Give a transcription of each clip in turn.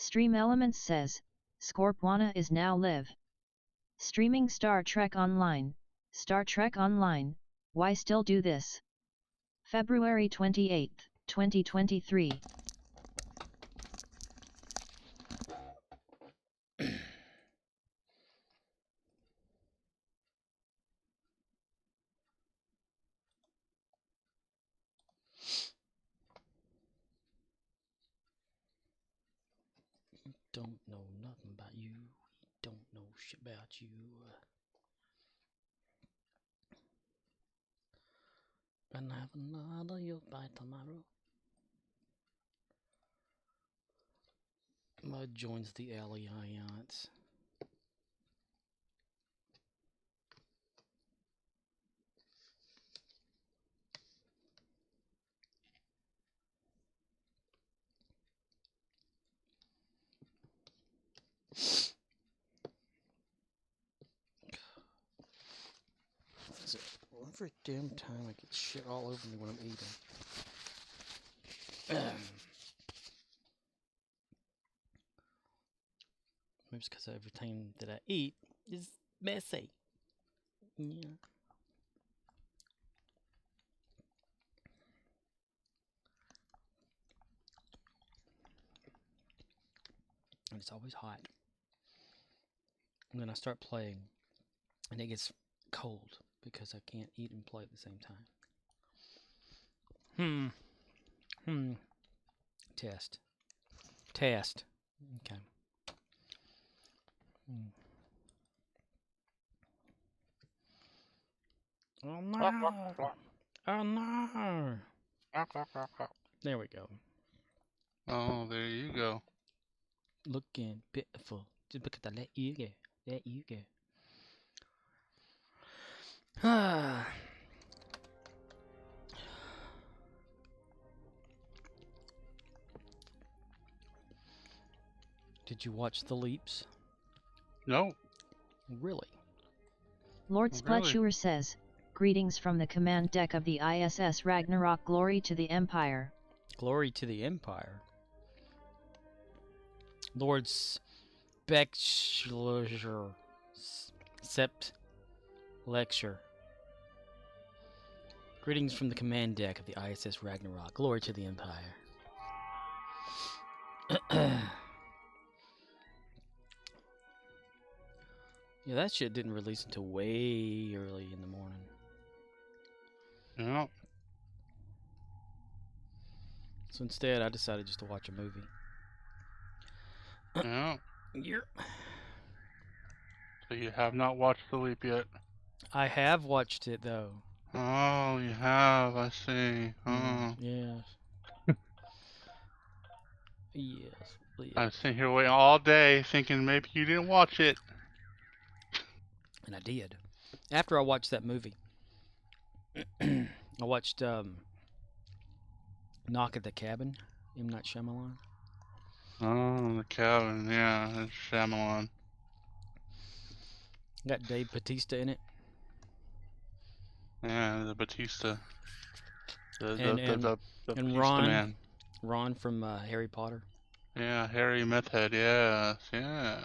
Stream Elements says, Scorpwana is now live. Streaming Star Trek Online. Star Trek Online, why still do this? February 28, 2023. Don't know nothing about you. Don't know shit about you. And have another you'll by tomorrow. Mud joins the Alliance. Every damn time I get shit all over me when I'm eating. Maybe it's because every time that I eat is messy. Yeah. And it's always hot. And then I start playing, and it gets cold because I can't eat and play at the same time. Test. Okay. Oh no! Oh no! There we go. Oh, there you go. Looking pitiful. Just because I let you go. Ah. Did you watch The Leaps? No. Really? Lord Really? Spletchuer says, greetings from the command deck of the ISS Ragnarok. Glory to the Empire. Glory to the Empire. Lord Spectler. Sept Lecture. Greetings from the command deck of the ISS Ragnarok. Glory to the Empire. Yeah, that shit didn't release until way early in the morning. Yeah. So instead, I decided just to watch a movie. Yeah. Yep. So you have not watched The Leap yet? I have watched it, though. Oh, you have. I see. Oh. Yes. Yes. I was sitting here waiting all day thinking maybe you didn't watch it. And I did. After I watched that movie, I watched Knock at the Cabin, M. Night Shyamalan. Oh, the cabin. Yeah, it's Shyamalan. Got Dave Bautista in it. Yeah, the Batista. The And Batista man. Ron from Harry Potter. Yeah, Harry Meth Head. Yes, yes.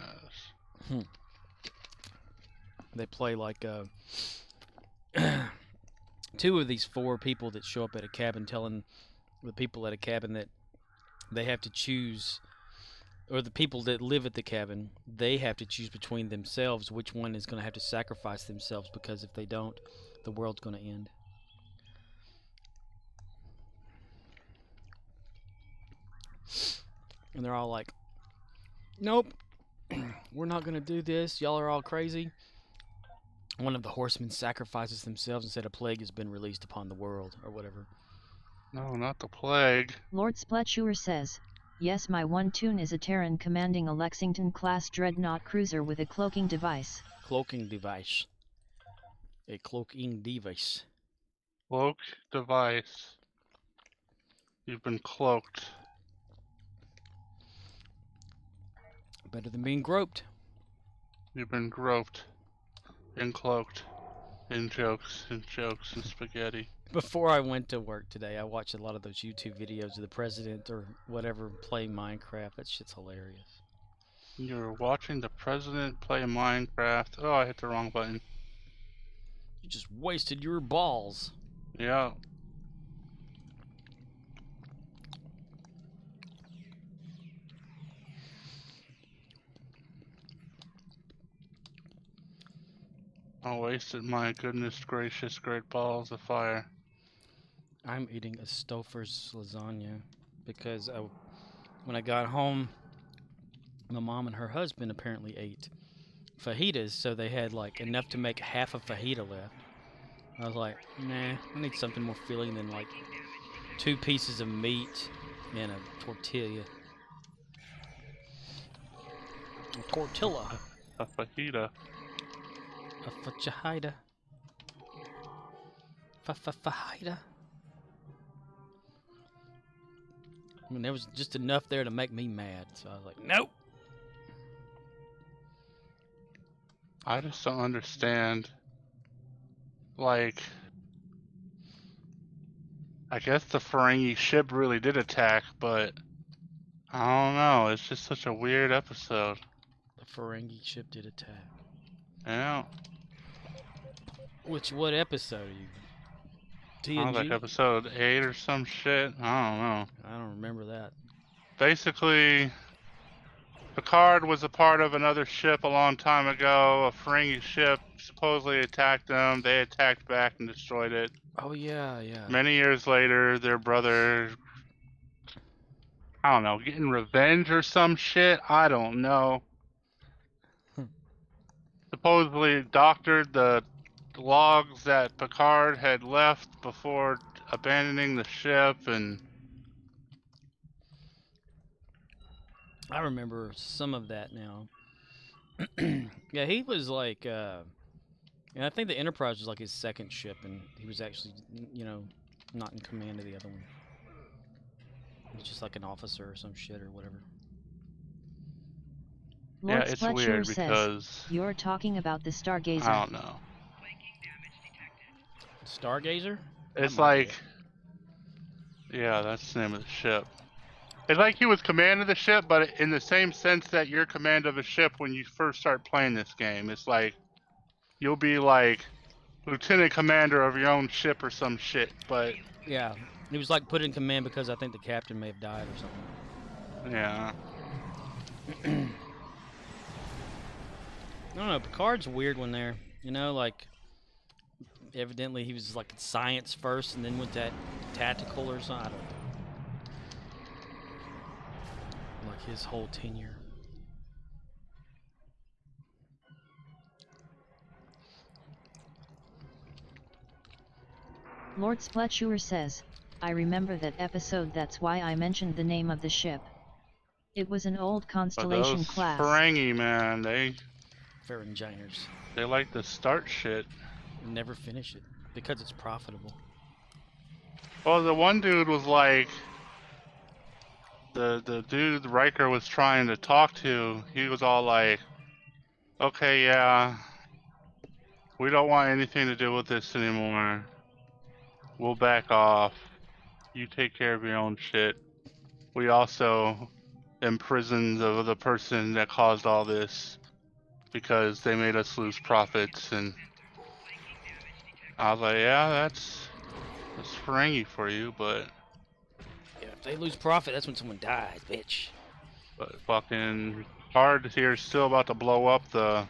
They play like two of these four people that show up at a cabin telling the people at a cabin that they have to choose, or the people that live at the cabin, they have to choose between themselves which one is going to have to sacrifice themselves, because if they don't, the world's going to end. And they're all like, nope, we're not going to do this. Y'all are all crazy. One of the horsemen sacrifices themselves and said a plague has been released upon the world, or whatever. No, not the plague. Lord Spletchuer says, yes, my one tune is a Terran commanding a Lexington-class dreadnought cruiser with a cloaking device. Cloaking device. A cloaking device. Cloak device. You've been cloaked. Better than being groped. You've been groped. And cloaked. In jokes and spaghetti. Before I went to work today, I watched a lot of those YouTube videos of the president or whatever playing Minecraft. That shit's hilarious. You're watching the president play Minecraft. Oh, I hit the wrong button. You just wasted your balls. Yeah. I wasted my goodness gracious great balls of fire. I'm eating a Stouffer's lasagna because when I got home, my mom and her husband apparently ate fajitas, so they had like enough to make half a fajita left. I was like, nah, I need something more filling than like 2 pieces of meat and a tortilla. A tortilla. A fajita. A fajita. Fajita. I mean, there was just enough there to make me mad, so I was like, nope. I just don't understand. Like, I guess the Ferengi ship really did attack, but I don't know. It's just such a weird episode. The Ferengi ship did attack. Yeah. What episode are you? I was like TNG? episode 8 or some shit. I don't know. I don't remember that. Basically, Picard was a part of another ship a long time ago. A Ferengi ship supposedly attacked them. They attacked back and destroyed it. Oh yeah, yeah. Many years later, their brother, I don't know, getting revenge or some shit. I don't know. Supposedly doctored the logs that Picard had left before abandoning the ship, and I remember some of that now. Yeah, he was like, and I think the Enterprise was like his second ship, and he was actually, not in command of the other one. He was just like an officer or some shit or whatever. yeah, Lord it's Spletcher weird says, because you're talking about the Stargazer. I don't know. Stargazer? It's That might be like, yeah, that's the name of the ship. It's like he was command of the ship, but in the same sense that you're command of a ship when you first start playing this game. It's like you'll be like lieutenant commander of your own ship or some shit, but Yeah, he was like put in command because I think the captain may have died or something. yeah. I don't know. Picard's a weird one there. Like evidently he was like science first and then went to tactical or something. I don't know. Like his whole tenure. Lord Spletcher says, I remember that episode, that's why I mentioned the name of the ship. It was an old But Constellation those class. Ferengi, man, they like to start shit. And never finish it because it's profitable. Well, the one dude was like, the dude Riker was trying to talk to, he was all like, okay, yeah, we don't want anything to do with this anymore. We'll back off. You take care of your own shit. We also imprisoned the person that caused all this because they made us lose profits, and I was like, yeah, that's Ferengi for you, but Yeah, if they lose profit, that's when someone dies, bitch. fucking Picard here is still about to blow up the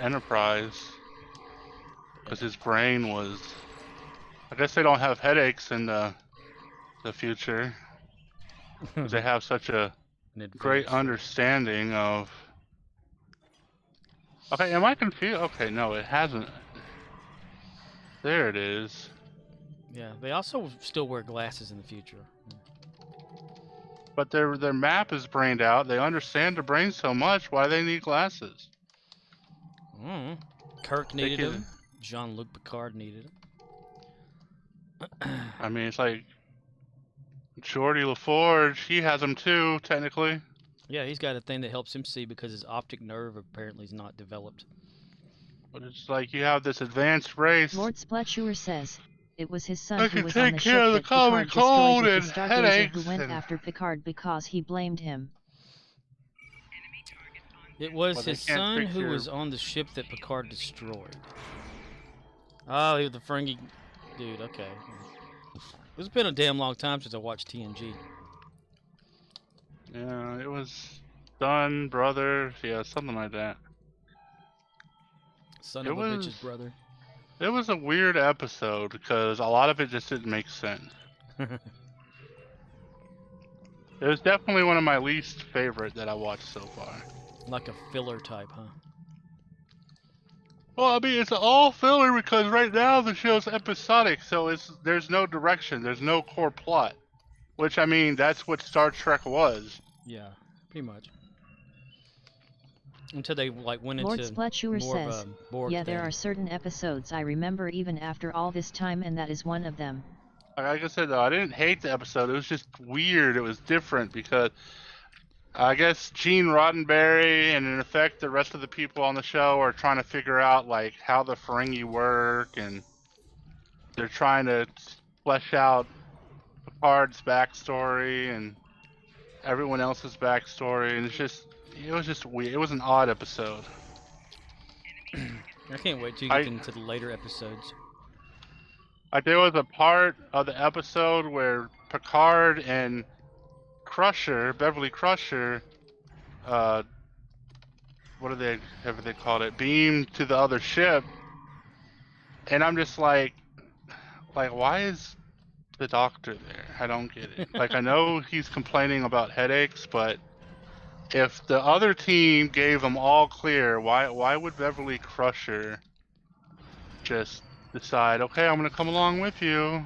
Enterprise because his brain was. I guess they don't have headaches in the future. 'Cause they have such a great understanding of. Okay, am I confused? Okay, no, it hasn't. There it is. Yeah, they also still wear glasses in the future. But their map is brained out. They understand the brain so much. Why do they need glasses? Kirk needed them. Jean-Luc Picard needed them. I mean, it's like Geordi LaForge. He has them too, technically. Yeah, he's got a thing that helps him see because his optic nerve apparently is not developed. But it's like you have this advanced race. Lord Spletchewer says, it was his son I who can was on take the care ship of the that common Picard destroyed cold with the and Stargazer who headaches went and after Picard because he blamed him. It was Well, they his can't son fix who your- was on the ship that Picard destroyed. Oh, he was the Ferengi dude. Okay. It's been a damn long time since I watched TNG. Yeah, it was son, brother, yeah, something like that. Son It of a was bitch's brother. it was a weird episode because a lot of it just didn't make sense. It was definitely one of my least favorite that I watched so far. Like a filler type, huh? Well, I mean, it's all filler because right now the show's episodic, so there's no direction, there's no core plot. Which, I mean, that's what Star Trek was. Yeah, pretty much. Until they like went Lord into Spletchewer more of says, a Borg yeah, there thing. are certain episodes I remember even after all this time, and that is one of them. Like I said, though, I didn't hate the episode. It was just weird. It was different because I guess Gene Roddenberry and in effect the rest of the people on the show are trying to figure out like how the Ferengi work, and they're trying to flesh out Picard's backstory and everyone else's backstory, and it was just weird. It was an odd episode. I can't wait till you get into the later episodes. Like there was a part of the episode where Picard and Crusher, Beverly Crusher, whatever they called it, beamed to the other ship, and I'm just like why is the doctor there? I don't get it. Like I know he's complaining about headaches, but if the other team gave him all clear, why would Beverly Crusher just decide, okay, I'm gonna come along with you?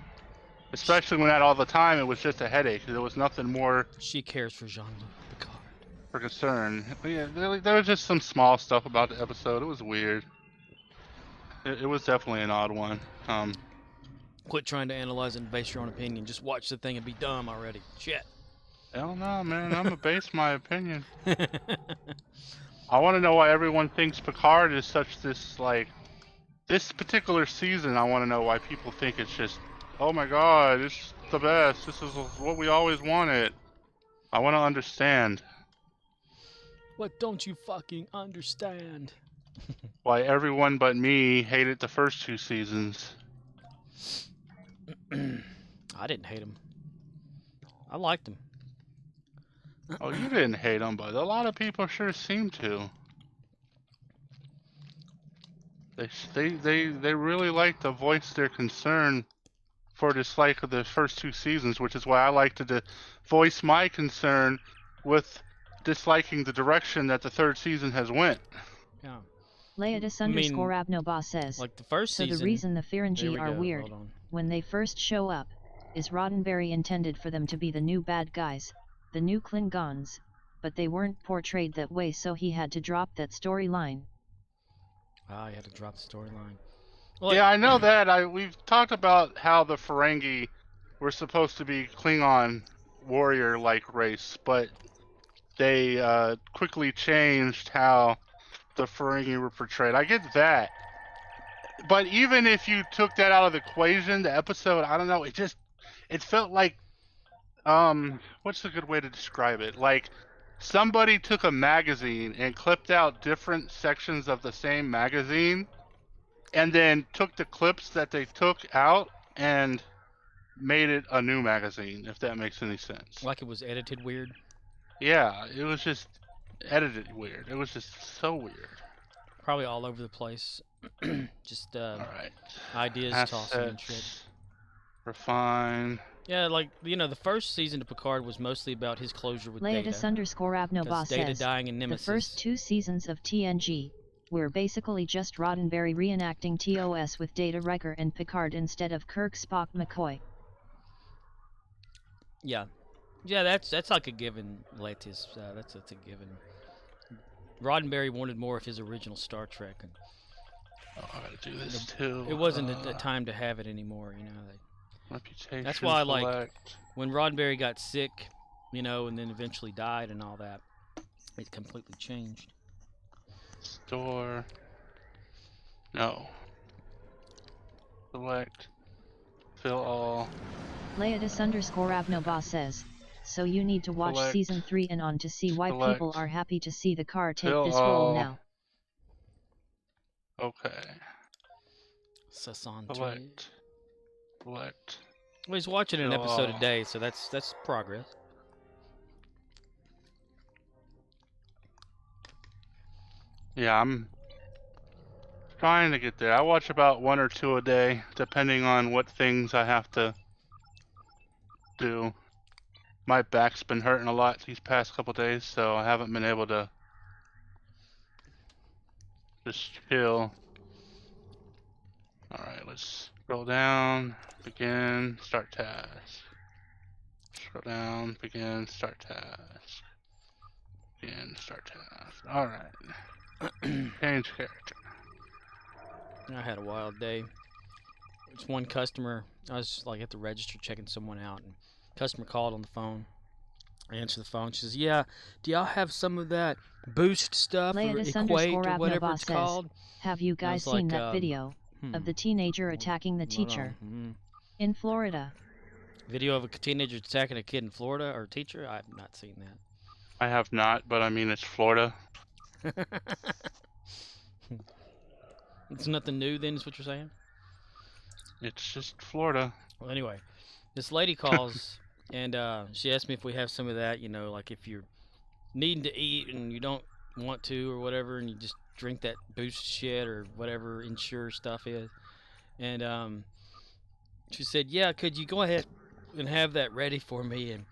Especially when at all the time it was just a headache. There was nothing more She cares for Jean-Luc Picard. for concern. But yeah, there was just some small stuff about the episode. It was weird. It was definitely an odd one. Quit trying to analyze it and base your own opinion. Just watch the thing and be dumb already. Shit. Hell no, man. I'm gonna base my opinion. I want to know why everyone thinks Picard is such this particular season. I want to know why people think it's just, oh my god, it's the best. This is what we always wanted. I want to understand What don't you fucking understand? why everyone but me hated the first two seasons. I didn't hate him. I liked him. Oh, you didn't hate them, but a lot of people sure seem to. They really like to voice their concern for dislike of the first two seasons, which is why I like to voice my concern with disliking the direction that the third season has went. Yeah. Leodis I mean, underscore Abnoba says, Like the first so season. the reason the There Ferengi we are go, weird, hold on. when they first show up, is Roddenberry intended for them to be the new bad guys, the new Klingons, but they weren't portrayed that way, so he had to drop that storyline. Ah, you had to drop the storyline. Yeah, I know that. We've talked about how the Ferengi were supposed to be Klingon warrior-like race, but they quickly changed how the Ferengi were portrayed. I get that. But even if you took that out of the equation, the episode, I don't know, it felt like, what's a good way to describe it? Like, somebody took a magazine and clipped out different sections of the same magazine, and then took the clips that they took out and made it a new magazine, if that makes any sense. Like it was edited weird. Yeah, it was just edited weird. It was just so weird. Probably all over the place. Just Alright. ideas tossing and shit. Assets, refine. Yeah, like, the first season of Picard was mostly about his closure with Leodis Data. underscore Abnoba Because Data says, dying in the Nemesis. first two seasons of TNG were basically just Roddenberry reenacting TOS with Data, Riker and Picard instead of Kirk, Spock, McCoy. Yeah. Yeah, that's like a given, Letis. That's a given. Roddenberry wanted more of his original Star Trek. And Oh, I gotta do this too. it wasn't a time to have it anymore, Reputation. That's why, like, select. when Roddenberry got sick, and then eventually died and all that, it completely changed. Store. No. Select. Fill all. Leodis_Avnobas says, so you need to watch Select. season 3 and on to see why people Select. are happy to see the car take Fill this role all. now. Okay. Sasantre. Select. Select. Well, he's watching an Fill episode all. a day, so that's progress. Yeah, I'm trying to get there. I watch about 1 or 2 a day, depending on what things I have to do. My back's been hurting a lot these past couple days, so I haven't been able to just chill. Alright, let's scroll down, begin, start task. Scroll down, begin, start task. Begin, start task. Alright. Change character. I had a wild day. It's one customer. I was like at the register checking someone out, and customer called on the phone. I answered the phone. She says, "Yeah, do y'all have some of that boost stuff or equate or whatever it's called?" Have you guys seen that video of the teenager attacking the Hold teacher on. in Florida? Video of a teenager attacking a kid in Florida or a teacher? I've not seen I have not, but I mean, it's Florida. that. It's nothing new then, is what you're saying? It's just Florida. Well, anyway, this lady calls and she asked me if we have some of that, you know, like if you're needing to eat and you don't want to or whatever, and you just drink that boost shit or whatever Ensure stuff is. And she said, "Yeah, could you go ahead and have that ready for me? And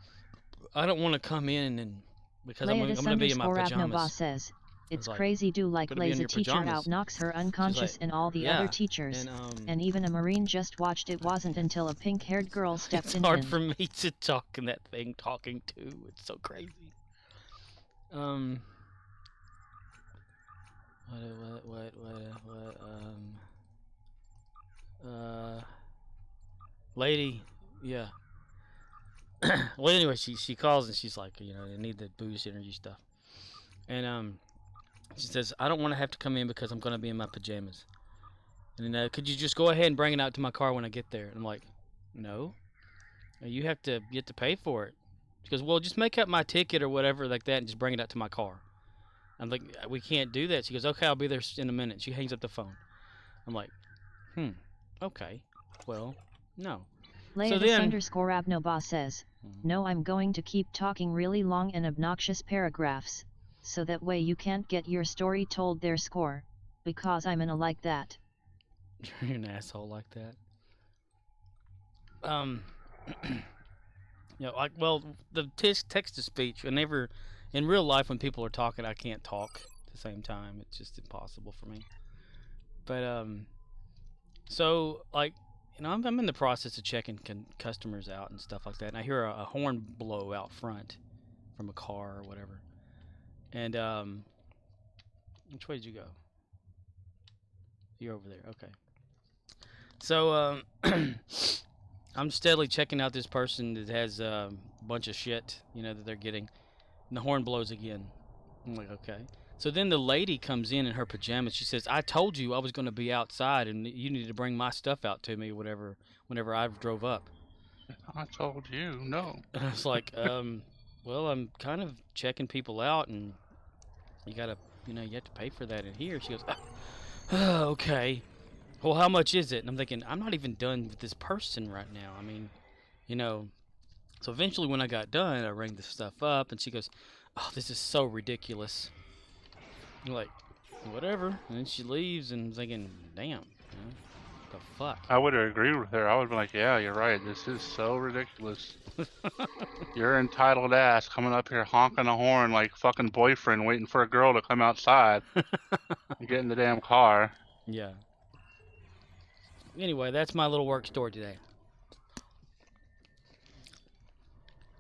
I don't want to come in and because I'm going to be in my pajamas." Says, it's like, crazy do like "Gonna be in lays a your teacher pajamas." out knocks her unconscious like, and all the "Yeah." other teachers. And And even a Marine just watched. It wasn't until a pink-haired girl stepped it's in hard and for me to talk in that thing talking too. It's so crazy. Lady, yeah. Well, anyway, she calls and she's like, you know, they need the boost energy stuff, and she says, "I don't want to have to come in because I'm gonna be in my pajamas, and could you just go ahead and bring it out to my car when I get there?" And I'm like, "No, you have to pay for it." She goes, "Well, just make up my ticket or whatever like that and just bring it out to my car." I'm like, "We can't do that." She goes, "Okay, I'll be there in a minute." She hangs up the phone. I'm like, okay, well, no. Leodis_Avnobas says, no, I'm going to keep talking really long and obnoxious paragraphs, so that way you can't get your story told their score, because I'm in like that. You're an asshole like that. You know, like, well, the text to speech, whenever in real life when people are talking, I can't talk at the same time. It's just impossible for me. But so like, you know, I'm in the process of checking customers out and stuff like that, and I hear a horn blow out front from a car or whatever. And which way did you go? You're over there. Okay. So I'm steadily checking out this person that has a bunch of shit, you know, that they're getting. And the horn blows again. I'm like, okay. So then the lady comes in her pajamas. She says, "I told you I was going to be outside and you needed to bring my stuff out to me whatever, whenever I drove up." I told you, no. And I was like, well, I'm kind of checking people out and you got to, you know, you have to pay for that in here. She goes, okay. Well, how much is it? And I'm thinking, I'm not even done with this person right now. I mean, you know. So eventually when I got done, I rang the stuff up and she goes, "Oh, this is so ridiculous." I'm like, whatever. And then she leaves and I'm thinking, damn, you know, the fuck. I would have agreed with her. I would have been like, yeah, you're right. This is so ridiculous. You're entitled ass coming up here honking a horn like fucking boyfriend waiting for a girl to come outside and get in the damn car. Yeah. Anyway, that's my little work story today.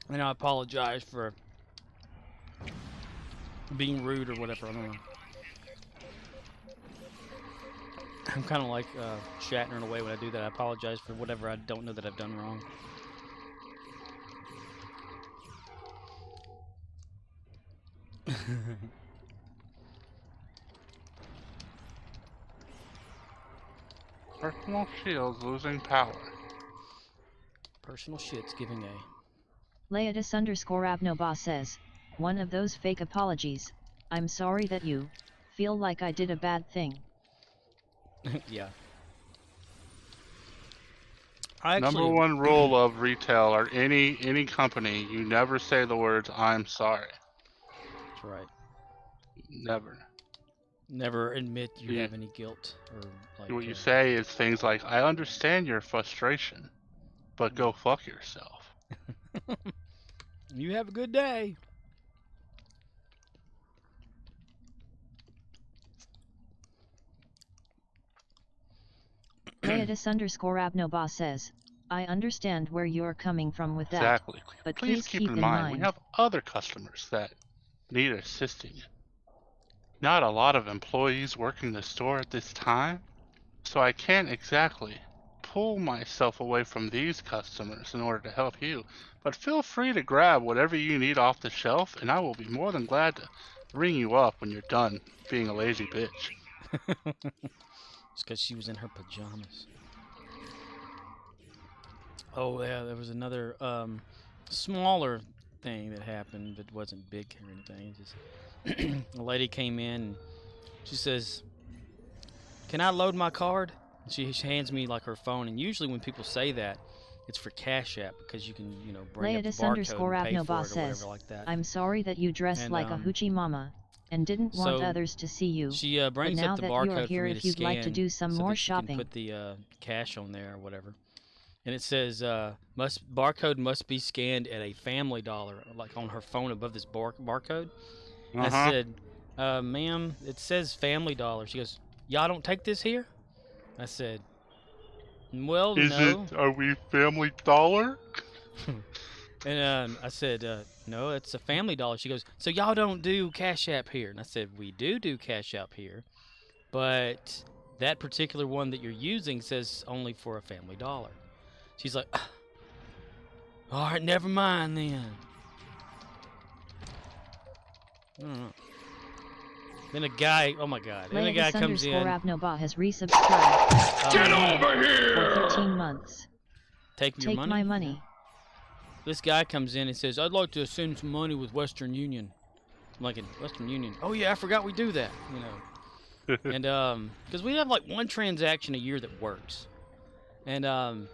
And I apologize for being rude or whatever. I don't know. I'm kind of like Shatner in a way when I do that. I apologize for whatever I don't know that I've done wrong. Personal shields losing power. Personal shit's giving a. Leatus_Abnoba says, one of those fake apologies. I'm sorry that you feel like I did a bad thing. Yeah. Number one rule of retail or any company, you never say the words "I'm sorry." That's right. Never. Never admit you have any guilt or like. What you say is things like, "I understand your frustration, but go fuck yourself." You have a good day. Leatus_Abnoba says, I understand where you're coming from with that. Exactly. But please keep in mind, we have other customers that need assisting. Not a lot of employees working the store at this time, so I can't exactly pull myself away from these customers in order to help you. But feel free to grab whatever you need off the shelf, and I will be more than glad to ring you up when you're done being a lazy bitch. It's because she was in her pajamas. Oh yeah, there was another smaller thing that happened that wasn't big or anything. Just a lady came in and she says, "Can I load my card?" And she hands me like her phone. And usually when people say that, it's for Cash App because you can, you know, bring up the barcode and pay for it or whatever like that. I'm sorry that you dressed like a hoochie mama and didn't want others to see you. She brings up the barcode for me to scan. If you'd like to do some so more that shopping, you can put the cash on there or whatever. And it says barcode must be scanned at a Family Dollar, like on her phone above this barcode. I said, "Ma'am, it says Family Dollar." She goes, "Y'all don't take this here?" I said, "Well, no." Are we Family Dollar? And I said, "No, it's a Family Dollar." She goes, "So y'all don't do Cash App here?" And I said, "We do Cash App here, but that particular one that you're using says only for a Family Dollar." She's like, "All right, never mind then." I don't know. Then a guy, oh my God, then a guy comes in. Abnoba has resubscribed. Get over here! For 13 months. Take your money? my money. This guy comes in and says, "I'd like to send some money with Western Union." I'm like, "In Western Union?" "Oh yeah, I forgot we do that, you know." And because we have like one transaction a year that works. And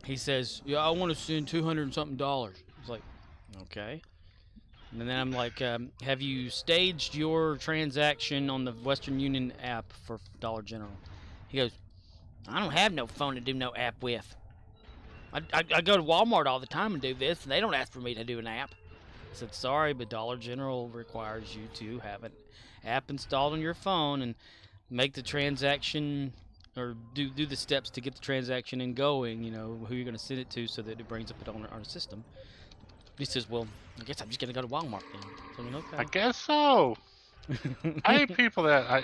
he says, "Yeah, I want to send $200 and something." It's like, okay. And then I'm like, "Have you staged your transaction on the Western Union app for Dollar General?" He goes, "I don't have no phone to do no app with. I go to Walmart all the time and do this, and they don't ask for me to do an app." I said, "Sorry, but Dollar General requires you to have an app installed on your phone and make the transaction, or do the steps to get the transaction in going, you know, who you're going to send it to so that it brings up it on our system." He says, "Well, I guess I'm just going to go to Walmart then." So, okay. I guess so. I hate people that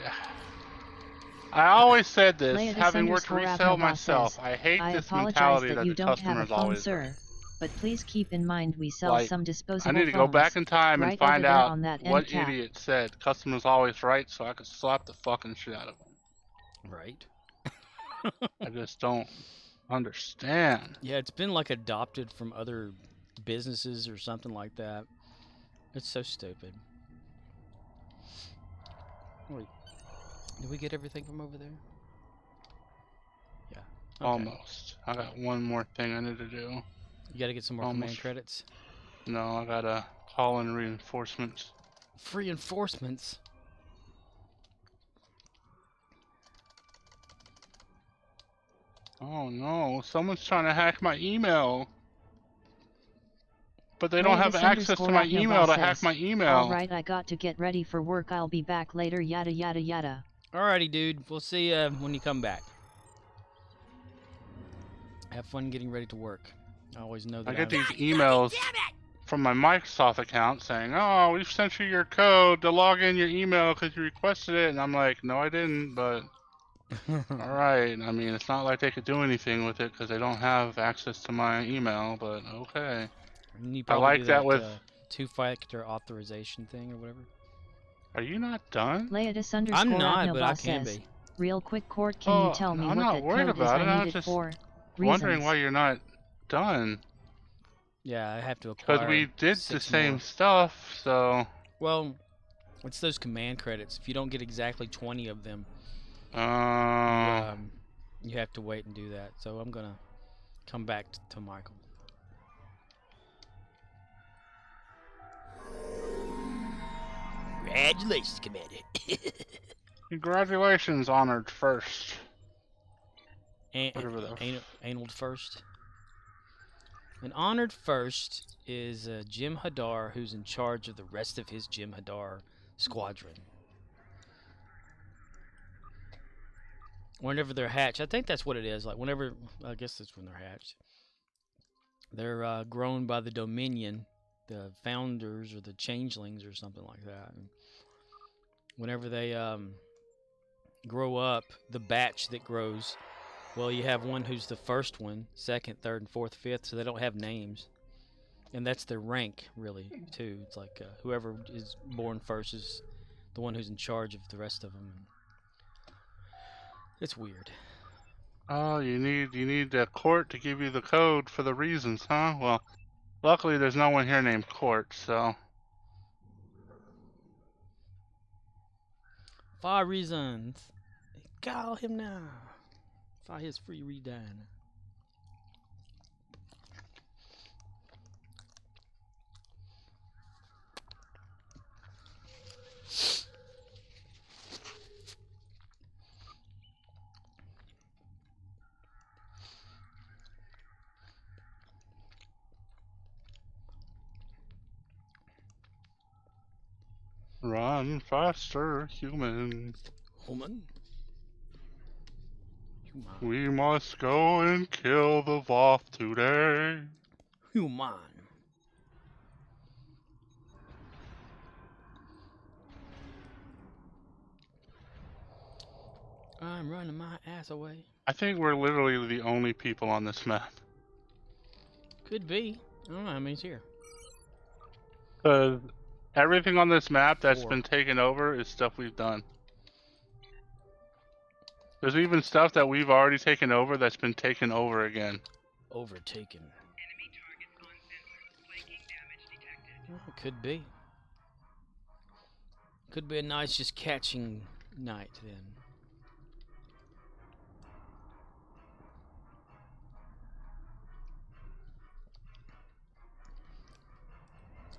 I always said this, having worked resale myself. I hate this mentality that the customers always sir, but please keep in mind we sell some disposable phones. I need to go back in time and find out what idiot said customers always right, so I could slap the fucking shit out of them. Right. I just don't understand. Yeah, it's been like adopted from other businesses or something like that. It's so stupid. Wait, did we get everything from over there? Yeah. Okay. Almost. I got one more thing I need to do. You gotta get some more command credits? No, I gotta call in reinforcements. Reinforcements? Oh no, someone's trying to hack my email. But they don't have access to my email to hack my email. Alright, I got to get ready for work. I'll be back later, yada yada yada. Alrighty, dude. We'll see you when you come back. Have fun getting ready to work. I always know that I get these emails from my Microsoft account saying, "Oh, we've sent you your code to log in your email because you requested it." And I'm like, "No, I didn't, but alright." I mean, it's not like they could do anything with it because they don't have access to my email, but okay. I like that with two-factor authorization thing or whatever. Are you not done? I'm not, but I can be. Real quick, Court, can you tell me I'm what not that worried code is about I it. I'm need it just for? wondering Reasons. why you're not done. Yeah, I have to Because acquire we did the 6 same more. stuff, so... Well, it's those command credits. If you don't get exactly 20 of them, you have to wait and do that. So I'm gonna come back to Michael. Congratulations, Commander. Congratulations, Honored First. Whatever that. Anal First. An Honored First is Jim Hadar, who's in charge of the rest of his Jim Hadar squadron. Whenever they're hatched, I think that's what it is. Like whenever, I guess that's when they're hatched. They're grown by the Dominion, the Founders, or the Changelings, or something like that. And whenever they grow up, the batch that grows, well, you have one who's the first one, second, third, and fourth, fifth, so they don't have names. And that's their rank, really, too. It's like whoever is born first is the one who's in charge of the rest of them. It's weird. Oh, you need the Court to give you the code for the reasons, huh? Well, luckily there's no one here named Court, so... 5 reasons. Call him now. For his free reading. Run faster, human. Human? We must go and kill the Voth today. Human. I'm running my ass away. I think we're literally the only people on this map. Could be. I don't know how many's here. Everything on this map that's 4. been taken over is stuff we've done. There's even stuff that we've already taken over that's been taken over again. Overtaken. Enemy targets on sensor. Flanking damage detected. Well, it could be. Could be a nice just catching night then.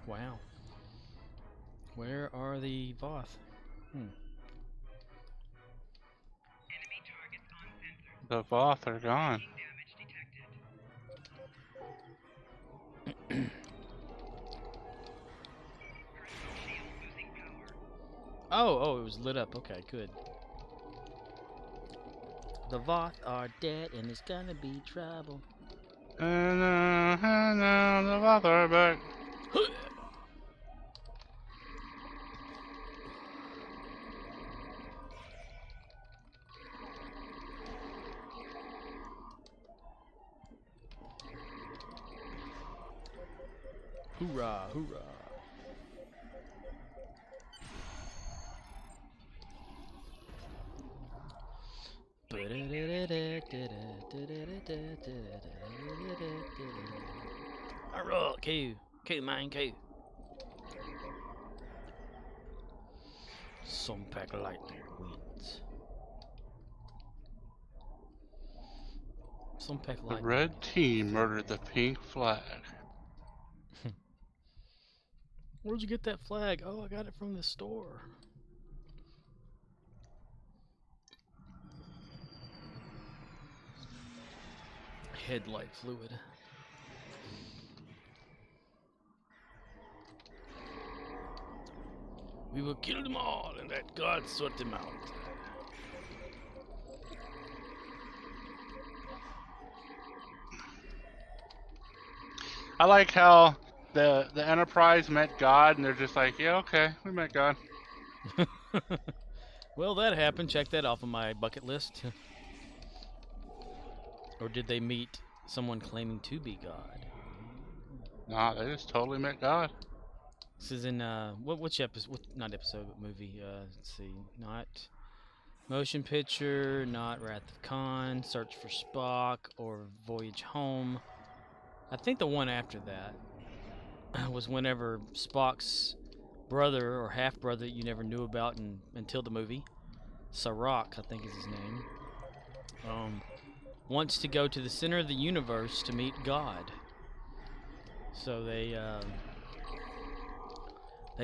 Wow. Where are the Voth? The Voth are gone. Oh, it was lit up. Okay, good. The Voth are dead and it's gonna be trouble. And now the Voth are back. Hoorah, hoorah. Alright, Q, man, Q. Sunpack Lightning wins. Sunpack Lightning. The red team murdered the pink flag. Where'd you get that flag? Oh, I got it from the store. Headlight fluid. We will kill them all and let God sort them out. I like how the Enterprise met God and they're just like, yeah, okay, we met God. Well, that happened. Check that off of my bucket list. Or did they meet someone claiming to be God? Nah, they just totally met God. This is in which episode? Not episode, but movie. Let's see. Not Motion picture, not Wrath of Khan, Search for Spock, or Voyage Home. I think the one after that was whenever Spock's brother or half-brother you never knew about until the movie, Sarok, I think is his name, wants to go to the center of the universe to meet God. So they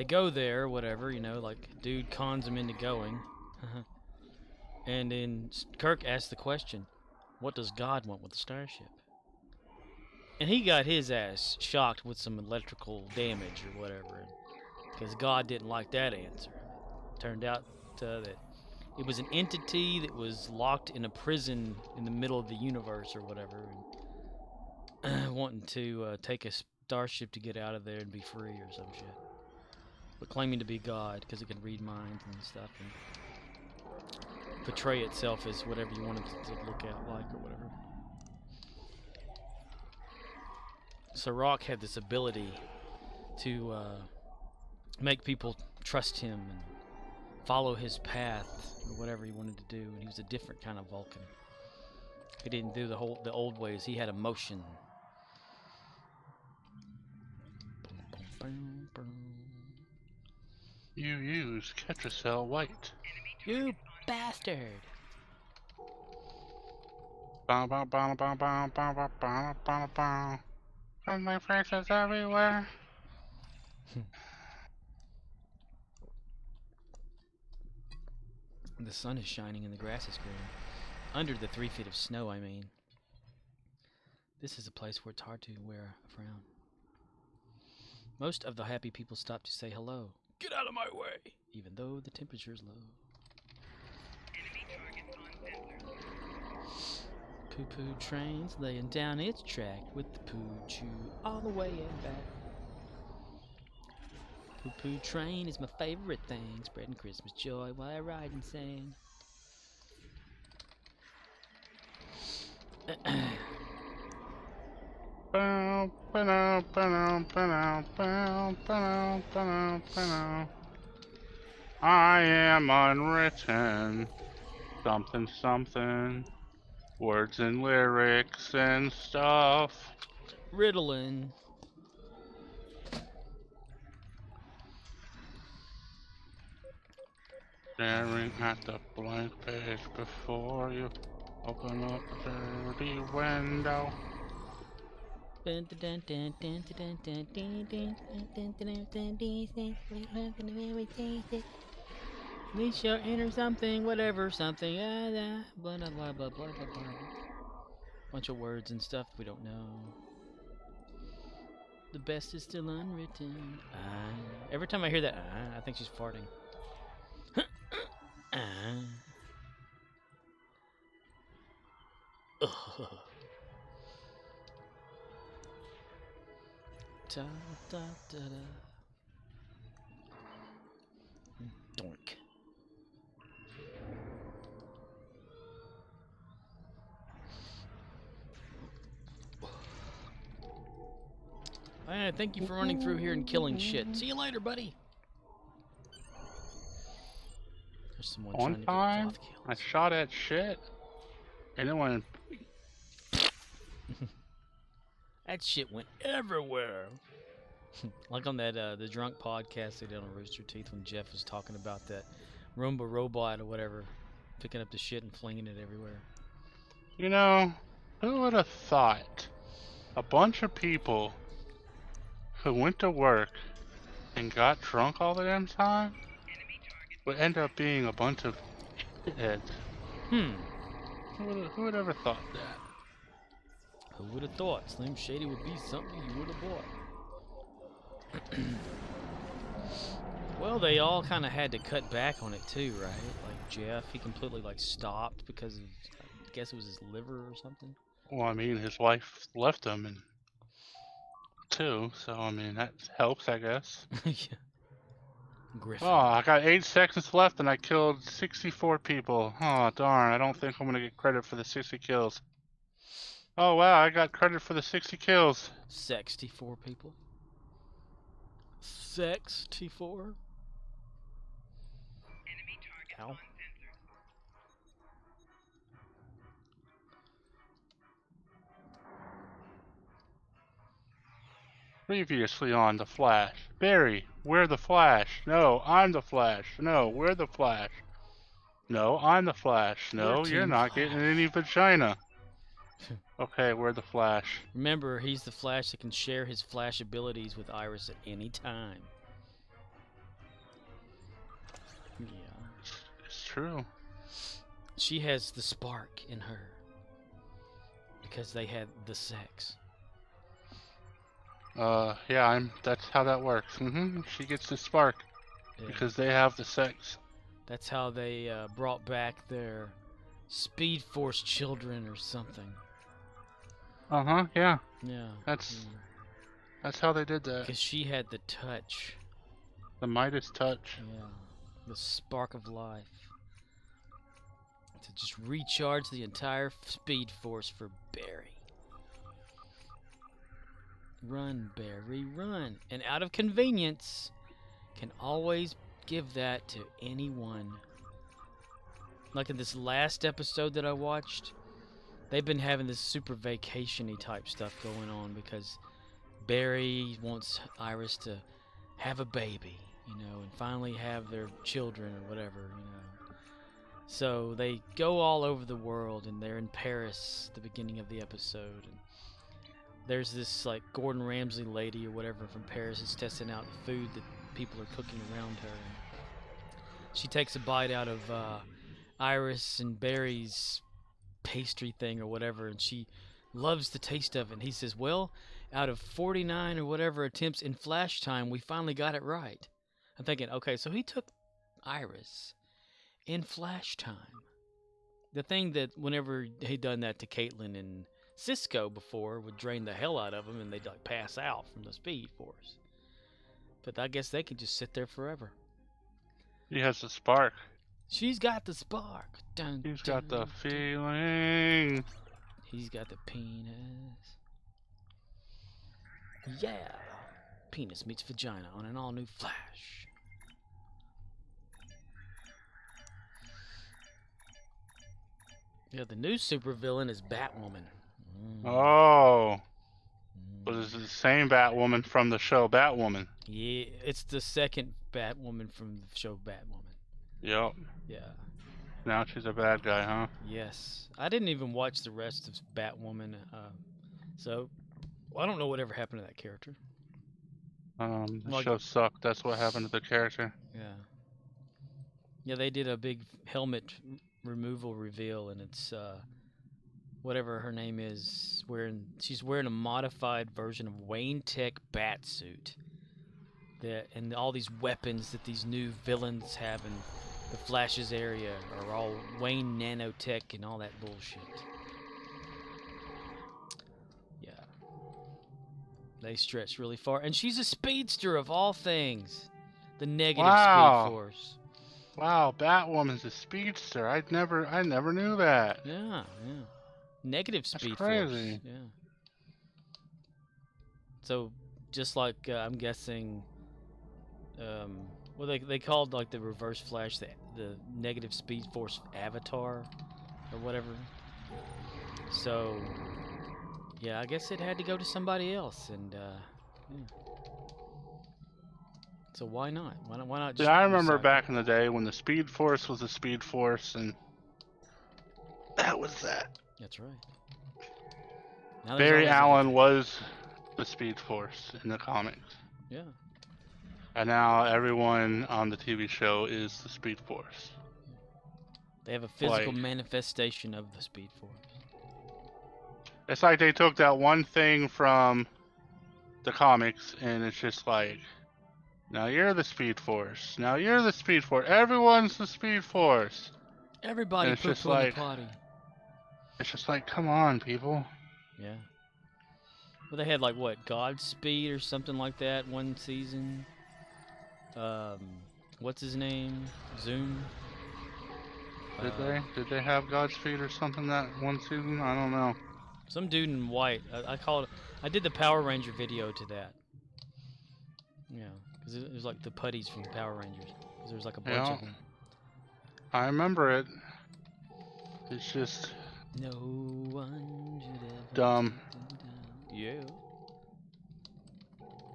go there, whatever, like dude cons him into going. And then Kirk asks the question, what does God want with the starship? And he got his ass shocked with some electrical damage or whatever, because God didn't like that answer. Turned out that it was an entity that was locked in a prison in the middle of the universe or whatever, and wanting to take a starship to get out of there and be free or some shit. But claiming to be God because it could read minds and stuff and portray itself as whatever you want it to look out like or whatever. Sarok had this ability to make people trust him and follow his path or whatever he wanted to do, and he was a different kind of Vulcan. He didn't do the old ways. He had emotion. You use Ketracel White. You bastard! Bow, bow, bow, bow, bow, bow, bow, bow, bow, bow. Friendly faces everywhere. The sun is shining and the grass is green. Under the 3 feet of snow, I mean. This is a place where it's hard to wear a frown. Most of the happy people stop to say hello. Get out of my way! Even though the temperature's low. Poo-poo train's laying down its track with the poo-choo all the way and back. Poo-poo train is my favorite thing, spreading Christmas joy while I ride and sing. Bow, bow, bow, bow, bow, bow, bow, bow. I am unwritten. Something, something. Words and lyrics and stuff. Ritalin. Staring at the blank page before you. Open up the dirty window. We shall enter something, whatever, something, blah, blah, blah, blah, blah, blah, blah. Bunch of words and stuff we don't know. The best is still unwritten. Every time I hear that, I think she's farting. Da, da, da, da. Doink. Thank you for running through here and killing shit. See you later, buddy. There's someone trying to get time, cloth kills. I shot at shit, and it went. That shit went everywhere. Like on that the drunk podcast they did on Rooster Teeth when Jeff was talking about that Roomba robot or whatever, picking up the shit and flinging it everywhere. You know, who would have thought a bunch of people who went to work and got drunk all the damn time would end up being a bunch of shitheads? Who would ever thought that? Who would have thought Slim Shady would be something you would have bought? Well, they all kind of had to cut back on it too, right? Like Jeff, he completely like stopped because of, I guess it was his liver or something. Well, I mean, his wife left him, and too, so I mean that helps, I guess. Yeah. Griffin. Oh, I got 8 seconds left, and I killed 64 people. Oh darn! I don't think I'm gonna get credit for the 60 kills. Oh wow, I got credit for the 60 kills. 64 people. 64. Ow. Previously on The Flash. Barry, we're the Flash. No, I'm the Flash. No, we're the Flash. No, I'm the Flash. We're No, you're Team not getting Flash. any vagina. Okay, we're the Flash. Remember, he's the Flash that can share his Flash abilities with Iris at any time. Yeah. It's true. She has the spark in her. Because they had the sex. Yeah, that's how that works. She gets the spark. Yeah. Because they have the sex. That's how they brought back their Speed Force children or something. Yeah. Yeah. That's how they did that. Because she had the touch. The Midas touch. Yeah. The spark of life. To just recharge the entire Speed Force for Barry. Run, Barry, run. And out of convenience, can always give that to anyone. Like in this last episode that I watched, they've been having this super vacation-y type stuff going on because Barry wants Iris to have a baby, you know, and finally have their children or whatever, you know. So they go all over the world, and they're in Paris at the beginning of the episode. And there's this like Gordon Ramsay lady or whatever from Paris that's testing out the food that people are cooking around her. And she takes a bite out of Iris and Barry's pastry thing or whatever, and she loves the taste of it. And he says, well, out of 49 or whatever attempts in Flash time, we finally got it right. I'm thinking, okay, so he took Iris in Flash time. The thing that whenever he'd done that to Caitlin and Cisco before would drain the hell out of them and they'd like pass out from the Speed Force. But I guess they can just sit there forever. He has the spark. She's got the spark. Dun, He's dun, got the dun. feeling. He's got the penis. Yeah. Penis meets vagina on an all-new Flash. Yeah, the new supervillain is Batwoman. Oh. But it's the same Batwoman from the show Batwoman. Yeah, it's the second Batwoman from the show Batwoman. Yep. Yeah. Now she's a bad guy, huh? Yes. I didn't even watch the rest of Batwoman, so I don't know whatever happened to that character. The Like- show sucked. That's what happened to the character. Yeah. Yeah, they did a big helmet removal reveal, and it's whatever her name is, she's wearing a modified version of Wayne Tech Batsuit. And all these weapons that these new villains have in the Flash's area are all Wayne Nanotech and all that bullshit. Yeah. They stretch really far. And she's a speedster of all things. The negative Wow. Speed Force. Wow, Batwoman's a speedster. I never knew that. Yeah, yeah. Negative That's Speed crazy. Force. Yeah. So, just like I'm guessing, well, they called like the Reverse Flash the Negative Speed Force Avatar, or whatever. So, yeah, I guess it had to go to somebody else, and yeah. So why not? Why not? Just Yeah, I remember recycle? back in the day when the Speed Force was the Speed Force, and that was that. That's right. Now there's all Barry these Allen other- was the Speed Force in the comics. Yeah. And now everyone on the TV show is the Speed Force. They have a physical Like- manifestation of the Speed Force. It's like they took that one thing from the comics, and it's just like, now you're the Speed Force. Now you're the Speed Force. Everyone's the Speed Force. Everybody And it's just poo-poo in like- the potty. It's just like, come on, people. Yeah. Well, they had like what, Godspeed or something like that one season. What's his name? Zoom. Did they have Godspeed or something that one season? I don't know. Some dude in white. I did the Power Ranger video to that. Yeah, because it was like the putties from Power Rangers. 'Cause there was like a bunch Yeah. of them. I remember it. It's just No one should ever dumb. Yeah.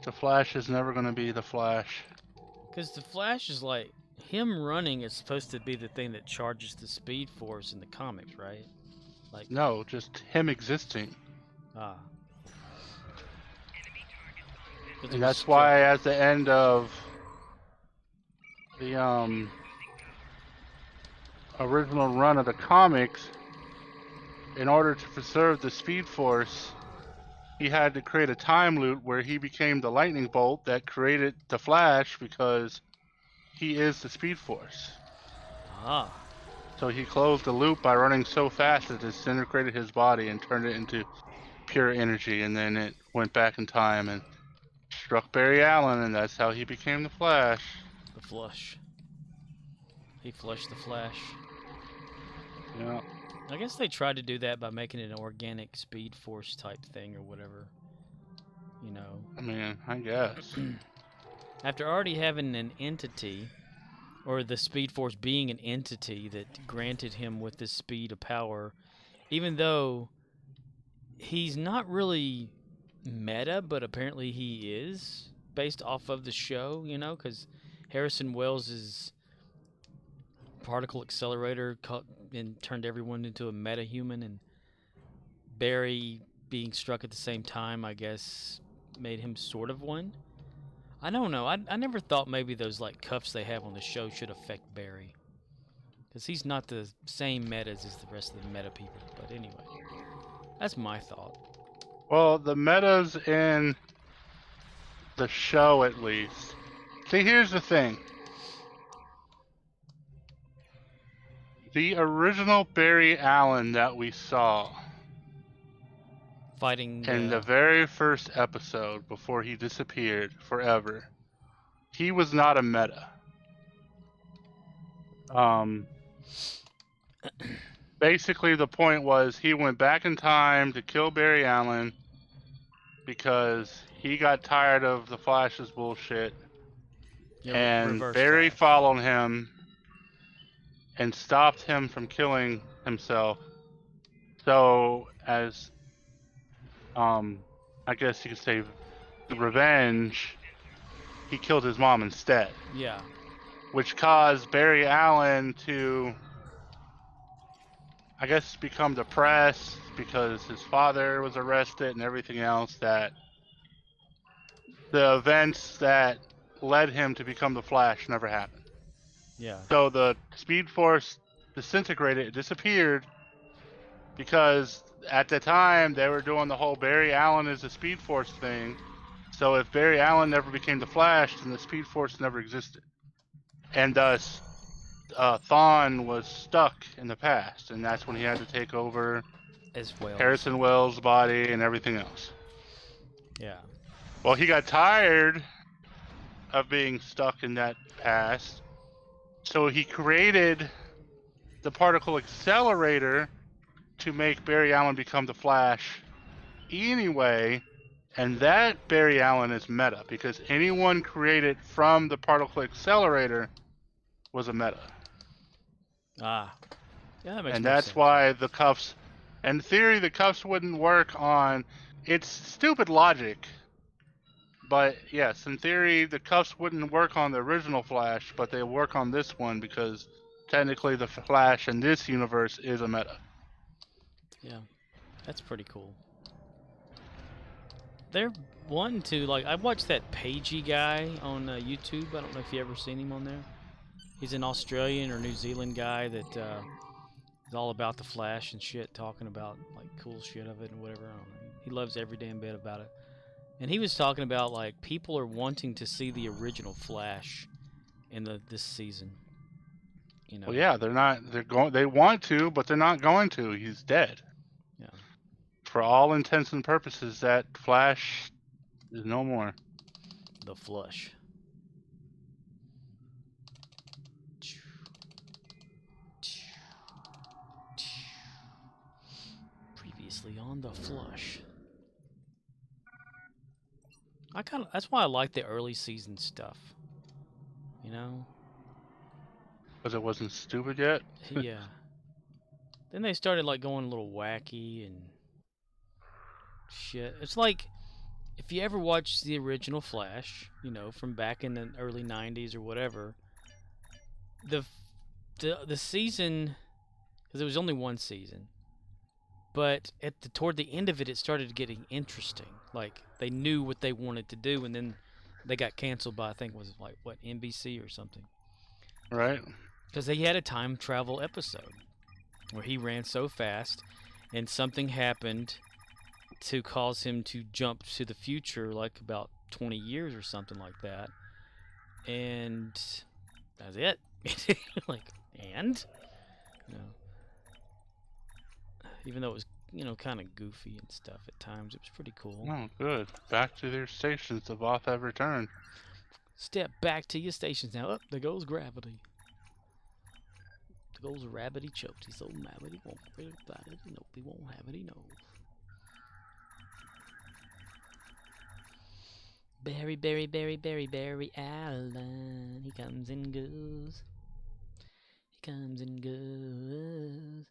The Flash is never going to be the Flash. Because the Flash is like him running is supposed to be the thing that charges the Speed Force in the comics, right? Like No, just him existing. ah. 'Cause it And was that's why at the end of the original run of the comics, in order to preserve the Speed Force, he had to create a time loop where he became the lightning bolt that created the Flash because he is the Speed Force. ah. So he closed the loop by running so fast that it disintegrated his body and turned it into pure energy, and then it went back in time and struck Barry Allen, and that's how he became the Flash. The Flush. He flushed the Flash. Yeah. I guess they tried to do that by making it an organic Speed Force type thing or whatever. You know. I mean, I guess. After already having an entity, or the Speed Force being an entity that granted him with this speed of power, even though he's not really meta, but apparently he is, based off of the show, you know, because Harrison Wells' particle accelerator and turned everyone into a meta-human, and Barry being struck at the same time, I guess, made him sort of one. I don't know. I never thought maybe those like cuffs they have on the show should affect Barry, because he's not the same metas as the rest of the meta people. But anyway, that's my thought. Well, the metas in the show, at least. See, here's the thing. The original Barry Allen that we saw Fighting in the very first episode before he disappeared forever, he was not a meta. Basically, the point was he went back in time to kill Barry Allen because he got tired of the Flash's bullshit, and Barry followed him and stopped him from killing himself. So, as I guess you could say, revenge, he killed his mom instead. Yeah. Which caused Barry Allen to, I guess, become depressed because his father was arrested and everything else. That the events that led him to become the Flash never happened. Yeah. So the Speed Force disintegrated, it disappeared, because at the time they were doing the whole Barry Allen is the Speed Force thing. So if Barry Allen never became the Flash, then the Speed Force never existed. And thus, Thawne was stuck in the past, and that's when he had to take over as well Harrison Wells' body and everything else. Yeah. Well, he got tired of being stuck in that past, so he created the particle accelerator to make Barry Allen become the Flash anyway, and that Barry Allen is meta, because anyone created from the particle accelerator was a meta. Ah. Yeah, that makes and more that's sense. why the cuffs, in theory, the cuffs wouldn't work on, it's stupid logic, but yes, in theory, the cuffs wouldn't work on the original Flash, but they work on this one because technically the Flash in this universe is a meta. Yeah, that's pretty cool. They're wanting to, like, I watched that Pagey guy on YouTube. I don't know if you ever seen him on there. He's an Australian or New Zealand guy that is all about the Flash and shit, talking about like cool shit of it and whatever. I don't know. He loves every damn bit about it. And he was talking about like people are wanting to see the original Flash in this season. You know. Well, yeah, they want to, but they're not going to. He's dead. Yeah. For all intents and purposes, that Flash is no more. The Flush. Previously on The Flush. That's why I like the early season stuff. You know? Because it wasn't stupid yet? Yeah. Then they started like going a little wacky and shit. It's like if you ever watched the original Flash, you know, from back in the early '90s or whatever, the season, because it was only one season, but toward the end of it, it started getting interesting. Like they knew what they wanted to do, and then they got canceled by, I think was like what, NBC or something, Right. because they had a time travel episode where he ran so fast, and something happened to cause him to jump to the future, like about 20 years or something like that, and that's it. Like, and you know, even though it was, you know, kind of goofy and stuff at times, it was pretty cool. Oh, good. Back to their stations. The Voth have returned. Step back to your stations now. Up there goes gravity. There goes Rabbity choked. He's so mad that he won't forget about it. Nope, he won't have it. He knows. Barry, Barry, Barry, Barry, Barry Allen. He comes and goes. He comes and goes.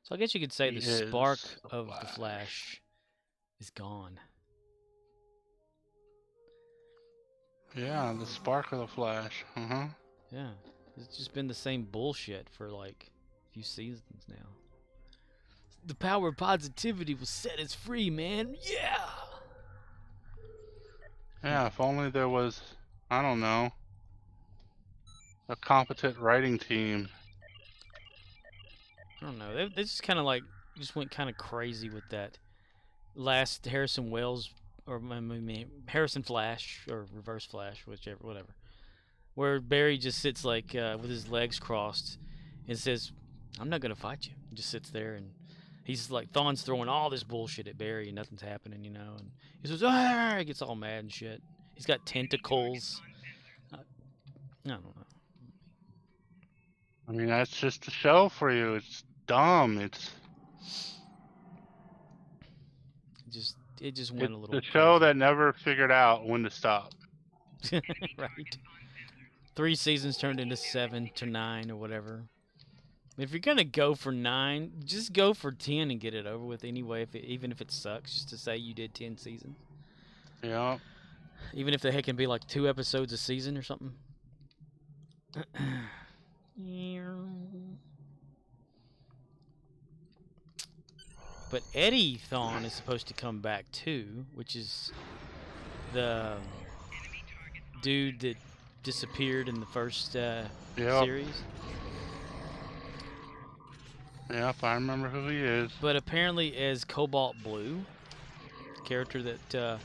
So I guess you could say the spark of the Flash is gone. Yeah, the spark of the Flash. Yeah. It's just been the same bullshit for like a few seasons now. The power of positivity will set us free, man. Yeah! Yeah, if only there was, I don't know, a competent writing team. I don't know. They just kind of like just went kind of crazy with that last Harrison Wells, or I mean Harrison Flash or Reverse Flash, whichever, whatever. Where Barry just sits like with his legs crossed and says, "I'm not gonna fight you." He just sits there and he's like, Thawne's throwing all this bullshit at Barry and nothing's happening, you know. And he says, "Ah!" He gets all mad and shit. He's got tentacles. I don't know. I mean, that's just a show for you. It's dumb. It's It just went a little. the show crazy. that never figured out when to stop. Right. 3 seasons turned into 7 to 9 or whatever. If you're gonna go for 9, just go for 10 and get it over with anyway. Even if it sucks, just to say you did 10 seasons. Yeah. Even if the heck can be like 2 episodes a season or something. But Eddie Thawne is supposed to come back too, which is the dude that disappeared in the first series. Yep, I remember who he is. But apparently as Cobalt Blue, character that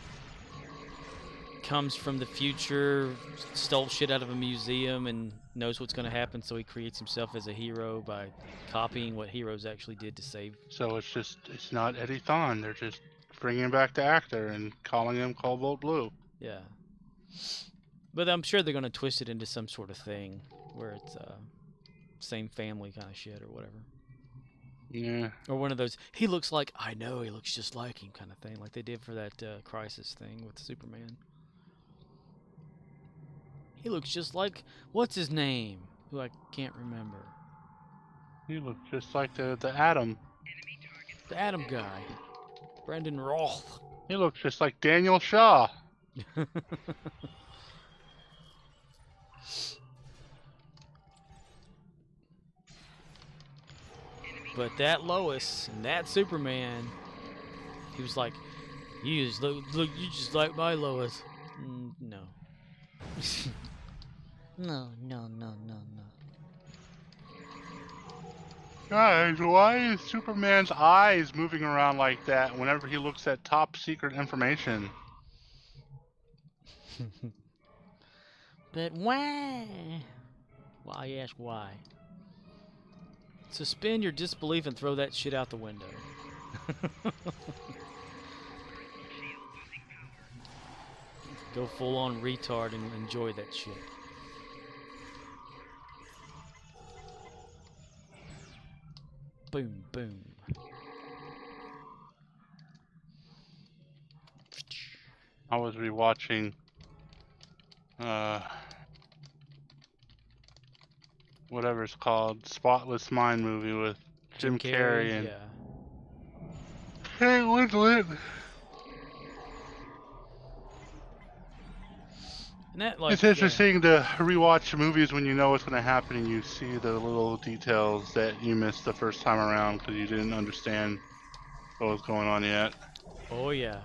comes from the future, stole shit out of a museum and knows what's going to happen, so he creates himself as a hero by copying what heroes actually did to save. So it's not Eddie Thawne. They're just bringing back the actor and calling him Cobalt Blue. Yeah. But I'm sure they're going to twist it into some sort of thing where it's same family kind of shit or whatever. Yeah. Or one of those, he looks like, I know he looks just like him kind of thing, like they did for that Crisis thing with Superman. He looks just like, what's his name? Who I can't remember. He looks just like the Atom. The Atom guy. Brendan Roth. He looks just like Daniel Shaw. But that Lois and that Superman, he was like, you just look, you just like my Lois. No. No. Guys, why is Superman's eyes moving around like that whenever he looks at top secret information? But why? Well, I ask why. Suspend your disbelief and throw that shit out the window. Go full on retard and enjoy that shit. Boom, boom. I was rewatching whatever it's called, Spotless Mind movie with Jim Carrey and yeah. Kate Winslet. And that, like, It's interesting to rewatch movies when you know what's going to happen and you see the little details that you missed the first time around because you didn't understand what was going on yet. oh yeah.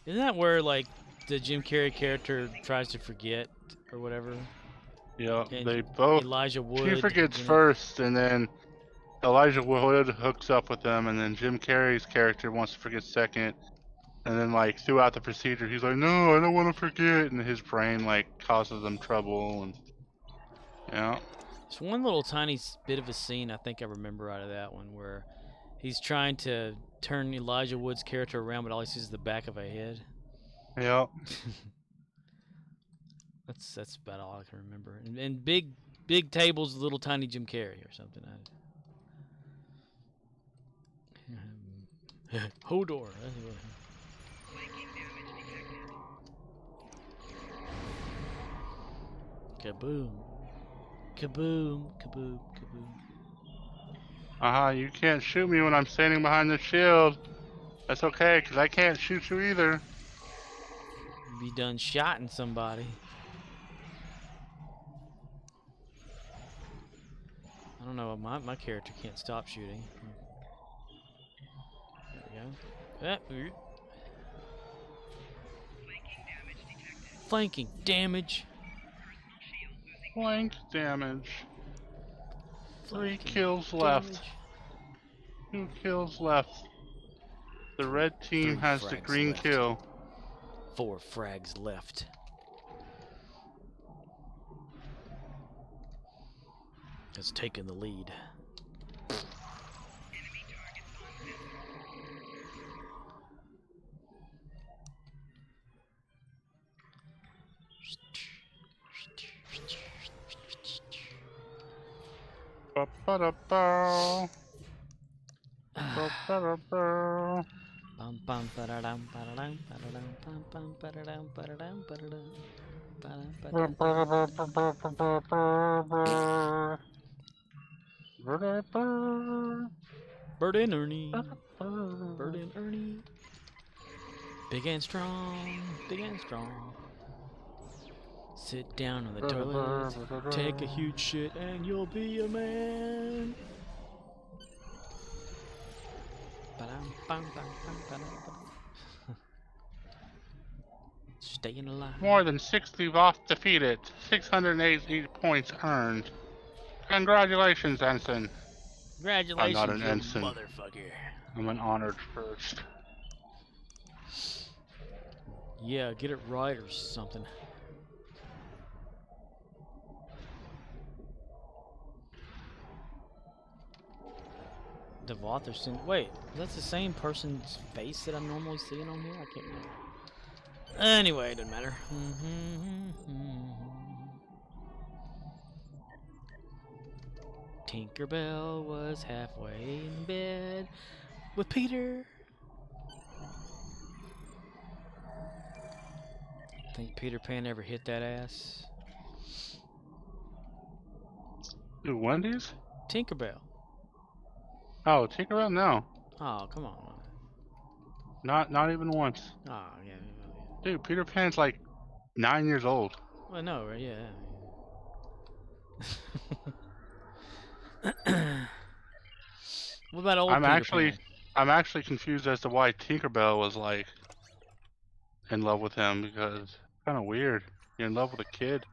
Isn't that where, like, the Jim Carrey character tries to forget or whatever? Yeah, And they both. Elijah Wood. She forgets is in it? first, and then Elijah Wood hooks up with them, and then Jim Carrey's character wants to forget second. And then, like, throughout the procedure, he's like, "No, I don't want to forget," and his brain like causes them trouble, and yeah. There's one little tiny bit of a scene I think I remember out of that one where he's trying to turn Elijah Wood's character around, but all he sees is the back of a head. Yeah. That's about all I can remember. And big tables, little tiny Jim Carrey or something. Hodor. Kaboom. Kaboom. Kaboom. Kaboom. You can't shoot me when I'm standing behind the shield. That's okay, because I can't shoot you either. Be done shotting somebody. I don't know. My character can't stop shooting. There we go. Flanking damage. Flank damage. 3 Flanking kills left. 2 kills left. The red team 3 has the frags green left. kill. 4 frags left. Has taken the lead. Ba-ba-da-ba. Ba-ba-da-ba. Bum bum ba-da-dum ba-da-dum ba-da-dum bum bum ba-da-dum ba-da-dum ba-da-dum ba-dum ba-dum. Bert and Ernie. Bert and Ernie. Big and strong. Big and strong. Sit down on the toilet. Take a huge shit and you'll be a man. Ba-dum bum bum bum ba-dum. Staying alive. More than 60 Voth defeated. 680 points earned. Congratulations, Ensign. Congratulations, I'm not an you ensign. motherfucker. I'm an honored first. Yeah, get it right or something. Devotherson. Wait, that's the same person's face that I'm normally seeing on here? I can't remember. Anyway, it doesn't matter. Tinkerbell was halfway in bed with Peter. Think Peter Pan ever hit that ass? Ooh, Wendy's? Tinkerbell. Oh, Tinkerbell? No. Oh, come on. Not even once. Oh, yeah. Dude, Peter Pan's like 9 years old. Well, no, right? Yeah. What about old Peter Pan? I'm actually confused as to why Tinkerbell was like in love with him because kind of weird. You're in love with a kid.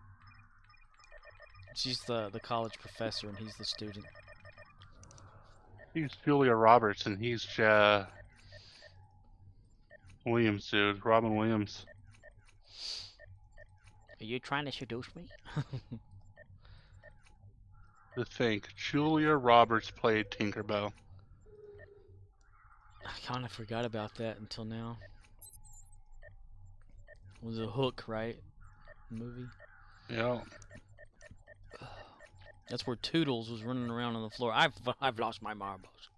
She's the college professor and he's the student. He's Julia Roberts and he's Williams, dude. Robin Williams. Are you trying to seduce me? To think, Julia Roberts played Tinkerbell. I kind of forgot about that until now. It was a Hook, right? Movie. Yeah. That's where Toodles was running around on the floor. I've lost my marbles.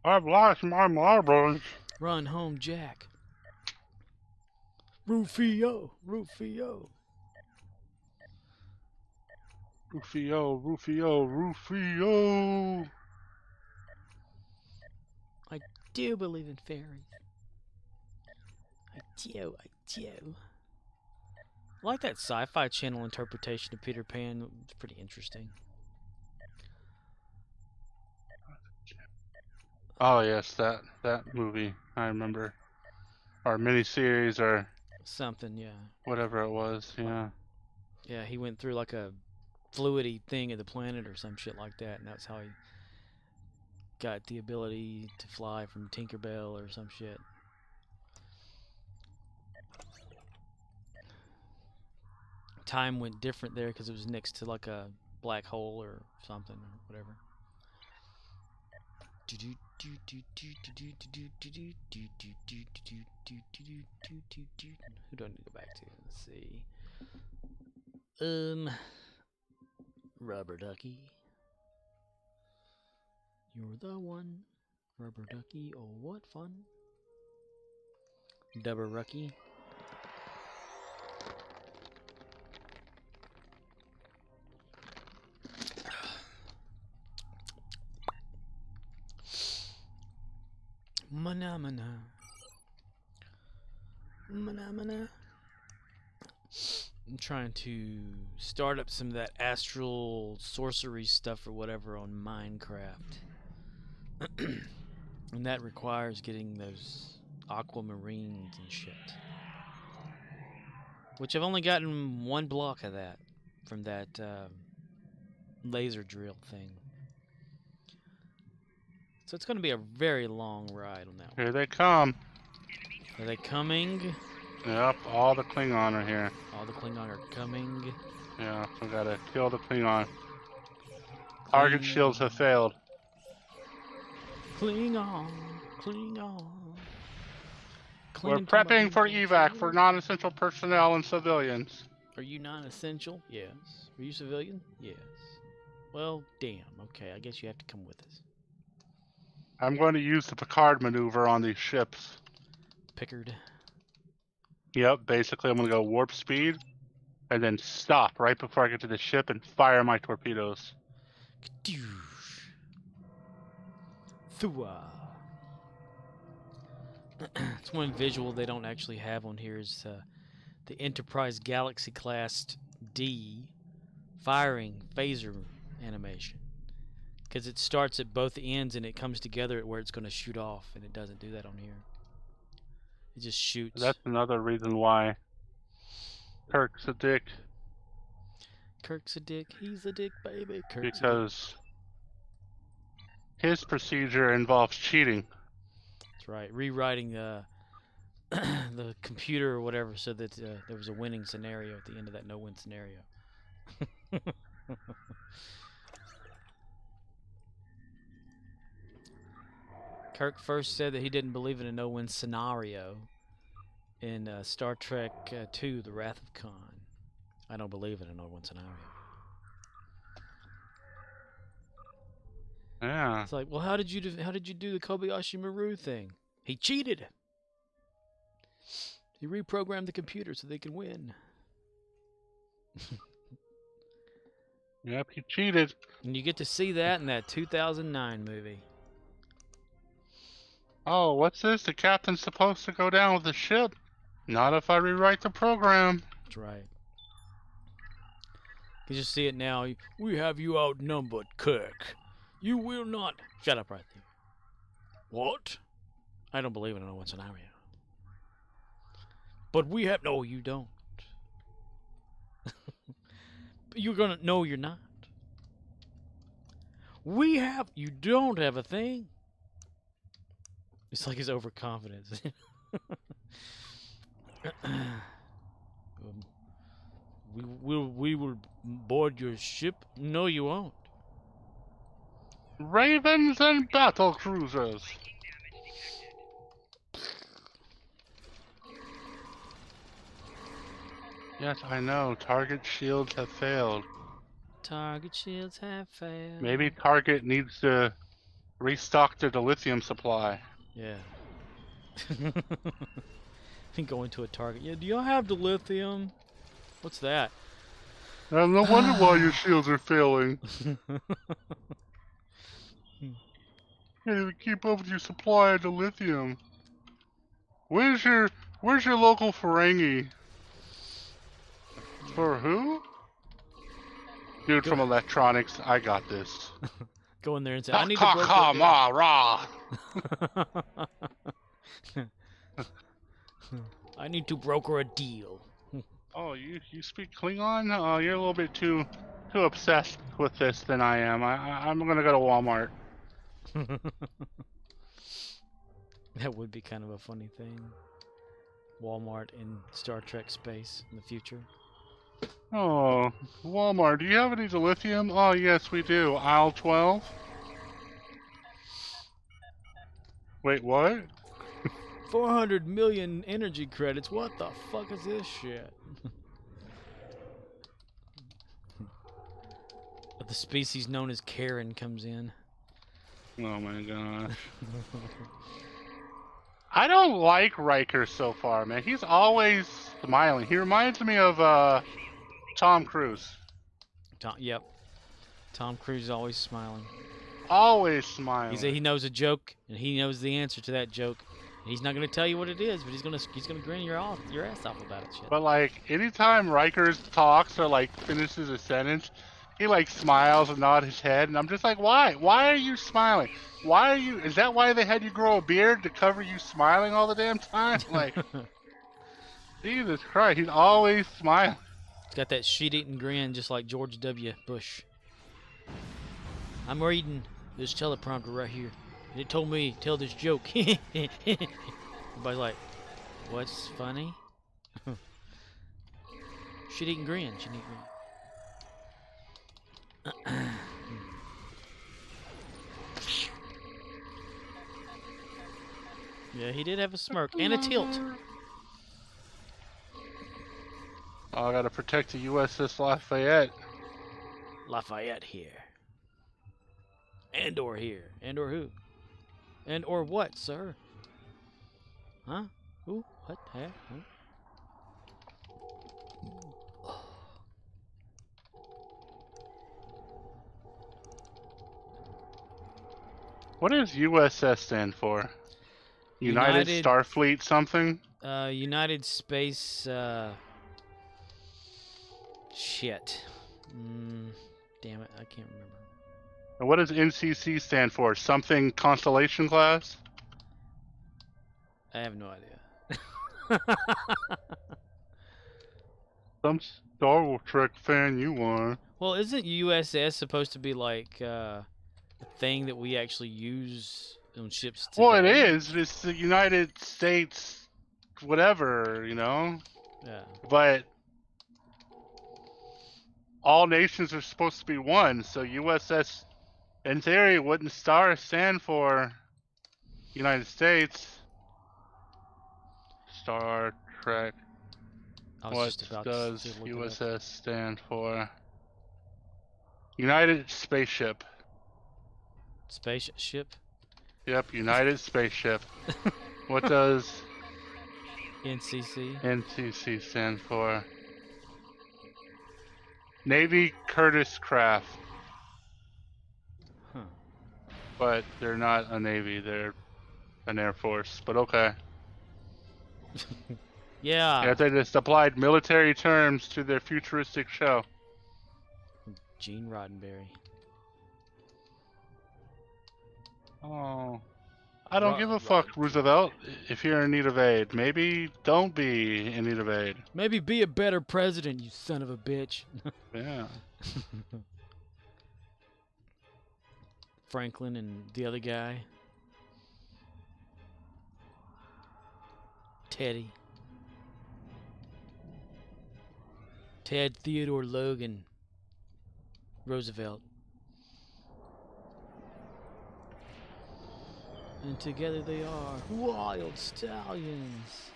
I've lost my marbles. Run home, Jack. Rufio, Rufio. Rufio, Rufio, Rufio. I do believe in fairies. I do. I like that Sci-Fi Channel interpretation of Peter Pan. It's pretty interesting. Oh yes, that movie. I remember. Or miniseries or Something, yeah. whatever it was. Yeah. Yeah, he went through like a fluidy thing of the planet or some shit like that, and that's how he got the ability to fly from Tinkerbell or some shit. Time went different there because it was next to like a black hole or something or whatever. Who do I need to go back to? Let's see. Rubber Ducky. You're the one. Rubber Ducky. Oh, what fun. Dubber Rucky. Mana mana. Mana mana. I'm trying to start up some of that astral sorcery stuff or whatever on Minecraft. And that requires getting those aquamarines and shit. Which I've only gotten one block of that from that laser drill thing. So it's going to be a very long ride on that one. Here they come. Are they coming? Yep, all the Klingon are here. All the Klingon are coming. Yeah, we gotta kill the Klingon. Target shields have failed. Klingon, Klingon. We're prepping for evac for non-essential personnel and civilians. Are you non-essential? Yes. Are you civilian? Yes. Well, damn. Okay, I guess you have to come with us. I'm going to use the Picard maneuver on these ships. Pickard. Yep, basically I'm going to go warp speed and then stop right before I get to the ship and fire my torpedoes. Thua. It's one visual they don't actually have on here is the Enterprise Galaxy Class D firing phaser animation. Because it starts at both ends and it comes together at where it's going to shoot off, and it doesn't do that on here. It just shoots. That's another reason why Kirk's a dick. Kirk's a dick. He's a dick, baby. Kirk's Because his procedure involves cheating. That's right. Rewriting the computer or whatever so that there was a winning scenario at the end of that no-win scenario. Kirk first said that he didn't believe in a no-win scenario in Star Trek II, The Wrath of Khan. I don't believe in a no-win scenario. Yeah. It's like, well, how did you do the Kobayashi Maru thing? He cheated. He reprogrammed the computer so they can win. Yep, he cheated. And you get to see that in that 2009 movie. Oh, what's this? The captain's supposed to go down with the ship? Not if I rewrite the program. That's right. You just see it now. We have you outnumbered, Kirk. You will not... Shut up right there. What? I don't believe in a no-win scenario. But we have... No, you don't. You're gonna... No, you're not. We have... You don't have a thing. It's like his overconfidence. We will board your ship. No, you won't. Ravens and battle cruisers. Yes, I know. Target shields have failed. Target shields have failed. Maybe Target needs to restock their dilithium supply. Yeah. Go into a Target. Yeah, do y'all have the lithium? What's that? No wonder why your shields are failing. Can't even keep up with your supply of dilithium. Where's your local Ferengi? For who? Dude from electronics, I got this. Go in there and say, Ha I need to ha broker ha a deal." ma rah. I need to broker a deal. Oh, you speak Klingon? Oh, you're a little bit too obsessed with this than I am. I'm gonna go to Walmart. That would be kind of a funny thing. Walmart in Star Trek space in the future. Oh, Walmart, do you have any dilithium? Oh, yes, we do. Aisle 12? Wait, what? 400 million energy credits. What the fuck is this shit? But the species known as Karen comes in. Oh my gosh. I don't like Riker so far, man. He's always smiling. He reminds me of Tom Cruise. Yep. Tom Cruise is always smiling. Always smiling. He knows a joke and he knows the answer to that joke. And he's not gonna tell you what it is, but he's gonna grin your ass off about it. Shit. But like anytime Riker talks or like finishes a sentence, he like smiles and nods his head, and I'm just like, why? Why are you smiling? Why are you? Is that why they had you grow a beard to cover you smiling all the damn time? Like, Jesus Christ, he's always smiling. He's got that shit-eating grin, just like George W. Bush. I'm reading this teleprompter right here, and it told me tell this joke. Everybody's like, "What's funny?" Shit-eating grin. Shit-eating grin. Yeah, he did have a smirk and a tilt. Oh, I gotta protect the USS Lafayette. Lafayette here. And/or here. And/or who? And/or what, sir? Huh? Who? What? Huh? What does USS stand for? United Starfleet something? United Space, shit. Damn it, I can't remember. And what does NCC stand for? Something Constellation class? I have no idea. Some Star Trek fan you are. Well, isn't USS supposed to be like a thing that we actually use on ships today? Well, it is. It's the United States, whatever, you know? Yeah. But all nations are supposed to be one, so USS, in theory, wouldn't star stand for United States. Star Trek. What does USS stand for? United Spaceship. Spaceship? Yep, United Spaceship. What does NCC stand for? Navy Curtis Craft. Huh. But they're not a Navy, they're an Air Force. But okay. Yeah. Yeah, they just applied military terms to their futuristic show. Gene Roddenberry. Oh. I don't give a fuck, Roosevelt, if you're in need of aid. Maybe don't be in need of aid. Maybe be a better president, you son of a bitch. Yeah. Franklin and the other guy. Teddy. Ted Theodore Logan Roosevelt. And together they are wild stallions.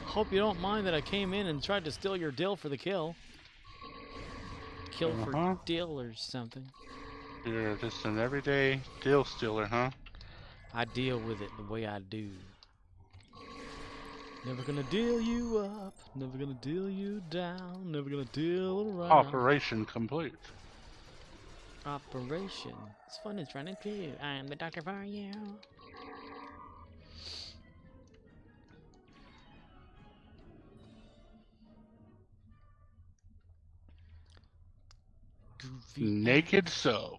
Hope you don't mind that I came in and tried to steal your dill for the kill. Kill for dill or something. You're just an everyday deal stealer, huh? I deal with it the way I do. Never gonna deal you up, never gonna deal you down, never gonna deal around. Operation complete. Operation. It's fun, it's running too. I'm the doctor for you. Naked So.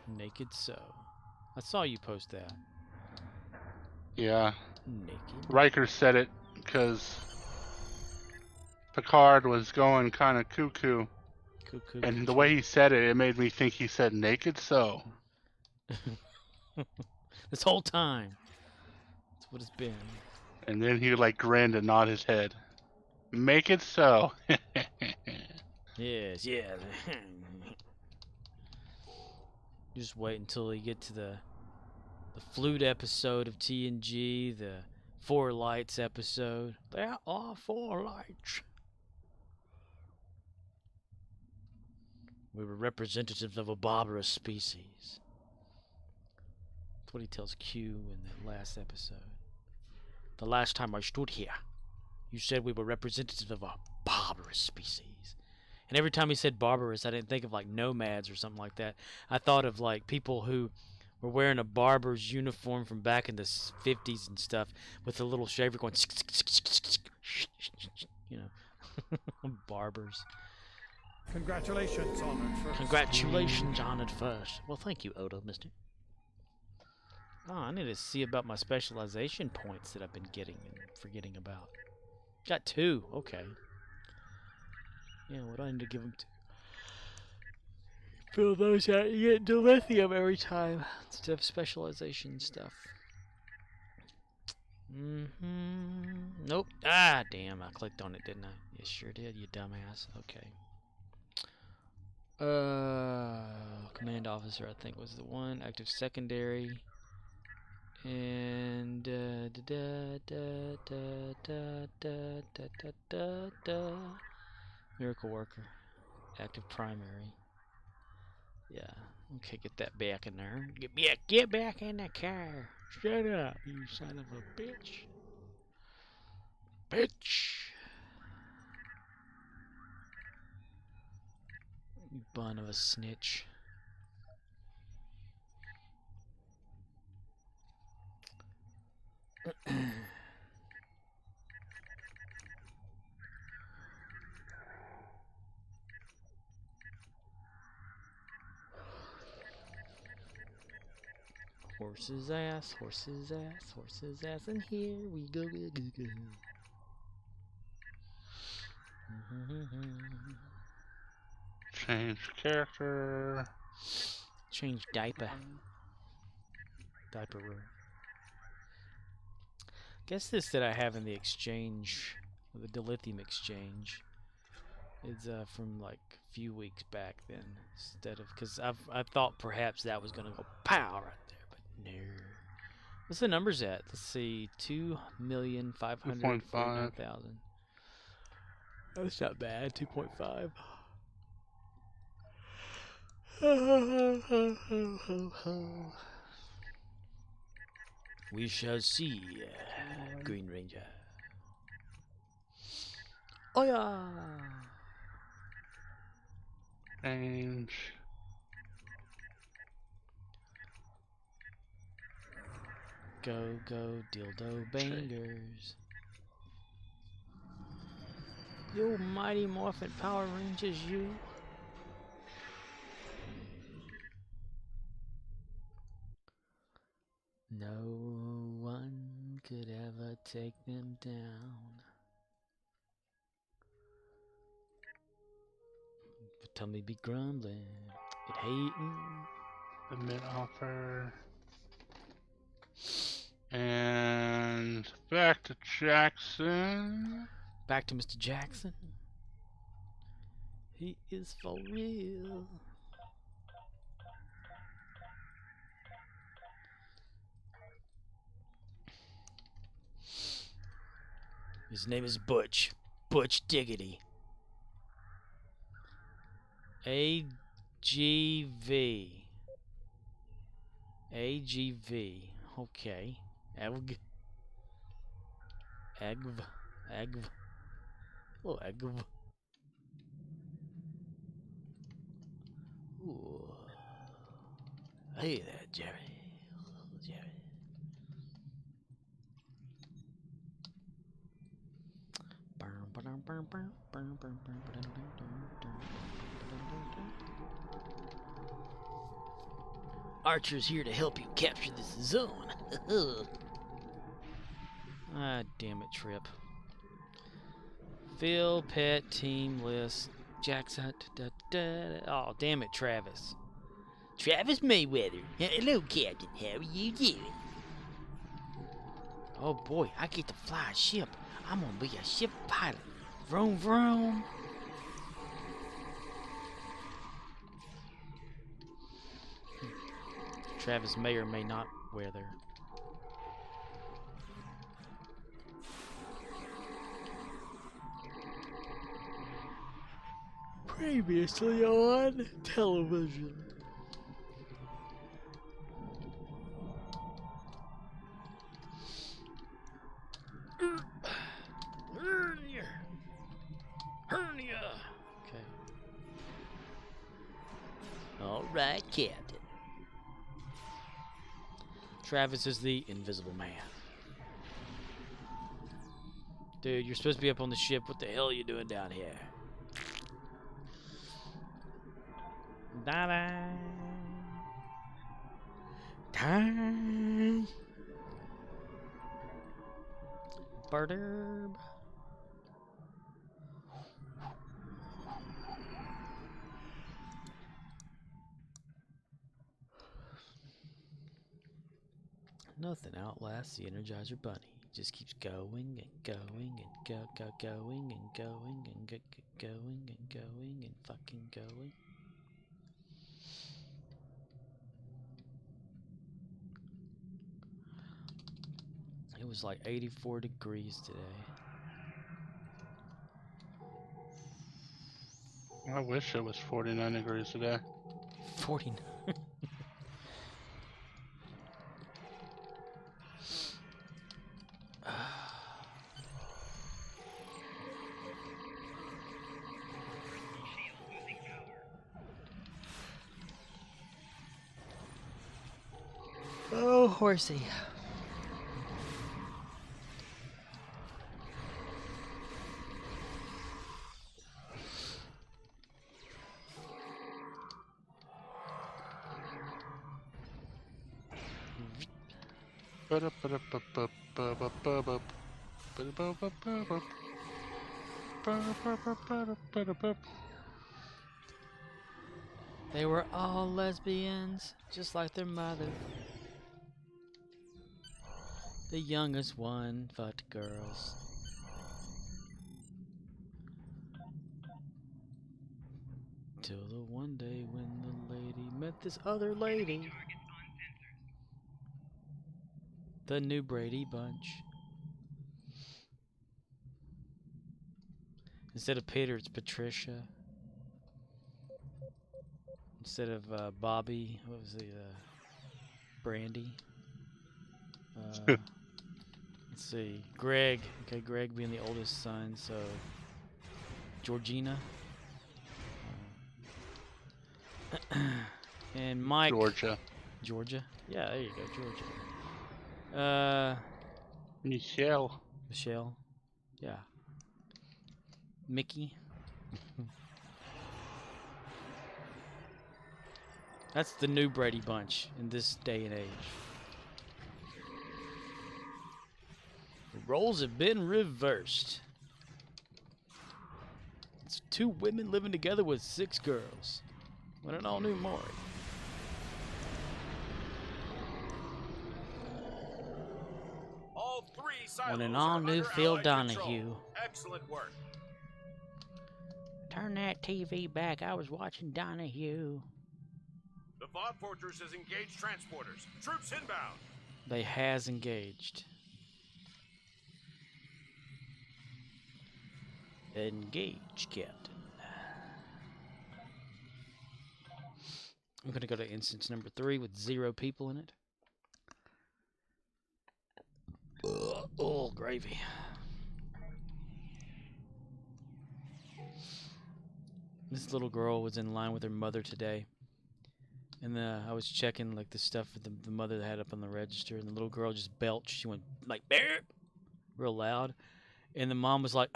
Naked So. I saw you post that. Yeah. Naked. Riker said it because Picard was going kind of cuckoo. Cuckoo. And the way he said it, it made me think he said Naked So. This whole time. That's what it's been. And then he like grinned and nodded his head. Make it so. Yes, yeah. Just wait until we get to the flute episode of TNG, the Four Lights episode. There are four lights. We were representatives of a barbarous species. That's what he tells Q in the last episode. The last time I stood here, you said we were representatives of a barbarous species. And every time he said barbarous, I didn't think of like nomads or something like that. I thought of like people who were wearing a barber's uniform from back in the 50s and stuff with a little shaver going, you know, barbers. Congratulations, Honored First. Congratulations, Honored First. Well, thank you, Odo, mister. Oh, I need to see about my specialization points that I've been getting and forgetting about. Got 2. Okay. Yeah, what do I need to give them to? Fill those out. You get dilithium every time instead of specialization stuff. Nope. Ah, damn. I clicked on it, didn't I? You sure did, you dumbass. Okay. Command officer, I think, was the one. Active secondary. And miracle worker, active primary. Yeah. Okay, get that back in there. Get back in the car. Shut up, you son of a bitch. Bitch. You bun of a snitch. Horse's ass, horse's ass, horse's ass, and here we go, go, go, go. Change character. Change diaper. Diaper room. Guess this that I have in the exchange, the dilithium exchange, is from like a few weeks back then, instead of, because I thought perhaps that was gonna go pow right there, but no. What's the numbers at? Let's see, 2,549,000. That's not bad. 2.5. We shall see, Green Ranger. Oh yeah. Change. Go, go, dildo bangers. You mighty morphin Power Rangers, you. No one could ever take them down. But tell me be grumbling, but hating. The mid offer. And back to Jackson. Back to Mr. Jackson. He is for real. His name is Butch. Butch Diggity. AGV. AGV. Okay. Agv. Agv. Agv. Oh, Agv. Ooh. Hey there, Jerry. Jerry. Archer's here to help you capture this zone. Ah, damn it, Trip. Phil, pet, team list, Jackson. Oh, damn it, Travis. Travis Mayweather. Hello, Captain. How are you doing? Oh boy, I get to fly a ship. I'm gonna be a ship pilot. Vroom, vroom. Travis may or may not weather. Previously on television. Hernia. Okay. All right, Captain. Travis is the Invisible Man. Dude, you're supposed to be up on the ship. What the hell are you doing down here? Da-da. Time. Barderb. Nothing outlasts the Energizer Bunny. He just keeps going and going and going and going and going and going and fucking going. It was like 84 degrees today. I wish it was 49 degrees today. 49. Oh, horsey. They were all lesbians, just like their mother. The youngest one fucked girls. Till the one day when the lady met this other lady. The new Brady Bunch. Instead of Peter, it's Patricia. Instead of Bobby, what was the Brandy? Let's see, Greg. Okay, Greg being the oldest son, so Georgina. And Mike. Georgia. Yeah, there you go, Georgia. Michelle. Yeah. Mickey. That's the new Brady Bunch in this day and age. The roles have been reversed. It's 2 women living together with 6 girls. When an all-new Maury. All 3 silos When an are all-new under Phil Allied Donahue. control. Excellent work. Turn that TV back. I was watching Donahue. The Fog Fortress has engaged transporters. Troops inbound. They has engaged. Engage, Captain. I'm going to go to instance number 3 with 0 people in it. Oh, gravy. This little girl was in line with her mother today. And I was checking like the stuff that the mother had up on the register. And the little girl just belched. She went like, "Beep," real loud. And the mom was like,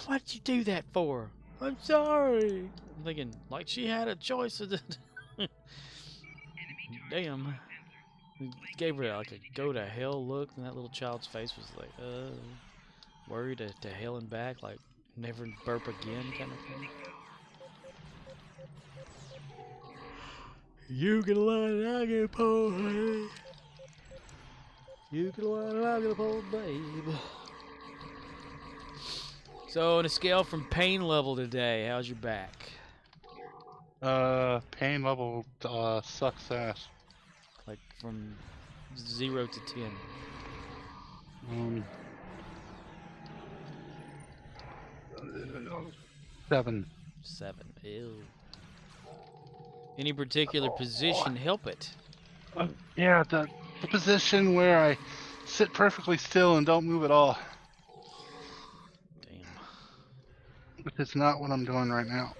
"What'd you do that for?" "I'm sorry." I'm thinking, like she had a choice of it. Damn. He gave her like a go to hell look, and that little child's face was like, worried to hell and back, like never burp again kind of thing. You can lie and I get poor, honey. You can lie and I get poor, babe. So, on a scale from pain level today, how's your back? Pain level sucks ass. Like from 0 to 10. 7. 7. Ew. Any particular position help it? Yeah, the position where I sit perfectly still and don't move at all. Damn. Which is not what I'm doing right now.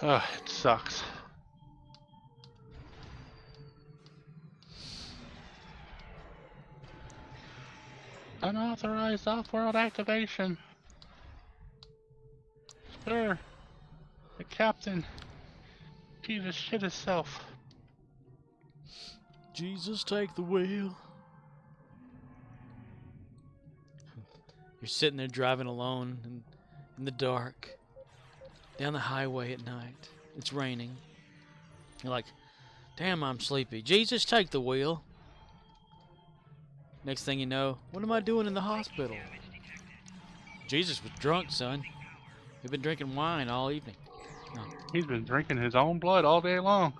Ugh, it sucks. Unauthorized off-world activation. Sir, the captain. Jesus shit himself. Jesus, take the wheel. You're sitting there driving alone in the dark, down the highway at night. It's raining. You're like, damn, I'm sleepy. Jesus, take the wheel. Next thing you know, what am I doing in the hospital? Jesus was drunk, son. We've been drinking wine all evening. No. He's been drinking his own blood all day long.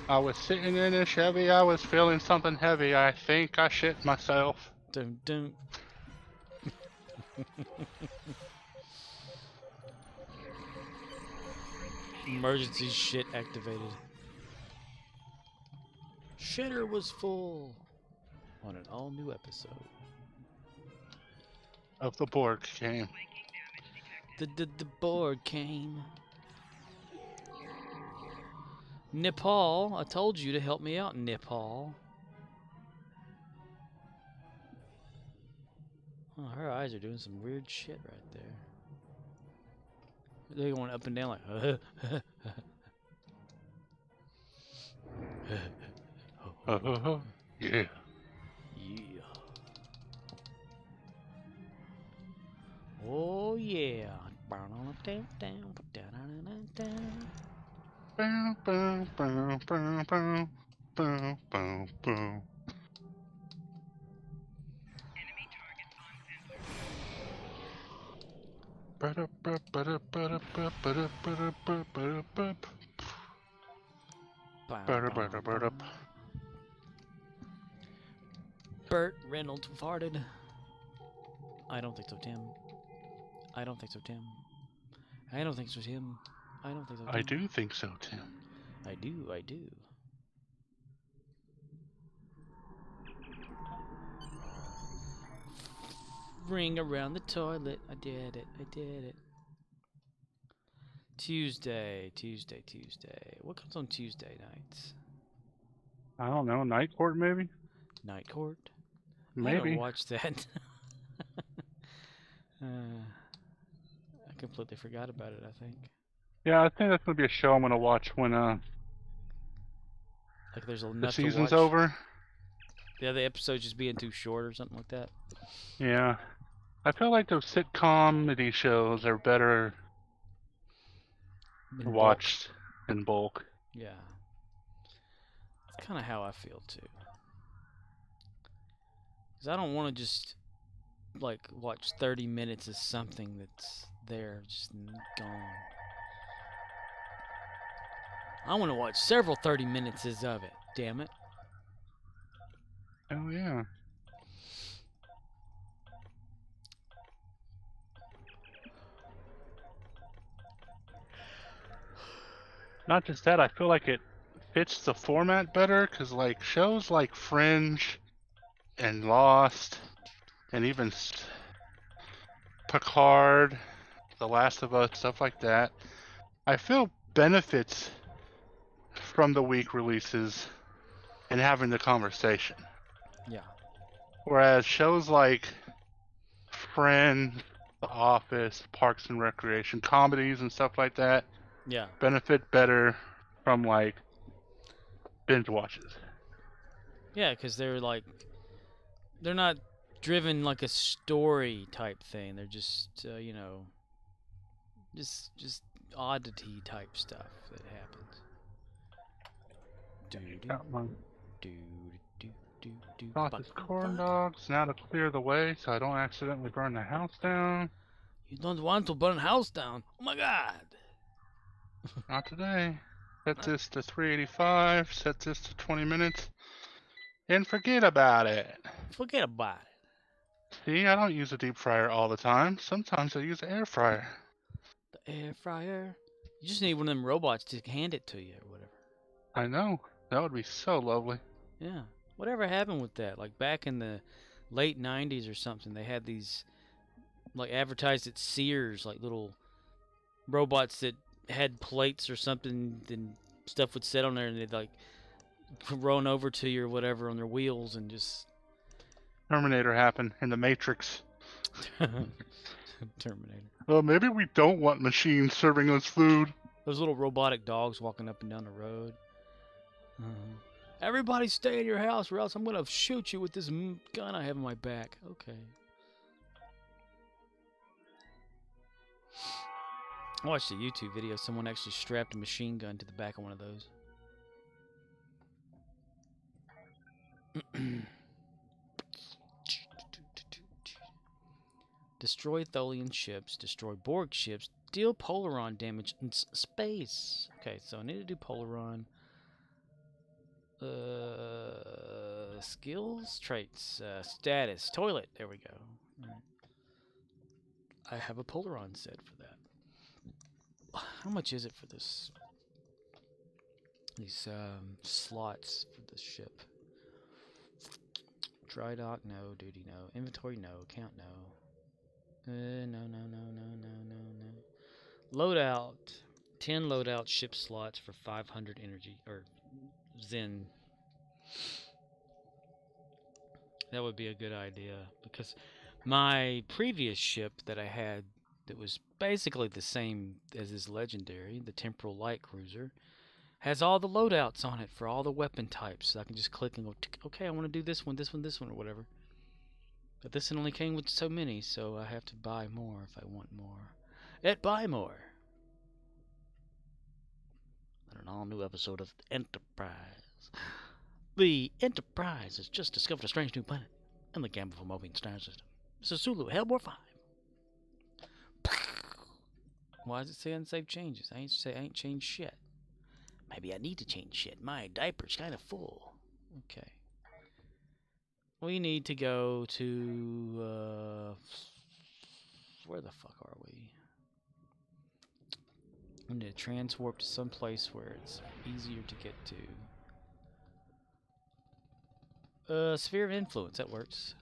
I was sitting in a Chevy, I was feeling something heavy. I think I shit myself. Dun, dun. Emergency shit activated. Shitter was full on an all-new episode. Of the Borg came. The board came. Nepal, I told you to help me out, Nepal. Oh, her eyes are doing some weird shit right there. They're going up and down like, Yeah. yeah. Oh yeah. Boom, boom, boom, boom, boom, boom, boom, boom. Burt Reynolds farted. I don't think so, Tim. I don't think so, Tim. I don't think so, Tim. I don't think so, Tim. I do think so, Tim. I do. Ring around the toilet. I did it. Tuesday. What comes on Tuesday nights? I don't know. Night Court, maybe? Night Court? I Maybe. haven't watched that. I completely forgot about it, I think. Yeah, I think that's going to be a show I'm going to watch when Like there's enough the season's to watch. over. Yeah, the episode's just being too short or something like that. Yeah. I feel like those sitcom shows are better In bulk. watched in bulk. Yeah. That's kind of how I feel, too. Because I don't want to just, like, watch 30 minutes of something that's there, just gone. I want to watch several 30 minutes of it, damn it. Oh, yeah. Not just that, I feel like it fits the format better, because, like, shows like Fringe and Lost, and even Picard, The Last of Us, stuff like that, I feel benefits from the week releases and having the conversation. Yeah. Whereas shows like Friends, The Office, Parks and Recreation, comedies and stuff like that Yeah. benefit better from like binge watches. Yeah, because they're like, they're not driven like a story type thing. They're just, just oddity type stuff that happens. Got my Do do do do. sausage corn dogs now to clear the way so I don't accidentally burn the house down. You don't want to burn house down. Oh my God. Not today. Set this to 385, set this to 20 minutes, and forget about it. Forget about it. See, I don't use a deep fryer all the time. Sometimes I use an air fryer. The air fryer. You just need one of them robots to hand it to you or whatever. I know. That would be so lovely. Yeah. Whatever happened with that? Like back in the late 90s or something, they had these like advertised at Sears, like little robots that had plates or something, and stuff would sit on there, and they'd like run over to you or whatever on their wheels and just Terminator happened in the Matrix. Terminator. Well, maybe we don't want machines serving us food. Those little robotic dogs walking up and down the road. Everybody stay in your house or else I'm going to shoot you with this gun I have in my back. Okay. I watched a YouTube video. Someone actually strapped a machine gun to the back of one of those. Destroy Tholian ships, destroy Borg ships, deal Polaron damage in space. Okay, so I need to do Polaron. Skills, traits, status, toilet. There we go. Right. I have a Polaron set for that. How much is it for this? These slots for this ship. Dry dock, no. Duty, no. Inventory, no. Account, no. No. Loadout. 10 loadout ship slots for 500 energy. Or Zen. That would be a good idea. Because my previous ship that I had that was basically the same as this legendary, the Temporal Light Cruiser, has all the loadouts on it for all the weapon types. So I can just click and go, okay, I want to do this one, or whatever. But this one only came with so many, so I have to buy more if I want more. Buy more. And an all-new episode of Enterprise. The Enterprise has just discovered a strange new planet in the gamble for moving star system. This is Sulu, Hellbore 5. Why does it say unsaved changes? I ain't changed shit. Maybe I need to change shit. My diaper's kind of full. Okay. We need to go to, where the fuck are we? We need to transwarp to some place where it's easier to get to. Sphere of Influence, that works.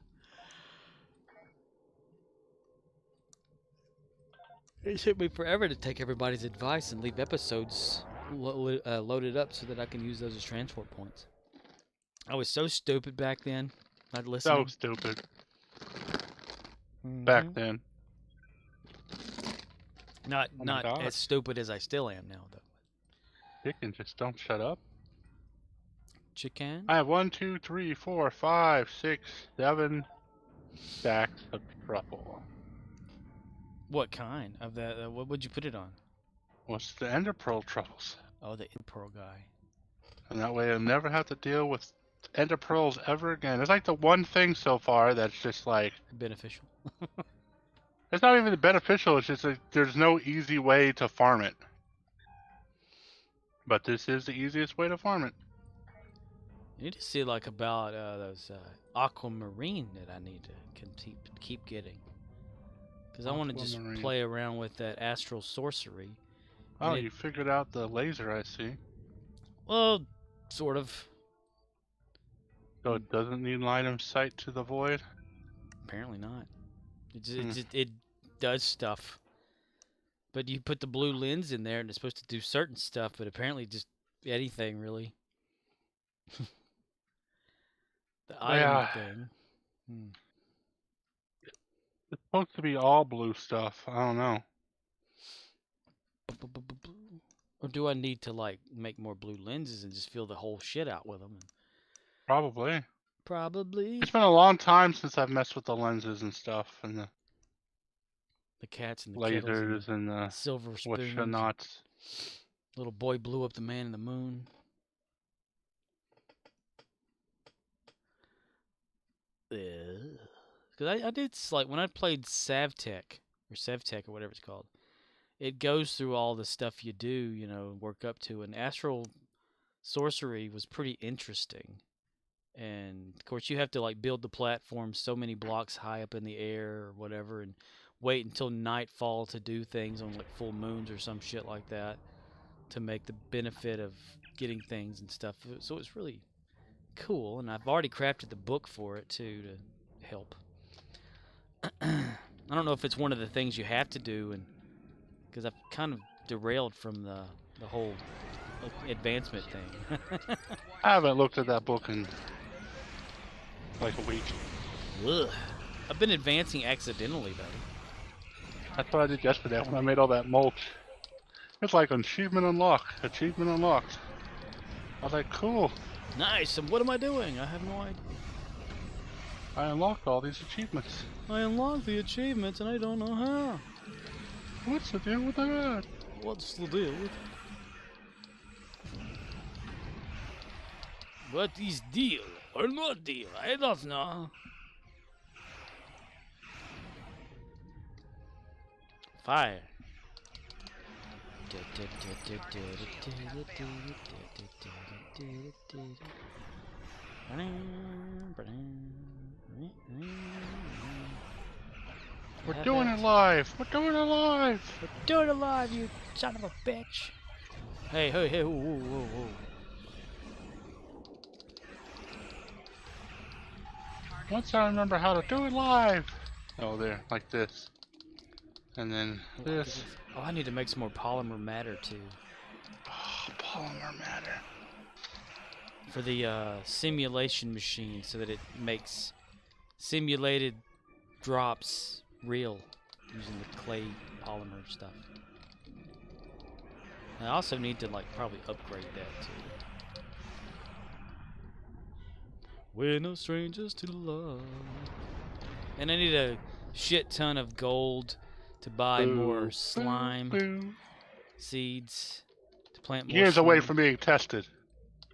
It took me forever to take everybody's advice and leave episodes loaded up so that I can use those as transport points. I was so stupid back then. Not listening. So stupid. Back then. Not Oh my God. as stupid as I still am now, though. Chicken, just don't shut up. Chicken? I have 1, 2, 3, 4, 5, 6, 7 stacks of truffle. What kind of that? What would you put it on? What's the Ender Pearl truffles? Oh, the Pearl guy. And that way I'll never have to deal with Ender Pearls ever again. It's like the one thing so far that's just like... Beneficial. It's not even beneficial, it's just like there's no easy way to farm it. But this is the easiest way to farm it. You need to see like about those aquamarine that I need to keep getting. Because I want to just Aquamarine. play around with that astral sorcery. Oh, you figured out the laser, I see. Well, sort of. So it doesn't need line of sight to the void? Apparently not. It does stuff. But you put the blue lens in there and it's supposed to do certain stuff, but apparently just anything really. The item thing. Hmm. It's supposed to be all blue stuff. I don't know. Or do I need to like make more blue lenses and just fill the whole shit out with them? Probably. Probably. It's been a long time since I've messed with the lenses and stuff, and the The cats and the kettles and lasers and the silver what spoons. nots. Little boy blew up the man in the moon. Because I did like when I played Savtech or whatever it's called. It goes through all the stuff you do, you know, work up to. And Astral Sorcery was pretty interesting. And of course, you have to like build the platform so many blocks high up in the air or whatever, and wait until nightfall to do things on like full moons or some shit like that to make the benefit of getting things and stuff. So it's really cool, and I've already crafted the book for it too to help. I don't know if it's one of the things you have to do, and because I've kind of derailed from the whole advancement thing. I haven't looked at that book in like a week. Ugh. I've been advancing accidentally though. That's what I did yesterday when I made all that mulch. It's like achievement unlocked. Achievement unlocked. I was like, cool. Nice. And what am I doing? I have no idea. I unlocked all these achievements. I unlocked the achievements and I don't know how. What's the deal with that? What's the deal with? What is deal or not deal? I don't know. Fire. We're doing it live. We're doing it live. Do it alive, you son of a bitch. Hey, hey, hey, whoa, whoa, whoa, whoa. Once I remember how to do it live. Oh, there, like this. And then this. Oh, I need to make some more polymer matter too. Oh, polymer matter. For the simulation machine so that it makes simulated drops real using the clay polymer stuff. And I also need to like probably upgrade that too. We're no strangers to love. And I need a shit ton of gold to buy more slime seeds to plant more Years away slime. from being tested.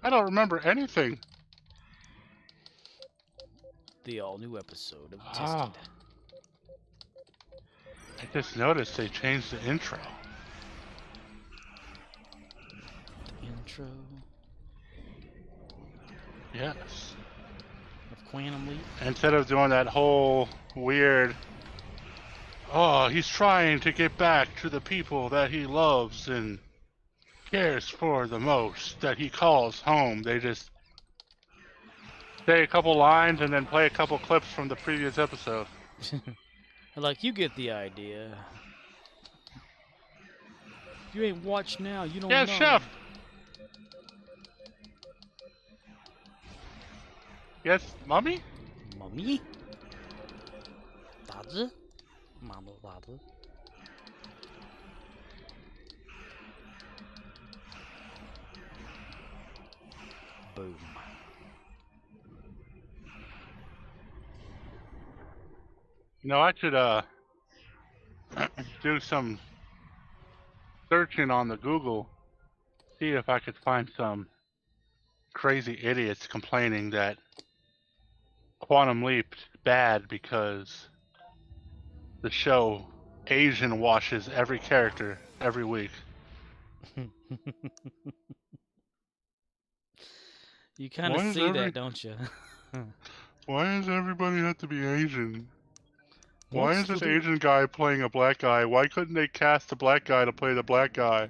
I don't remember anything. The all-new episode of Ah. Tested. I just noticed they changed the intro. The intro Yes. of Quantum Leap. Instead of doing that whole weird, oh, he's trying to get back to the people that he loves and cares for the most, that he calls home. They just say a couple lines and then play a couple clips from the previous episode. Like, you get the idea. If you ain't watched now, you don't know. Yes, chef! Yes, mommy? Mommy? Daddy? Mama, daddy. Boom. You know, I should do some searching on the Google, see if I could find some crazy idiots complaining that Quantum Leap bad because the show Asian washes every character every week. You kind Why of is see every- that, don't you? Why does everybody have to be Asian? Why What's is this the deal? Asian guy playing a black guy? Why couldn't they cast a black guy to play the black guy?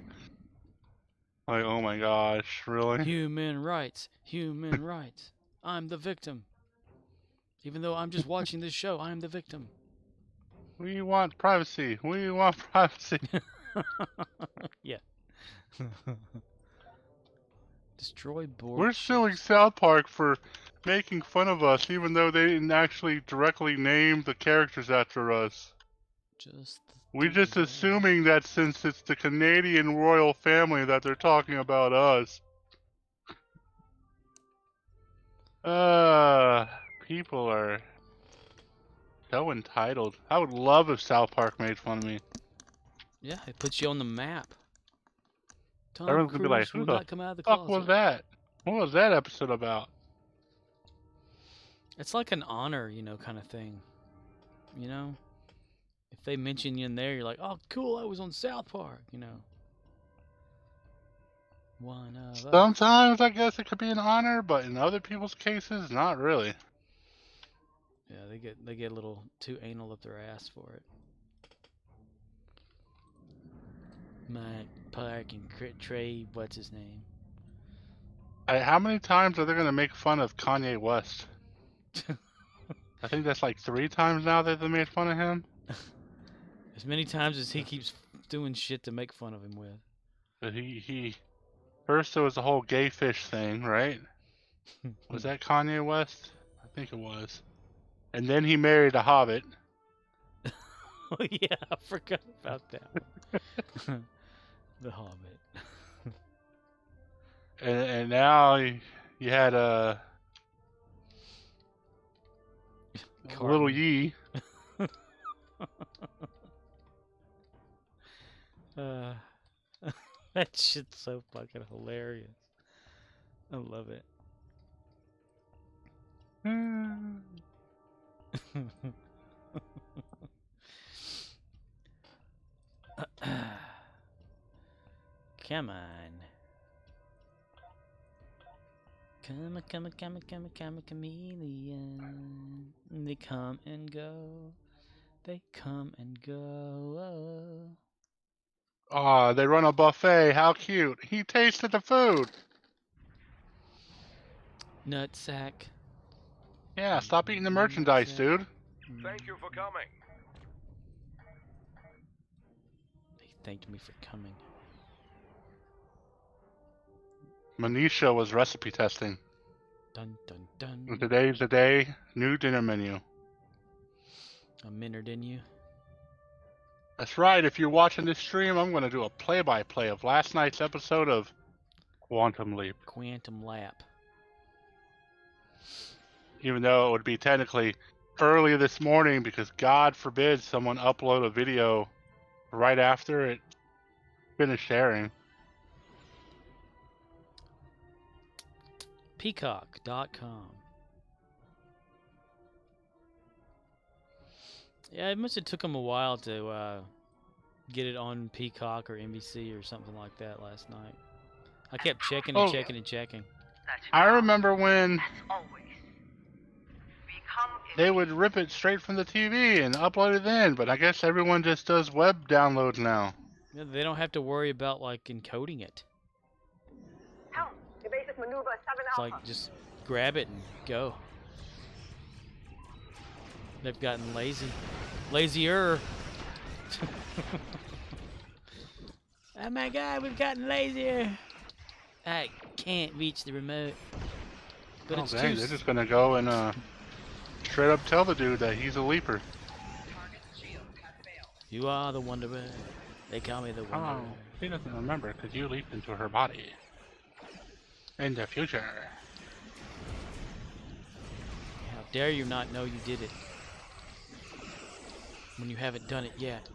Like, oh my gosh, really? Human rights. Human rights. I'm the victim. Even though I'm just watching this show, I'm the victim. We want privacy. We want privacy. Yeah. Destroy board. We're suing South Park for making fun of us, even though they didn't actually directly name the characters after us. We're just assuming that since it's the Canadian royal family that they're talking about us. People are so entitled. I would love if South Park made fun of me. Yeah, it puts you on the map. Tom Everyone's gonna be like, Cruise "Who will the not come out of the fuck closet." was that? What was that episode about?" It's like an honor, you know, kind of thing. You know? If they mention you in there, you're like, "Oh, cool, I was on South Park," you know. One of us. Sometimes I guess it could be an honor, but in other people's cases, not really. Yeah, they get a little too anal up their ass for it. Mike Park and Trey, what's his name? How many times are they gonna make fun of Kanye West? I think that's like 3 times now that they made fun of him. As many times as he keeps doing shit to make fun of him with. But he first there was the whole gay fish thing, right? Was that Kanye West? I think it was. And then he married a hobbit. Oh yeah, I forgot about that one. The Hobbit. And now you had little Yee. That shit's so fucking hilarious. I love it. Come on. Come, chameleon. They come and go. They come and go. Aw, they run a buffet. How cute. He tasted the food. Nutsack. Yeah, stop eating the merchandise, dude. Thank you for coming. He thanked me for coming. Manisha was recipe testing. Dun dun dun. Today's the day. New dinner menu. A minute in you. That's right. If you're watching this stream, I'm going to do a play-by-play of last night's episode of Quantum Leap. Quantum Lap. Even though it would be technically early this morning because God forbid someone upload a video right after it finished airing. Peacock.com. Yeah, it must have took them a while to get it on Peacock or NBC or something like that last night. I kept checking and checking and checking. I remember when they would rip it straight from the TV and upload it in, but I guess everyone just does web downloads now. Yeah, they don't have to worry about like encoding it. It's like just grab it and go. They've gotten lazy. Lazier. Oh my god, we've gotten lazier. I can't reach the remote. But Oh it's dang, too... they're just gonna go and straight up tell the dude that he's a leaper. You are the Wanderer. They call me the Wanderer. Oh, he doesn't remember because you leaped into her body. In the future. How dare you not know you did it when you haven't done it yet.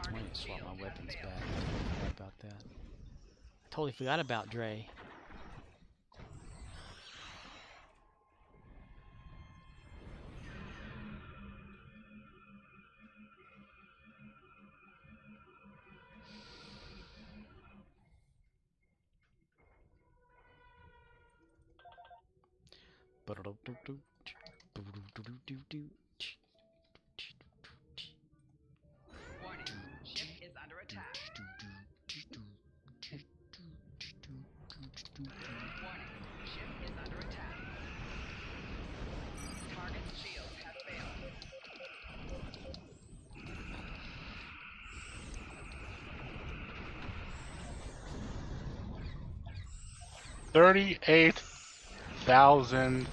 I need to swap my weapons back. I totally forgot about that. I totally forgot about Dre. Ship is under attack. Warning, ship is under attack. Target's shields have failed. 38,000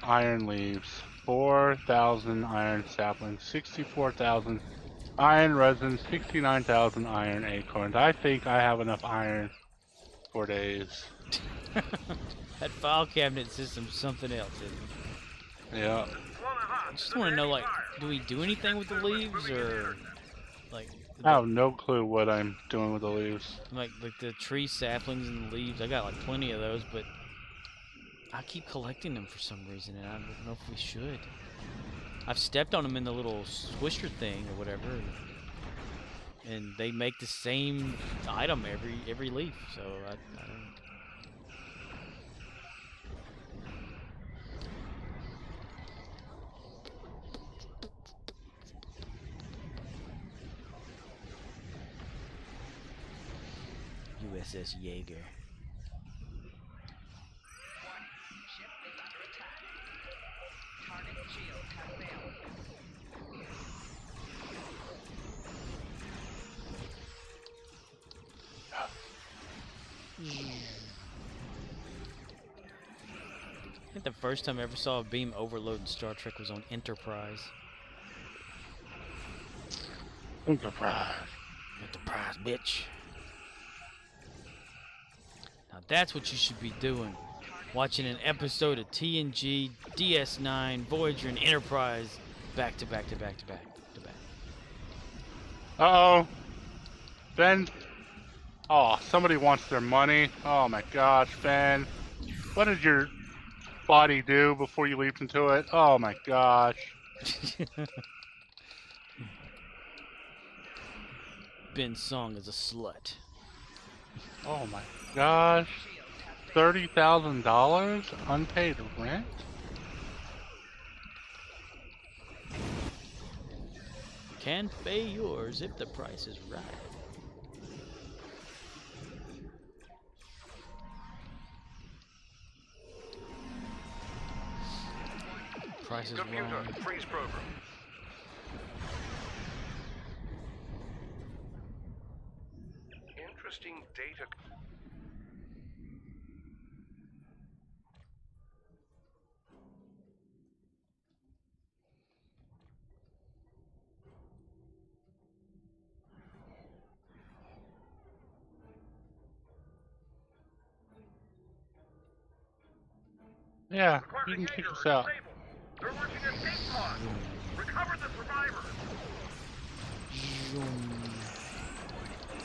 iron leaves, 4,000 iron saplings, 64,000 iron resin, 69,000 iron acorns. I think I have enough iron for days. That file cabinet system's something else, isn't it? Yeah. I just want to know, like, do we do anything with the leaves, or like? I have no clue what I'm doing with the leaves. Like the tree saplings and the leaves. I got like plenty of those, but I keep collecting them for some reason, and I don't know if we should. I've stepped on them in the little swisher thing or whatever, and they make the same item every leaf. So I don't. USS Jaeger. Ship is under attack. Target shields have failed. I think the first time I ever saw a beam overload in Star Trek was on Enterprise. Enterprise. Enterprise, bitch. Now that's what you should be doing. Watching an episode of TNG, DS9, Voyager, and Enterprise back to back to back to back to back. Uh-oh. Ben. Oh, somebody wants their money. Oh my gosh, Ben. What did your body do before you leaped into it? Oh my gosh. Ben Song is a slut. Oh my gosh. $30,000 unpaid rent? Can pay yours if the price is right. Price is Computer, wrong. freeze program. Interesting data. Yeah, you can kick us out. They're launching escape pods. Recover the survivors.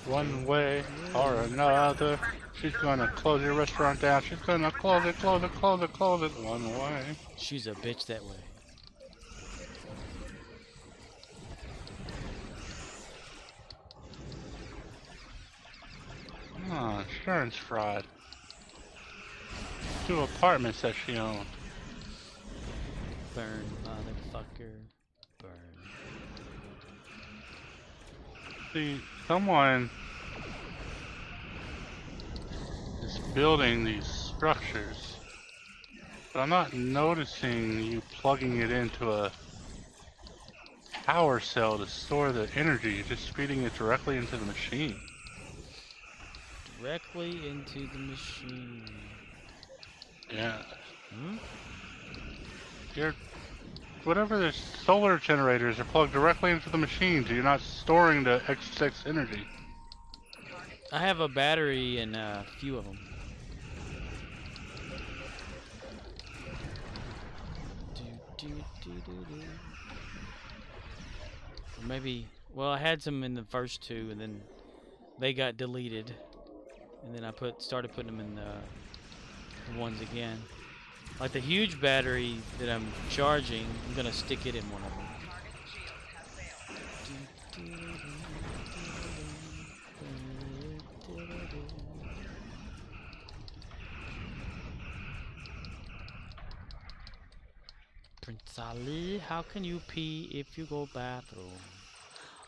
One way or another. She's gonna close your restaurant down. She's gonna close it, close it, close it, close it. One way. She's a bitch that way. Oh, insurance fraud. 2 apartments that she owned. Burn, motherfucker. Burn. See, someone is building these structures, but I'm not noticing you plugging it into a power cell to store the energy. You're just feeding it directly into the machine. Directly into the machine. Yeah. Hmm? Whatever the solar generators are plugged directly into the machines. You're not storing the excess energy. I have a battery in a few of them. Or maybe, well, I had some in the first 2, and then they got deleted, and then I started putting them in the ones again. Like the huge battery that I'm charging, I'm gonna stick it in one of them. Prince Ali, how can you pee if you go bathroom?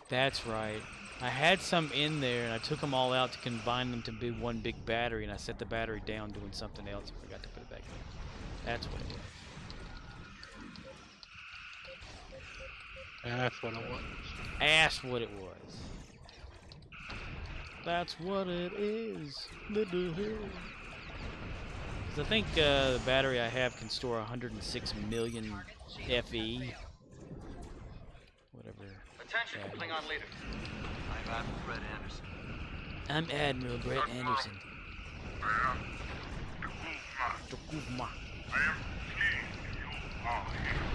That's right. I had some in there and I took them all out to combine them to be one big battery, and I set the battery down doing something else and forgot to put it back in. That's what it was. That's what it was. That's what it was. That's what it is. Little hill. 'Cause I think the battery I have can store 106 million FE. Whatever. Attention, that Klingon is. leader. I'm Admiral Brett Anderson. I'm Admiral Brett Anderson. I Takuma. am pleased you are here.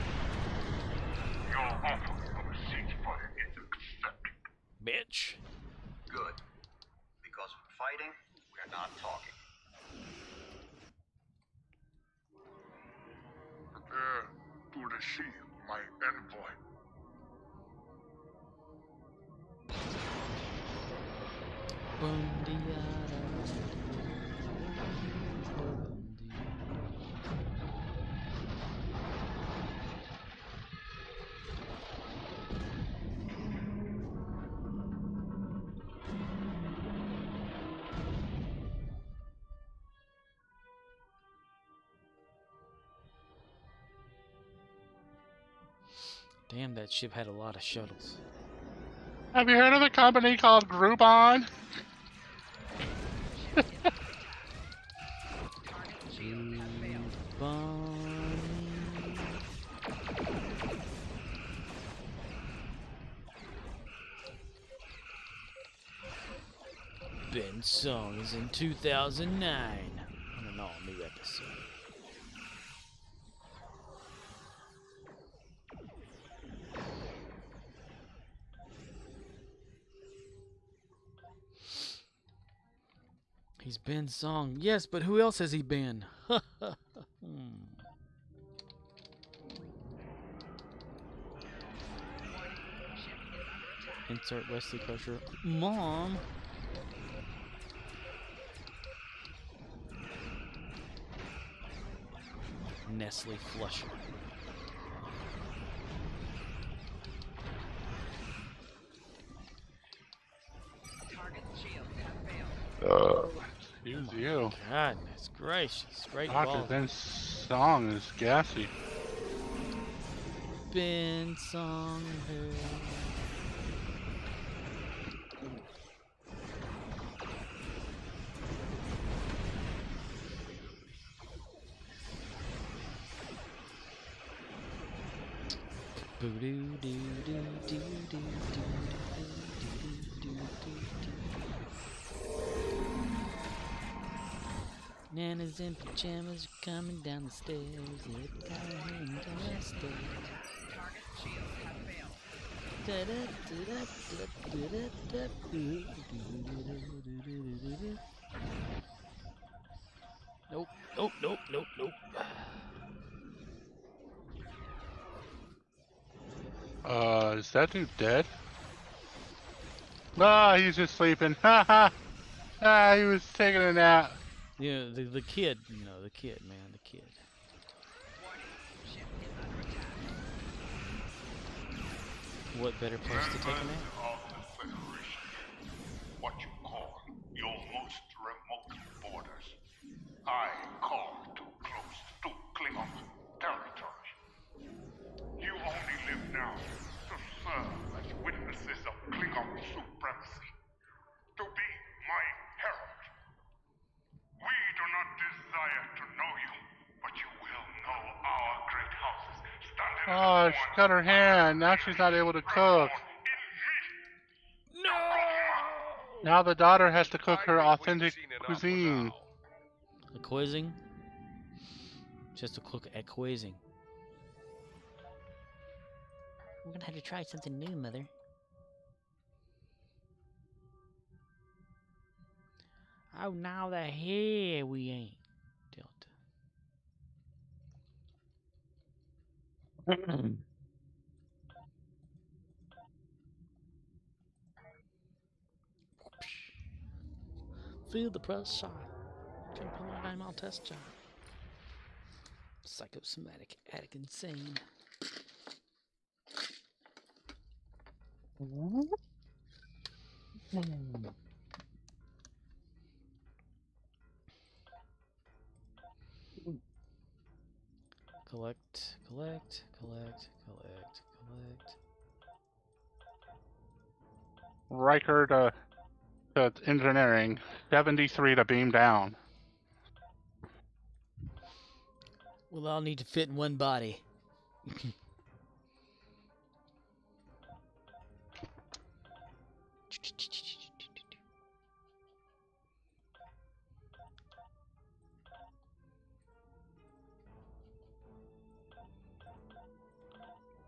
Your offer of a ceasefire is accepted. Bitch. Good. Because we're fighting, we're not talking. Prepare to receive my envoy. Damn, that ship had a lot of shuttles. Have you heard of a company called Groupon? Ben Song is in 2009 on an all-new episode. He's Ben Song. Yes, but who else has he been? Insert Wesley Crusher. Mom! Nestle Flusher. Target shields have failed. Excuse you. Goodness gracious. Great Dr. ball. Ben's song is gassy. Ben Song. Nanas in pajamas are coming down the stairs. Target shields have failed. Nope, nope, nope, nope, nope. Is that dude dead? Ah, he's just sleeping. Ha ha! Ah, he was taking a nap. Yeah, the kid, you know, the kid, man, the kid. Warning. Ship is under attack. What better place to take a nap? Of the Federation, what you call your most remote borders, I call too close to Klingon territory. You only live now to serve as witnesses of Klingon supremacy, to be my herald. We do not desire to know you, but you will know our great houses standing Oh, she cut her hand. Now she's not able to cook. Now the daughter has to cook her authentic cuisine. A quizzing? Just to cook at quizzing. We're gonna have to try something new, Mother. Oh, now the hell we ain't. Delta. Feel the pressure. Jump on my name, I'll test ya. Psychosomatic, addict, insane. Collect, collect, collect, collect, collect. Riker to So it's engineering. 73 to beam down. We'll all need to fit in one body.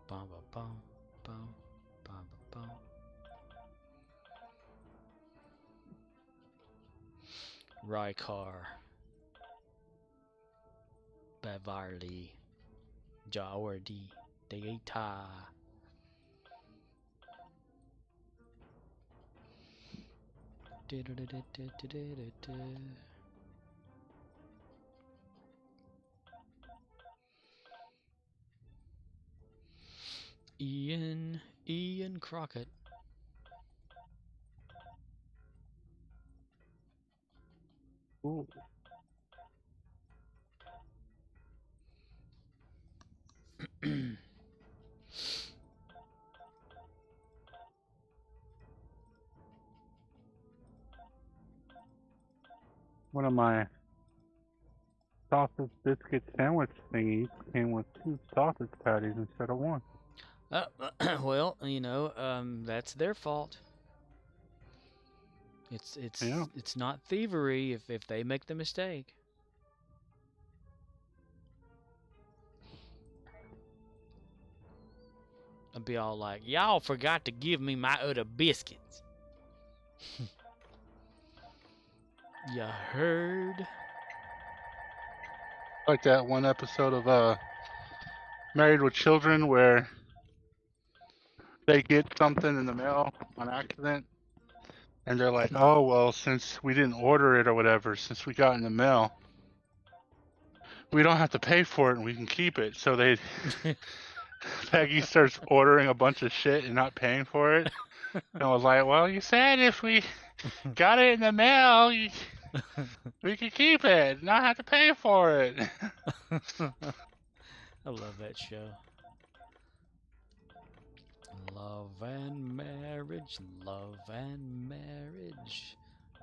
Bum, bum, bum, bum, bum, bum. Rykar, Beverly, Jawardi, Data. Ian Crockett. Ooh. One of my sausage biscuit sandwich thingies came with 2 sausage patties instead of 1. Well, that's their fault. Yeah. It's not thievery if they make the mistake. I'd be all like, y'all forgot to give me my other biscuits. You heard? Like that one episode of Married with Children where they get something in the mail on accident and they're like, oh, well, since we didn't order it or whatever, since we got in the mail, we don't have to pay for it and we can keep it. So Peggy starts ordering a bunch of shit and not paying for it. And I was like, well, you said if we got it in the mail, we could keep it, not have to pay for it. I love that show. Love and marriage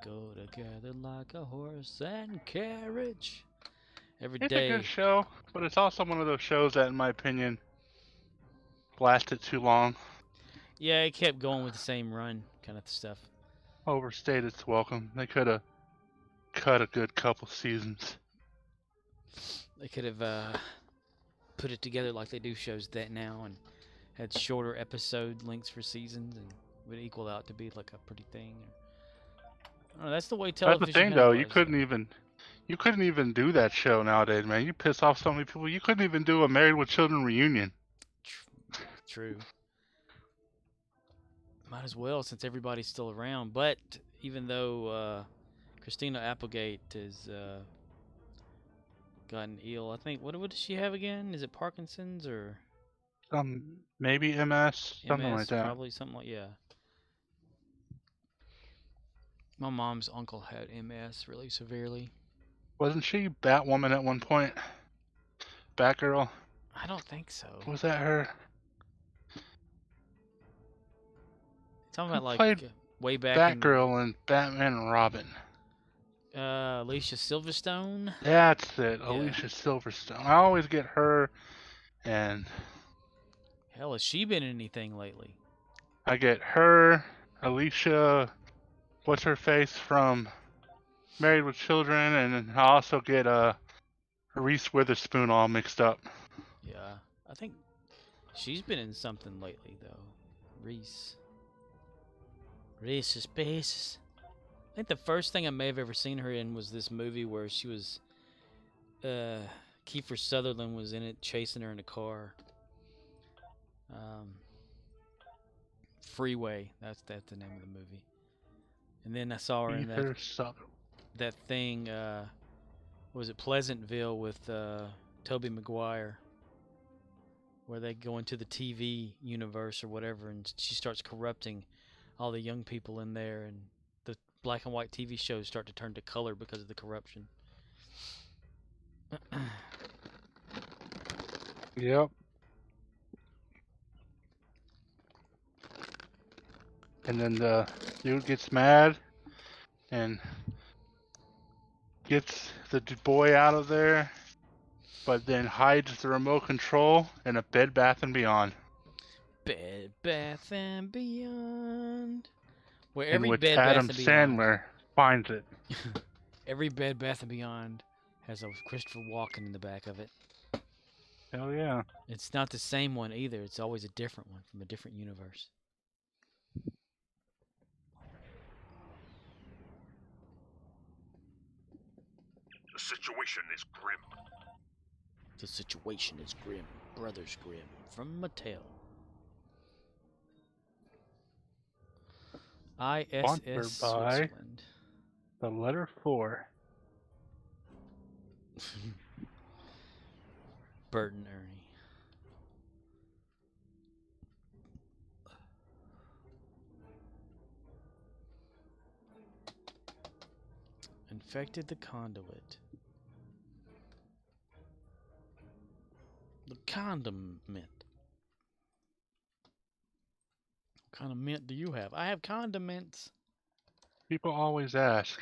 go together like a horse and carriage. Every It's day. a good show, but it's also one of those shows that, in my opinion, lasted too long. Yeah, it kept going with the same run kind of stuff. Overstayed its welcome. They could have cut a good couple seasons. They could have put it together like they do shows that now and had shorter episode lengths for seasons and would equal out to be like a pretty thing. I don't know, that's the way television. That's the thing, though. You couldn't even do that show nowadays, man. You piss off so many people. You couldn't even do a Married with Children reunion. True. Might as well, since everybody's still around. But even though Christina Applegate has gotten ill, I think what does she have again? Is it Parkinson's or Maybe MS, something MS, like that. Probably something like, yeah. My mom's uncle had MS really severely. Wasn't she Batwoman at one point? Batgirl? I don't think so. Was that her? Talking about like played way back Batgirl and Batman and Robin. Alicia Silverstone. That's it, Yeah. Alicia Silverstone. I always get her, and Hell, has she been in anything lately? I get her, Alicia, what's her face from Married with Children, and then I also get Reese Witherspoon all mixed up. Yeah, I think she's been in something lately though. Reese's Pieces. I think the first thing I may have ever seen her in was this movie where she was Kiefer Sutherland was in it, chasing her in a car. Freeway. That's the name of the movie. And then I saw her in that thing. Was it Pleasantville with Tobey Maguire, where they go into the TV universe or whatever, and she starts corrupting all the young people in there, and the black and white TV shows start to turn to color because of the corruption. Yep. And then the dude gets mad and gets the boy out of there, but then hides the remote control in a Bed Bath & Beyond. Bed Bath and Beyond. Where In every which Bed Adam Bath and Beyond, Sandler finds it. every Bed Bath and Beyond has a Christopher Walken in the back of it. Hell yeah. It's not the same one either. It's always a different one from a different universe. The situation is grim. The situation is grim. Brothers Grimm from Mattel. ISS Sponsored by- Switzerland. The letter 4. Bert and Ernie. Infected the conduit. The condom mint. What kind of mint do you have? I have condiments. People always ask,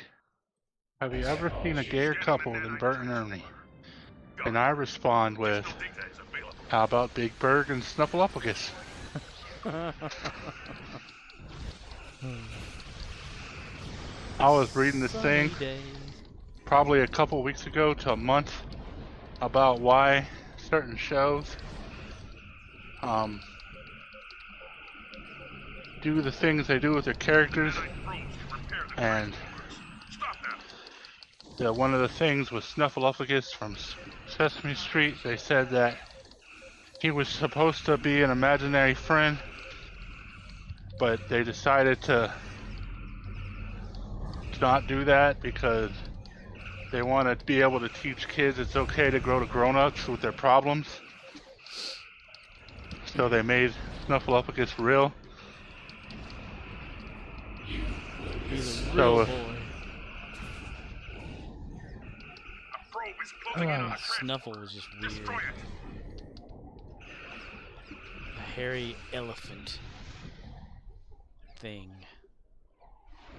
have you ever seen a gayer couple than Bert and Ernie? And I respond with, how about Big Bird and Snuffleupagus? I was reading this thing probably a couple weeks ago to a month about why certain shows do the things they do with their characters, and one of the things was Snuffleupagus from Sesame Street. They said that he was supposed to be an imaginary friend, but they decided to not do that because they want to be able to teach kids it's okay to grow to grown-ups with their problems. So they made Snuffleupagus real. He's a So, real boy. A probe is closing in on the Snuffle was just weird. Destroy it. A hairy elephant thing.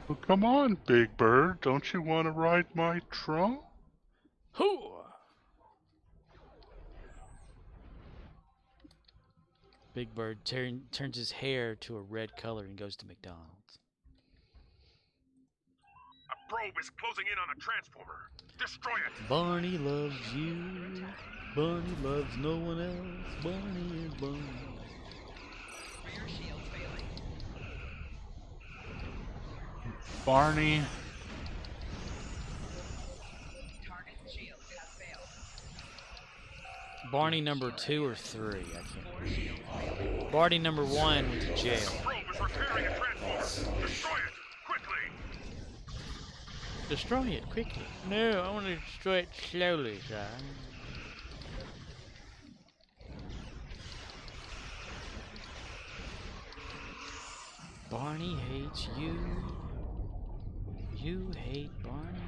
Well, come on, Big Bird. Don't you want to ride my trunk? Hoo! Big Bird turns his hair to a red color and goes to McDonald's. A probe is closing in on a transformer. Destroy it. Barney loves you. Barney loves no one else. Barney is Barney. Rear shield failing. Barney. Target shields have failed. Barney number 2 or 3, I can't Four remember. shields failing. Barney number 1 went to jail. Probe is repairing a transformer. Destroy it. Quickly. Destroy it quickly. No, I want to destroy it slowly, son. Barney hates you. You hate Barney.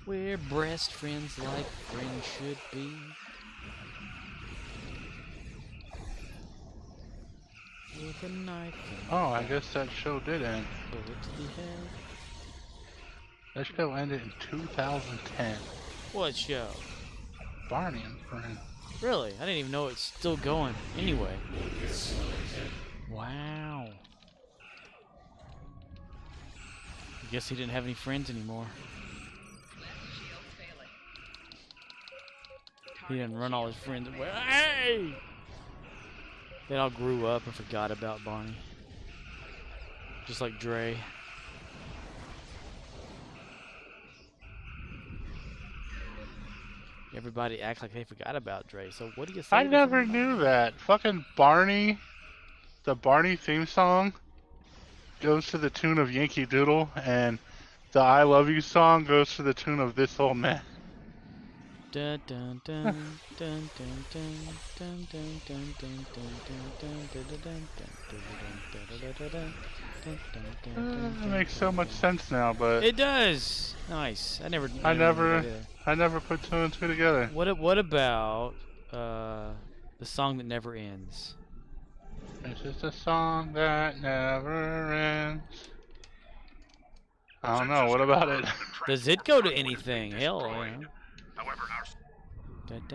We're best friends like friends should be. With a knife and Oh, I guess that show did end. bullet to the head. That show ended in 2010. What show? Barney and Friends. Really? I didn't even know it's still going. Anyway. Wow. I guess he didn't have any friends anymore. Left shield failing. He didn't run all his friends away. Hey! They all grew up and forgot about Barney. Just like Dre. Everybody acts like they forgot about Dre. So what do you say? I to never somebody? knew that. Fucking Barney, the Barney theme song goes to the tune of Yankee Doodle, and the I Love You song goes to the tune of This Old Man. Dun dun dun dun dun dun dun dun dun dun dun dun It makes so much sense now, but It does. Nice. I never put 2 and 2 together. What about the song that never ends? It's just a song that never ends. I don't know. What about it? Does it go to anything? Hell, you know. However, our It's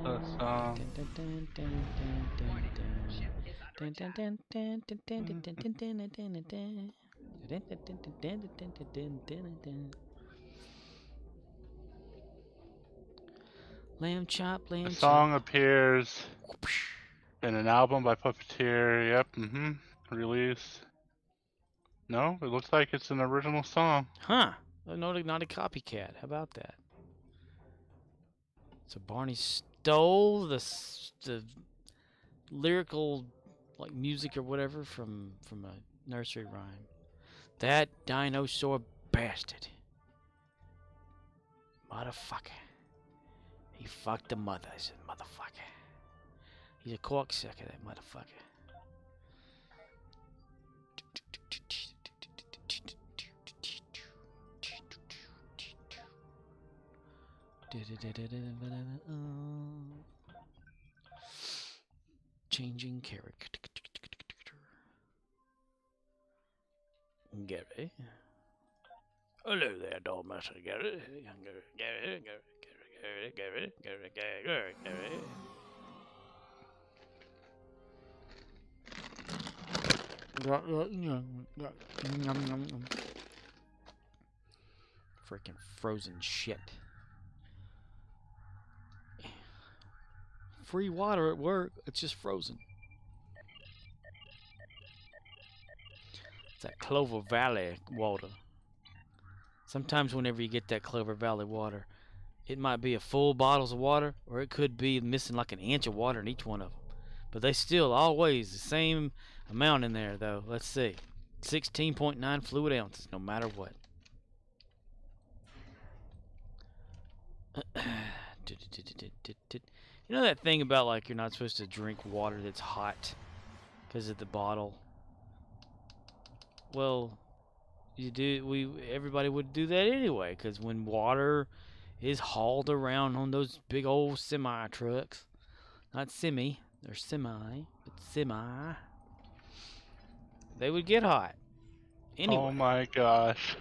a song. Lamb chop, The lamb song chop. appears in an album by Puppeteer. Yep. Released. No, it looks like it's an original song. Huh. No, not a copycat. How about that? So Barney stole the lyrical like music or whatever from a nursery rhyme. That dinosaur bastard. Motherfucker. He fucked the mother, I said, motherfucker. He's a cocksucker, that motherfucker. Changing character. Gary. Hello there, Dollmaster Gary. Gary. Freaking frozen shit. Free water at work, it's just frozen. It's that Clover Valley water. Sometimes whenever you get that Clover Valley water, it might be a full bottles of water, or it could be missing like an inch of water in each one of them. But they still always the same amount in there, though. Let's see. 16.9 fluid ounces, no matter what. You know that thing about like you're not supposed to drink water that's hot because of the bottle? Well, everybody would do that anyway, because when water is hauled around on those big old semi trucks, not semi, they're semi, but semi, they would get hot. Anyway. Oh my gosh.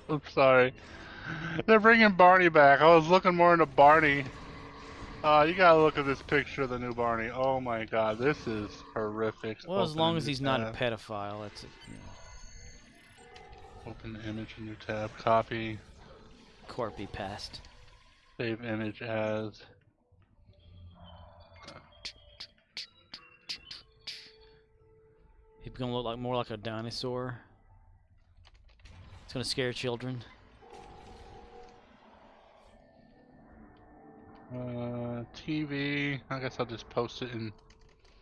I'm sorry. They're bringing Barney back. I was looking more into Barney. You gotta look at this picture of the new Barney. Oh my god, this is horrific. Well, as long as Open he's new not a tab. pedophile, that's it. You know. Open the image in new tab. Copy. Corpy past. Save image as. He's gonna look like more like a dinosaur. It's gonna scare children. TV. I guess I'll just post it in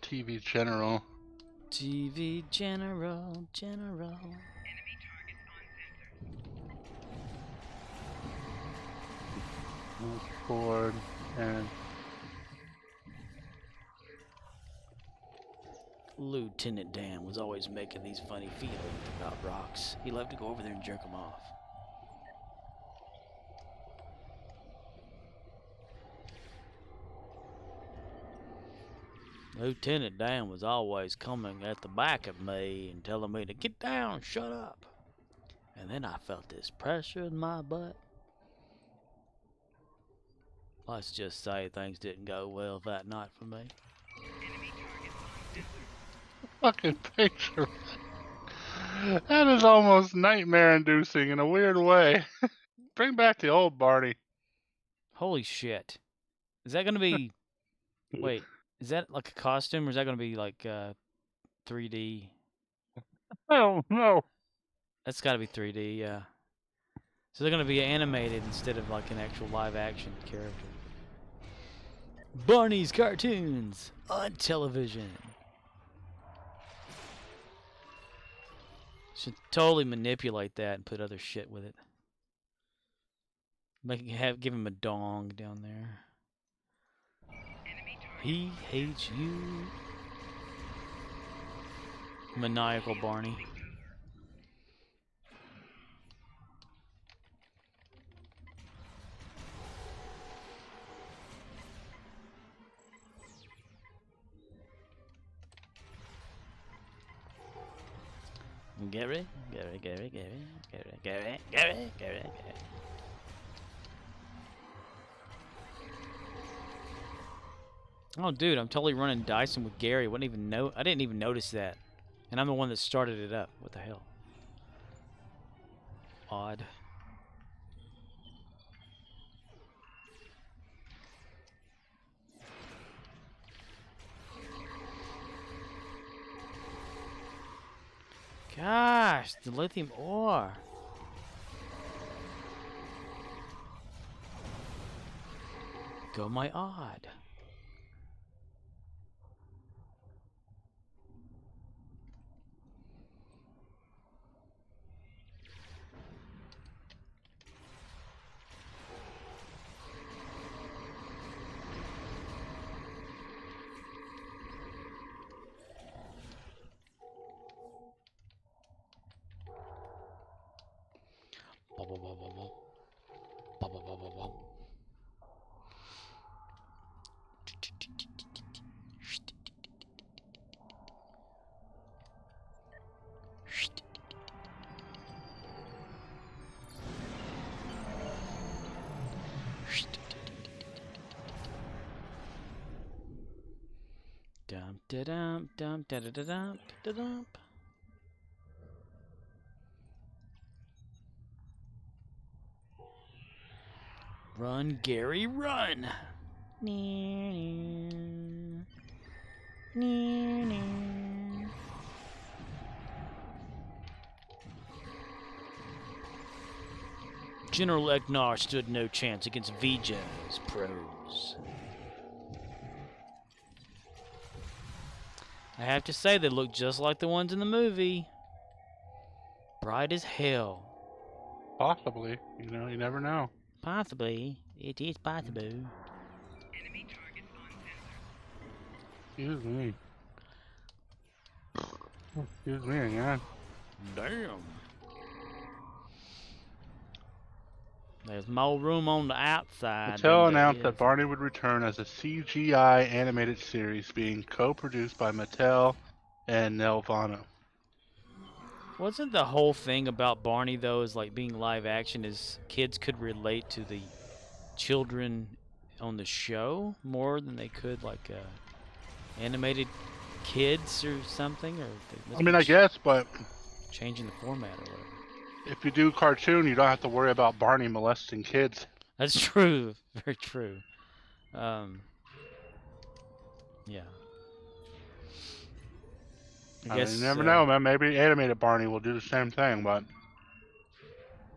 TV General. TV General. Board and Lieutenant Dan was always making these funny feelings about rocks. He loved to go over there and jerk them off. Lieutenant Dan was always coming at the back of me and telling me to get down, shut up. And then I felt this pressure in my butt. Let's just say things didn't go well that night for me. fucking picture. That is almost nightmare inducing in a weird way. Bring back the old Barney. Holy shit. Is that gonna be... Wait, is that like a costume or is that gonna be like 3D? I don't know. That's gotta be 3D, yeah. So they're gonna be animated instead of like an actual live action character. Barney's cartoons on television. Should totally manipulate that and put other shit with it. Give him a dong down there. He hates you. Maniacal Barney. Gary. Oh, dude, I'm totally running Dyson with Gary. I didn't even notice that, and I'm the one that started it up. What the hell? Odd. Gosh, the lithium ore. Go my odd. Dum da dum dum da da da dum da dum. Run, Gary, run! General Eknar stood no chance against Vijay's pros. I have to say, they look just like the ones in the movie. Bright as hell. Possibly. You know, you never know. Possibly. It is possible. Enemy targets on sensor. Excuse me. Excuse me again. Damn. There's more room on the outside. Mattel announced that Barney would return as a CGI animated series being co-produced by Mattel and Nelvana. Wasn't the whole thing about Barney, though, is like being live action, is kids could relate to the children on the show more than they could, like, animated kids or something? Or I mean, I guess, but changing the format or whatever. if you do cartoon, you don't have to worry about Barney molesting kids. That's true. Very true. Yeah. I guess You never know, man. Maybe animated Barney will do the same thing, but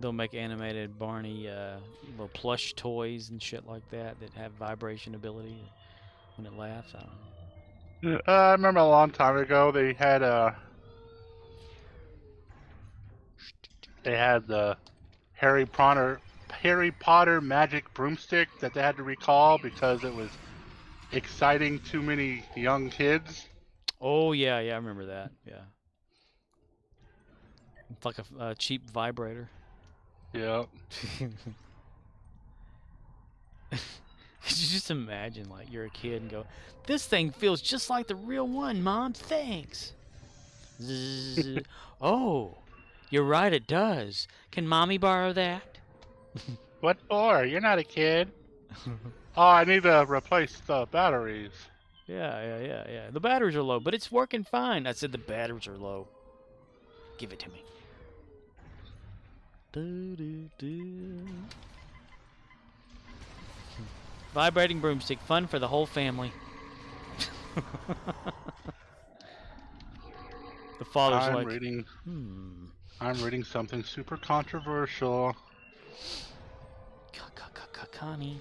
they'll make animated Barney little plush toys and shit like that that have vibration ability when it laughs. I don't know. I remember a long time ago they had the Harry Potter magic broomstick that they had to recall because it was exciting too many young kids. Oh yeah, I remember that. Yeah, it's like a cheap vibrator. Yeah. Could you just imagine, like, you're a kid and go, "This thing feels just like the real one, Mom. Thanks." Zzz. Oh, you're right. It does. Can Mommy borrow that? What for? You're not a kid. Oh, I need to replace the batteries. Yeah. The batteries are low, but it's working fine. I said the batteries are low. Give it to me. Vibrating broomstick, fun for the whole family. The father's I'm like, reading. I'm reading something super controversial. Connie.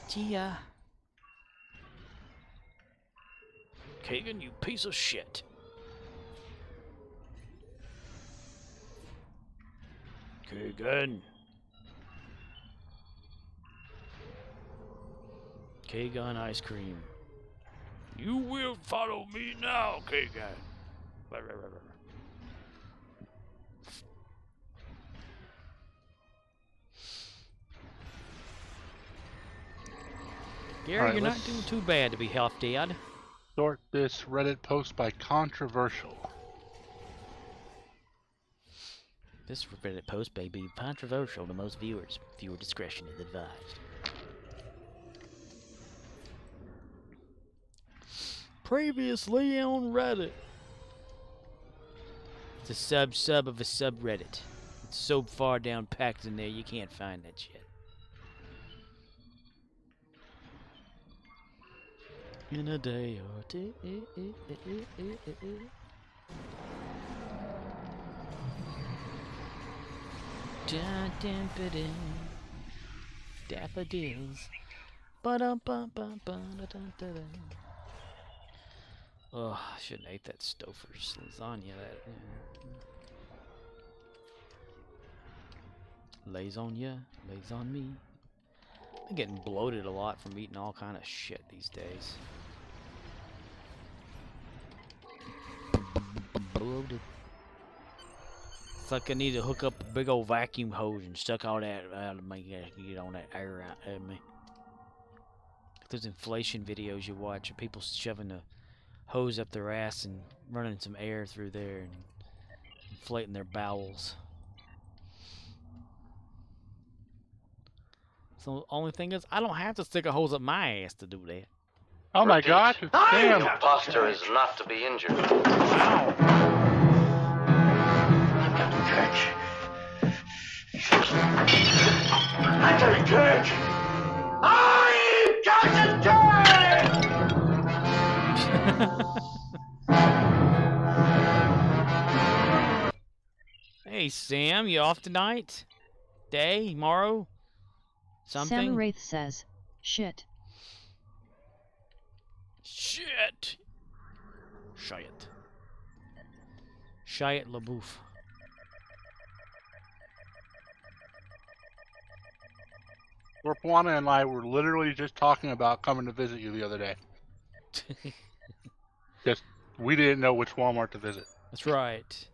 Tia. Kagan, you piece of shit. Kagan. Kagan ice cream. You will follow me now, Kagan. Gary, All right, you're not let's doing too bad to be half dead. sort this Reddit post by controversial. This Reddit post may be controversial to most viewers. Viewer discretion is advised. Previously on Reddit. It's a sub of a subreddit. It's so far down packed in there you can't find that shit. In a day or two. Dun, dun, ba-dun. Daffodils. Ba-dum-bum-bum-bum-da-dun-da-dun. Oh, I shouldn't ate that Stouffer's lasagna. That lays on ya, lays on me. I'm getting bloated a lot from eating all kind of shit these days. Bloated. It's like I need to hook up a big old vacuum hose and suck all that out of me. Get all that air out of me. Those inflation videos you watch of people shoving a hose up their ass and running some air through there and inflating their bowels. So the only thing is, I don't have to stick a hose up my ass to do that. Oh my God! Damn! Your posture is not to be injured. Wow! Captain Kirk! I'm Captain Kirk! Hey Sam, you off tonight? Day? Tomorrow? Something? Sam Wraith says, shit. Shit! Shit. Shit LaBouffe. Scorpuana and I were literally just talking about coming to visit you the other day. Just, we didn't know which Walmart to visit. That's right.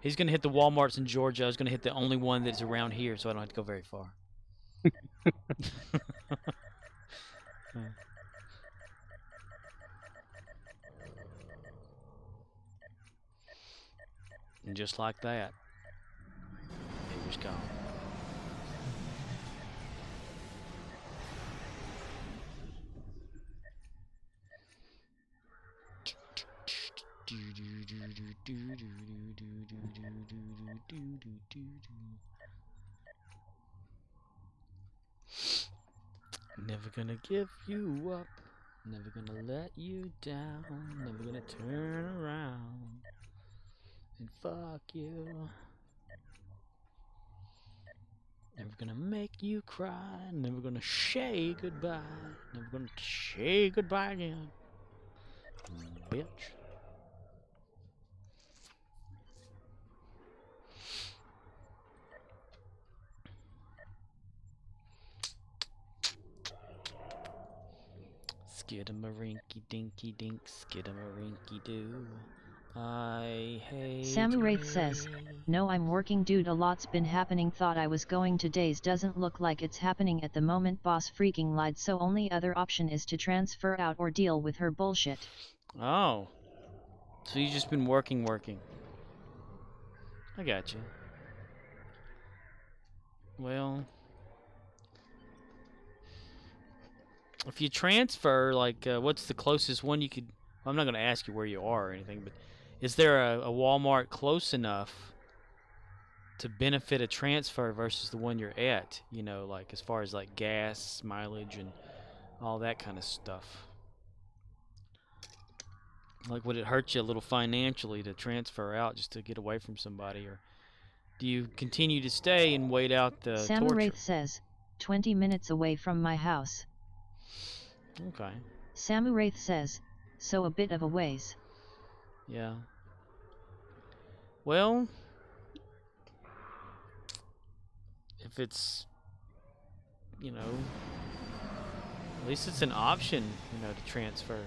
He's gonna hit the Walmarts in Georgia. I was gonna hit the only one that's around here, so I don't have to go very far. And just like that, he was gone. Never gonna give you up, never gonna let you down, never gonna turn around and fuck you. Never gonna make you cry, never gonna say goodbye, never gonna say goodbye again, bitch. Skidamarinky dinky dink, skidamarinky doo. I hate Sam Wraith says, no, I'm working, dude. A lot's been happening. Thought I was going to days. Doesn't look like it's happening at the moment. Boss freaking lied. So only other option is to transfer out or deal with her bullshit. Oh. So you've just been working. I got you. Well, if you transfer, like, what's the closest one you could... I'm not going to ask you where you are or anything, but is there a Walmart close enough to benefit a transfer versus the one you're at? You know, like, as far as, like, gas, mileage, and all that kind of stuff. Like, would it hurt you a little financially to transfer out just to get away from somebody? Or do you continue to stay and wait out the Sam torture? Wraith says, 20 minutes away from my house. Okay. Sam Wraith says, so a bit of a ways. Yeah. Well, if it's, you know, at least it's an option, you know, to transfer.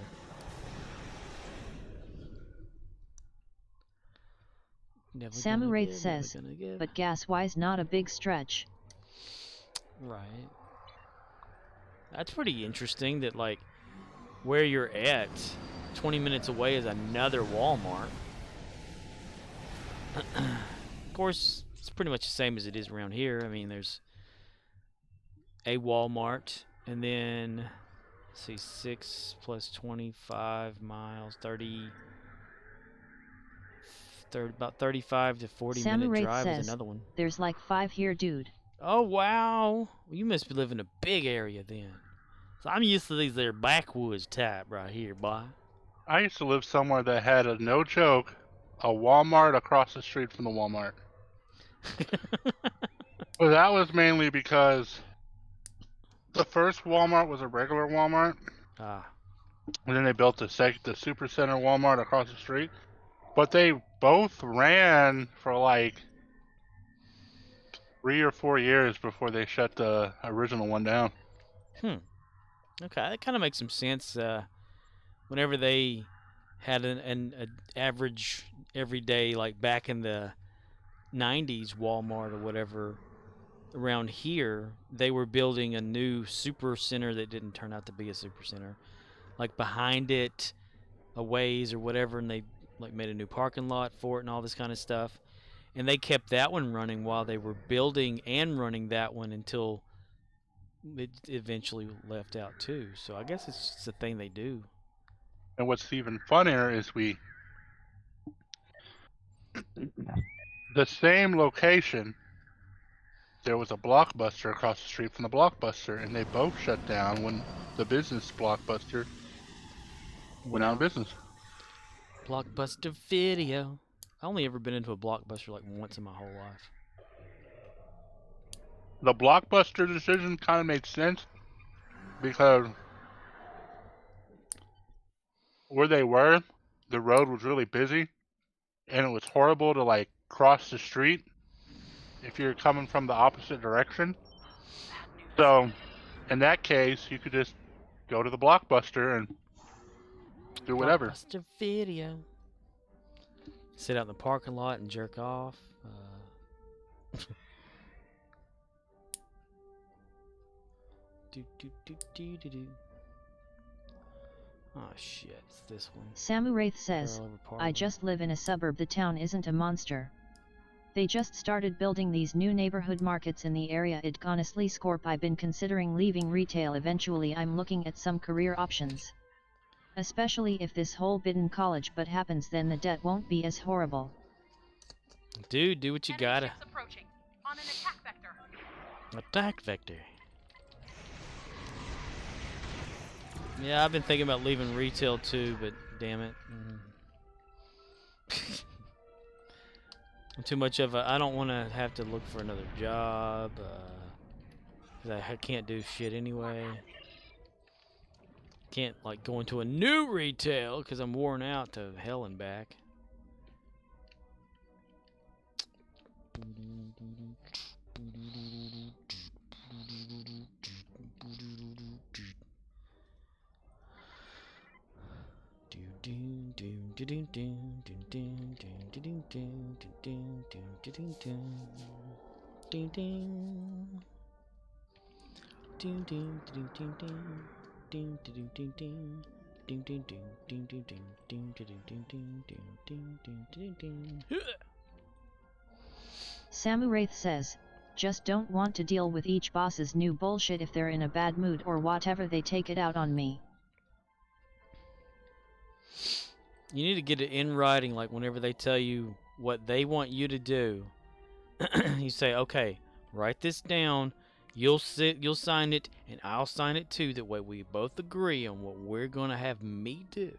Never Sam gonna Wraith give, says, never gonna give. but gas-wise not a big stretch. Right. That's pretty interesting that, like, where you're at, 20 minutes away is another Walmart. Of course, it's pretty much the same as it is around here. I mean, there's a Walmart, and then, let's see, 6 plus 25 miles, 30, about 35 to 40 minute Samurath drive says, is another one. There's like 5 here, dude. Oh, wow. You must be living in a big area then. So I'm used to these there backwoods type right here, boy. I used to live somewhere that had a no joke, a Walmart across the street from the Walmart. But that was mainly because the first Walmart was a regular Walmart, Ah, and then they built the Super Center Walmart across the street. But they both ran for like 3 or 4 years before they shut the original one down. okay, that kind of makes some sense. Whenever they had an average everyday, like back in the 90s Walmart or whatever, around here, they were building a new super center that didn't turn out to be a super center. Like behind it, a ways or whatever, and they like made a new parking lot for it and all this kind of stuff. And they kept that one running while they were building and running that one until it eventually left out too. So I guess it's just a thing they do. And what's even funnier is the same location, there was a Blockbuster across the street from the Blockbuster, and they both shut down when the business Blockbuster went out of business. Blockbuster Video. I only ever been into a Blockbuster like once in my whole life. The Blockbuster decision kind of made sense because where they were, the road was really busy, and it was horrible to like cross the street if you're coming from the opposite direction. So, in that case, you could just go to the Blockbuster and do whatever. Blockbuster Video. Sit out in the parking lot and jerk off. Do. Oh shit, it's this one. Samurath says, Parallel over I Parliament. just live in a suburb. The town isn't a monster. They just started building these new neighborhood markets in the area. Honestly, Scorp, I've been considering leaving retail eventually. I'm looking at some career options. Especially if this whole bidden college but happens, then the debt won't be as horrible. Dude, do what you gotta. Approaching on an attack vector. Attack vector. Yeah, I've been thinking about leaving retail too, but damn it. I'm too much of a. I don't want to have to look for another job. 'Cause I can't do shit anyway. Can't like go into a new retail because I'm worn out to hell and back. Samurath says, just don't want to deal with each boss's new bullshit. If they're in a bad mood or whatever, they take it out on me. You need to get it in writing, like whenever they tell you what they want you to do, you say, okay, write this down, you'll sign it, and I'll sign it too. That way we both agree on what we're going to have me do.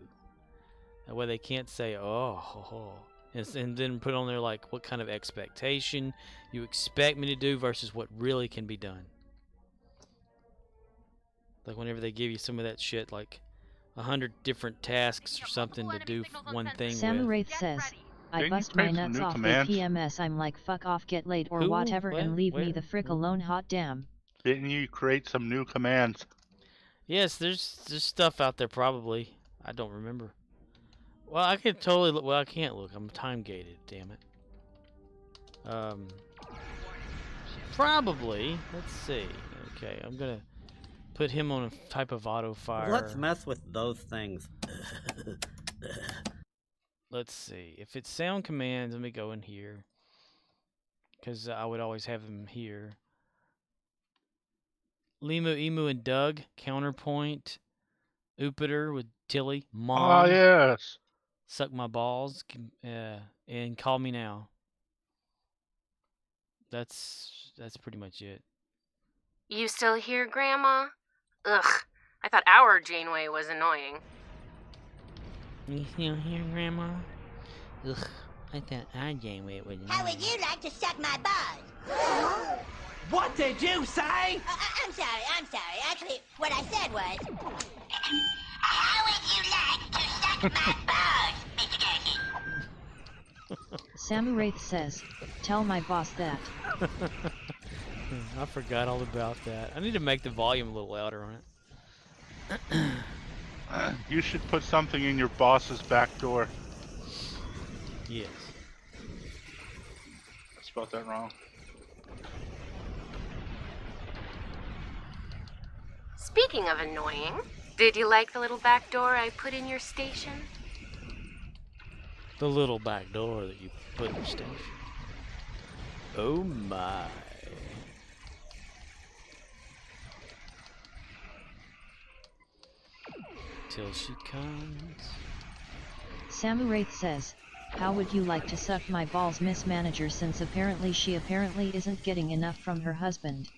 That way they can't say, and then put on there like what kind of expectation you expect me to do versus what really can be done. Like whenever they give you some of that shit, like 100 different tasks or something to do one thing with. Samurath says, I Didn't you bust my create some nuts new off commands? the PMS. I'm like, fuck off, get laid or Who? whatever and What? leave me Where? the frick alone. Hot damn. Didn't you create some new commands? Yes, there's stuff out there probably. I don't remember. Well, I can totally look. Well, I can't look. I'm time gated. Damn it. Probably. Let's see. Okay, I'm gonna put him on a type of auto fire. Let's mess with those things. Let's see. If it's sound commands, let me go in here. because I would always have him here. Limu, Emu, and Doug. Counterpoint. Upiter with Tilly. Oh, Mom. yes. Suck my balls. And call me now. That's pretty much it. You still here, Grandma? Ugh, I thought our Janeway was annoying. You still here, Grandma? Ugh, I thought our Janeway was annoying. How would you like to suck my balls? What did you say? I'm sorry. Actually, what I said was... How would you like to suck my balls, Mr. Durkee? Samuraith says, tell my boss that. I forgot all about that. I need to make the volume a little louder on it. You should put something in your boss's back door. Yes. I spelled that wrong. Speaking of annoying, did you like the little back door I put in your station? The little back door that you put in your station. Oh my. Till she comes. Samuraith says, how would you like to suck my balls, Miss Manager, since she apparently isn't getting enough from her husband.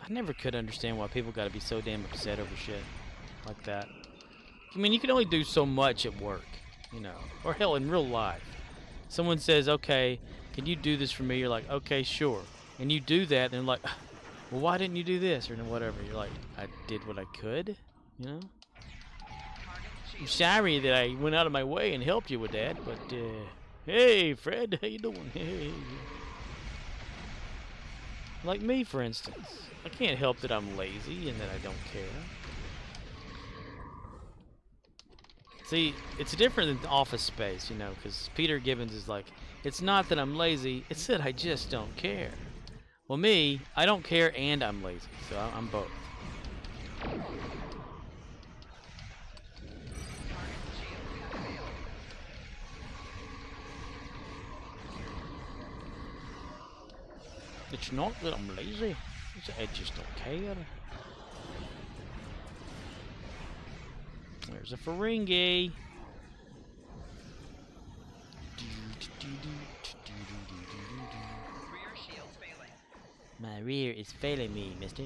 I never could understand why people gotta be so damn upset over shit like that. I mean, you can only do so much at work, you know, or hell, in real life. Someone says, okay, can you do this for me? You're like, okay, sure. And you do that, and they're like, well, why didn't you do this? Or whatever. You're like, I did what I could, you know? I'm sorry that I went out of my way and helped you with that, but, hey, Fred, how you doing? Hey. Like me, for instance. I can't help that I'm lazy and that I don't care. See, it's different than Office Space, you know, because Peter Gibbons is like, it's not that I'm lazy, it's that I just don't care. Well, me, I don't care and I'm lazy, so I'm both. It's not that I'm lazy, it's that I just don't care. There's a Ferengi. Rear shields failing. My rear is failing me, mister.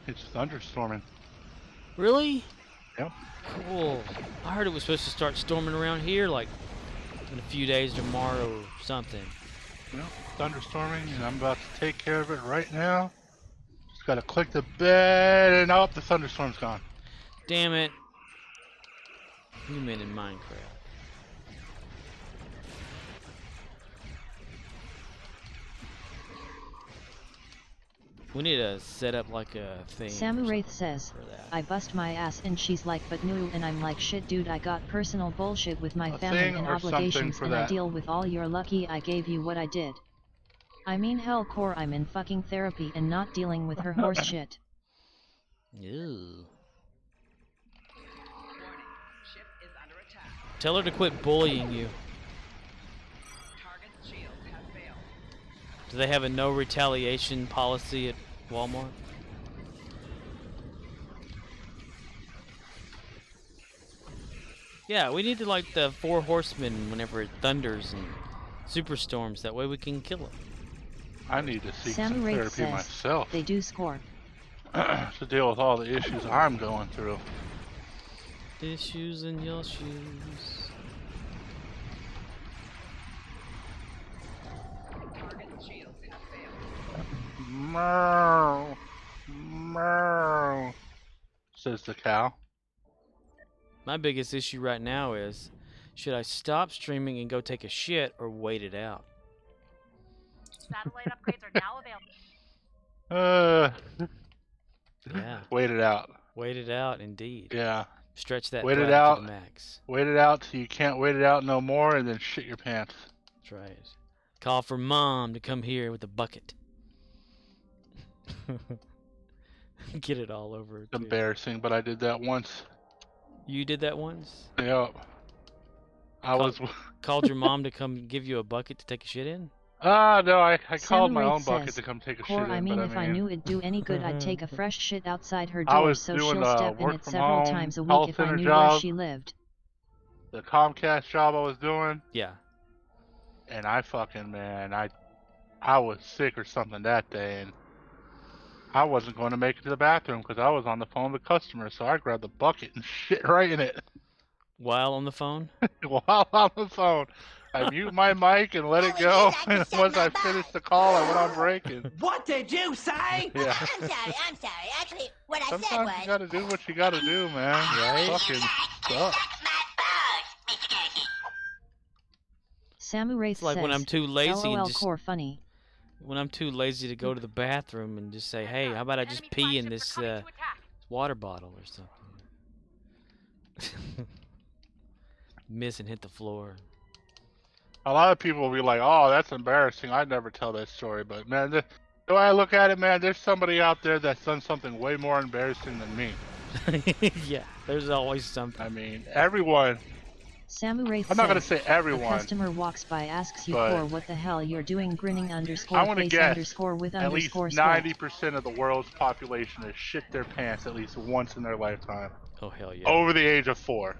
It's thunderstorming. Really? Yep. Cool. I heard it was supposed to start storming around here like in a few days, tomorrow or something. Well, thunderstorming, and I'm about to take care of it right now. Just gotta click the bed, and oh, the thunderstorm's gone. Damn it. You meant in Minecraft. We need to set up like a thing. Samuraith says, I bust my ass and she's like, but no, and I'm like, shit dude, I got personal bullshit with my family and obligations and I deal with all, you're lucky I gave you what I did. I mean hell core, I'm in fucking therapy and not dealing with her horse shit. Ew. Warning. Ship is under attack. Tell her to quit bullying you. Target's shields have failed. Do they have a no retaliation policy at Walmart? Yeah, we need to like the 4 horsemen whenever it thunders and superstorms. That way we can kill them. I need to seek some Samuraith therapy says, myself they do score. to deal with all the issues I'm going through. Issues in your shoes. Target's shields have failed. Meow, meow, says the cow. My biggest issue right now is, should I stop streaming and go take a shit or wait it out? Satellite upgrades are now available. Yeah. Wait it out. Wait it out, indeed. Yeah. Stretch that Wait it bladder out. to the max. Wait it out till you can't wait it out no more, and then shit your pants. That's right. Call for mom to come here with a bucket. Get it all over. Embarrassing, but I did that once. You did that once? Yep. I was. Called your mom to come give you a bucket to take a shit in? No, I called my Samurai own bucket says, to come take a Core, shit in. I mean, but if I knew it'd do any good, I'd take a fresh shit outside her I door was so doing she'll a step in work it from several home times a call week if I center knew job. where she lived. The Comcast job I was doing, Yeah. and I fucking, man, I was sick or something that day, and I wasn't going to make it to the bathroom because I was on the phone with the customer, so I grabbed the bucket and shit right in it. While on the phone? While on the phone. I mute my mic and let it go, and once I finished the call, I went on break. And What did you say? yeah. I'm sorry. Actually, what I said Sometimes was... you gotta do what you gotta do, man. Right? Fucking sucks. Samurai It's like says, when I'm too lazy LOL and just Core funny. when I'm too lazy to go to the bathroom and just say, "Hey, how about I just pee in this water bottle or something?" Miss and hit the floor. A lot of people will be like, "Oh, that's embarrassing." I'd never tell that story, but man, the way I look at it, man, there's somebody out there that's done something way more embarrassing than me. Yeah, there's always something. I mean, everyone. Samurai I'm not gonna says, say everyone. a customer walks by, asks you, but Core, what the hell you're doing, grinning underscore I want to face guess underscore with at least underscore sweat. 90% of the world's population has shit their pants at least once in their lifetime. Oh hell yeah. Over the age of 4.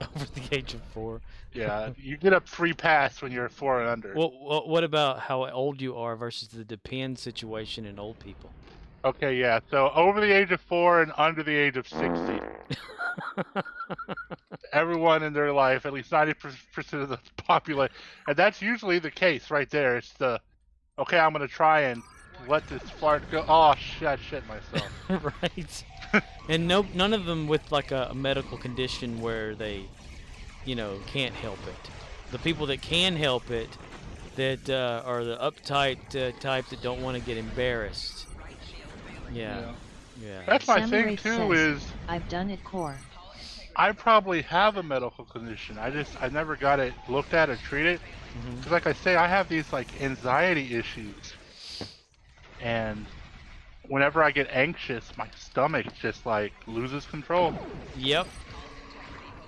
Over the age of 4. Yeah, you get a free pass when you're 4 and under. Well, what about how old you are versus the depend situation in old people? Okay, yeah. So over the age of 4 and under the age of 60. Everyone in their life, at least 90% of the population, and that's usually the case right there. It's the, okay, I'm gonna try and let this fart go. Oh shit, I shit myself. Right. And none of them with like a medical condition where they, can't help it. The people that can help it, that are the uptight type that don't want to get embarrassed. Yeah. That's my Samurai thing too. says, Is I've done it, Core. I probably have a medical condition. I never got it looked at or treated. Because like I say, I have these like anxiety issues, and whenever I get anxious, my stomach just like loses control. Yep.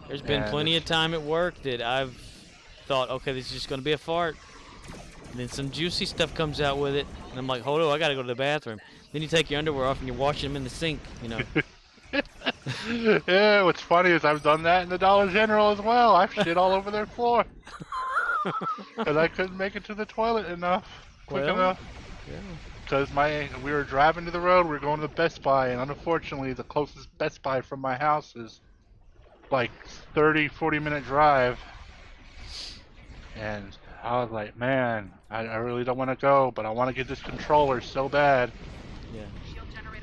There's been plenty of time at work that I've thought, okay, this is just going to be a fart. And then some juicy stuff comes out with it, and I'm like, hold on, I got to go to the bathroom. Then you take your underwear off and you're washing them in the sink, Yeah, what's funny is I've done that in the Dollar General as well. I've shit all over their floor. Because I couldn't make it to the toilet quick enough. Yeah. Because we were driving to the road, we were going to the Best Buy, and unfortunately the closest Best Buy from my house is like 30-40 minute drive. And I was like, man, I really don't want to go, but I want to get this controller so bad. Yeah.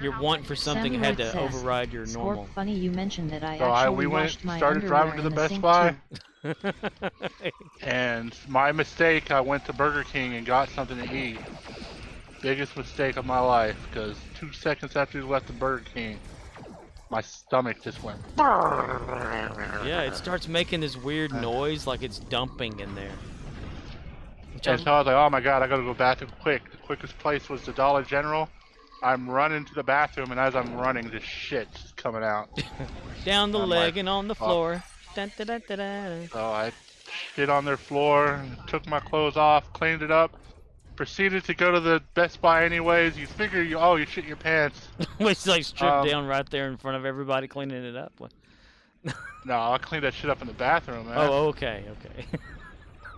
Your want for something Samurai had to says, override your Score, normal. funny you mentioned that I So actually we washed my started underwear driving to the in Best sink Buy. too. And my mistake, I went to Burger King and got something to eat. Biggest mistake of my life, because 2 seconds after we left the Burger King, my stomach just went. Yeah, it starts making this weird noise like it's dumping in there. And so I was like, oh my god, I gotta go to the bathroom quick. The quickest place was the Dollar General. I'm running to the bathroom, and as I'm running, this shit's coming out. Down the I'm leg like, and on the floor. Dun, dun, dun, dun, dun. So I shit on their floor, took my clothes off, cleaned it up, proceeded to go to the Best Buy anyways. You figure you shit your pants. It's like stripped down right there in front of everybody cleaning it up. No, I cleaned that shit up in the bathroom, man. Oh, okay.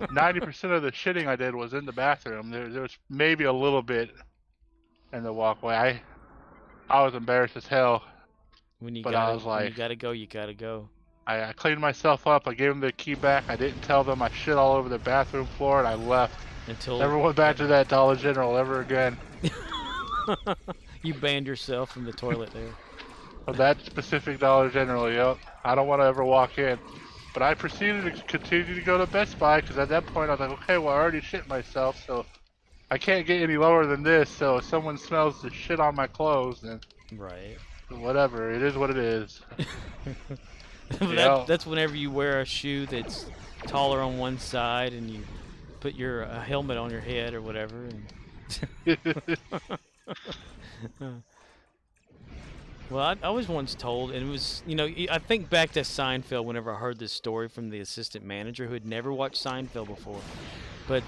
90% of the shitting I did was in the bathroom. There was maybe a little bit in the walkway. I was embarrassed as hell. When you like, gotta go, you gotta go. I cleaned myself up. I gave them the key back. I didn't tell them I shit all over the bathroom floor, and I left. Never went back to that Dollar General ever again. You banned yourself from the toilet there. Of that specific Dollar General, yep. I don't want to ever walk in. But I proceeded to continue to go to Best Buy, because at that point I was like, okay, well, I already shit myself, so I can't get any lower than this, so if someone smells the shit on my clothes, then right. Whatever, it is what it is. That's whenever you wear a shoe that's taller on one side and you put your helmet on your head or whatever. And Well, I was once told, and it was, you know, I think back to Seinfeld whenever I heard this story from the assistant manager who had never watched Seinfeld before. But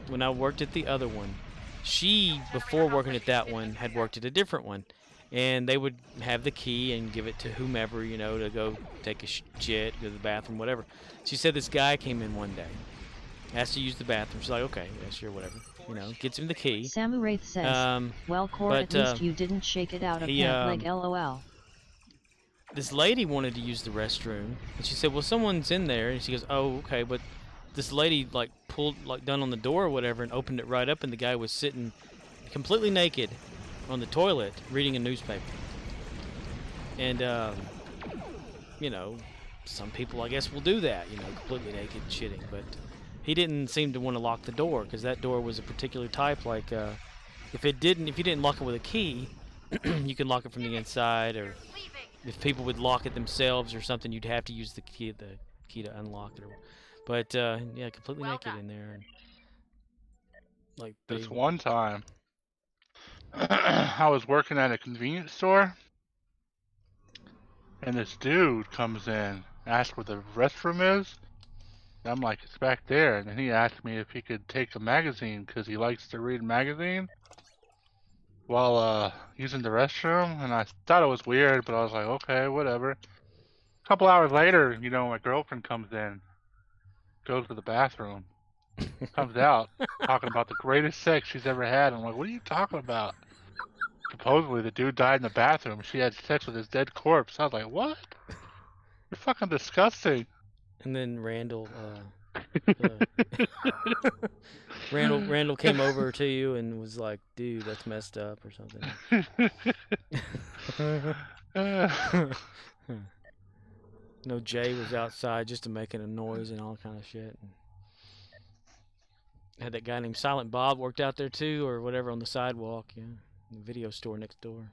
when I worked at the other one, she, before working at that one, had worked at a different one. And they would have the key and give it to whomever, you know, to go take a shit, go to the bathroom, whatever. She said this guy came in one day, asked to use the bathroom. She's like, okay, yeah, sure, whatever. You know, gets him the key. Samu Wraith says, well, Core, at least you didn't shake it out of pant leg, lol. This lady wanted to use the restroom, and she said, well, someone's in there. And she goes, oh, okay, but this lady, like, pulled, like, done on the door or whatever and opened it right up, and the guy was sitting completely naked on the toilet reading a newspaper. And, you know, some people, I guess, will do that, you know, completely naked and shitting, but he didn't seem to want to lock the door, because that door was a particular type, like, if you didn't lock it with a key, you could lock it from the inside, or if people would lock it themselves or something, you'd have to use the key to unlock it. But, yeah, completely naked in there. And, like, this one time, I was working at a convenience store, and this dude comes in, asks where the restroom is. And I'm like, it's back there. And then he asked me if he could take a magazine because he likes to read magazine while using the restroom. And I thought it was weird, but I was like, okay, whatever. A couple hours later, you know, my girlfriend comes in, goes to the bathroom, comes out talking about the greatest sex she's ever had. I'm like, what are you talking about? Supposedly the dude died in the bathroom. She had sex with his dead corpse. I was like, what? You're fucking disgusting. And then Randall Randall came over to you and was like, dude, that's messed up or something. No, Jay was outside just making a noise and all kind of shit. Had that guy named Silent Bob worked out there too, or whatever, on the sidewalk, yeah. The video store next door.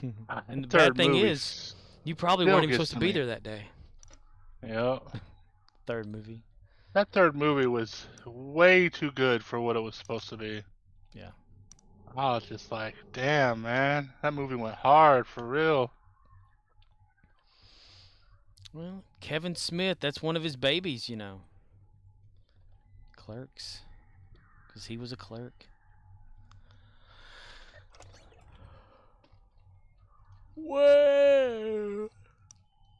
Yeah. And the bad thing is, you probably weren't even supposed to be there that day. Yep. Third movie. That third movie was way too good for what it was supposed to be. Yeah. I was just like, damn, man. That movie went hard, for real. Well, Kevin Smith, that's one of his babies, you know. Clerks. Because he was a clerk. Whoa!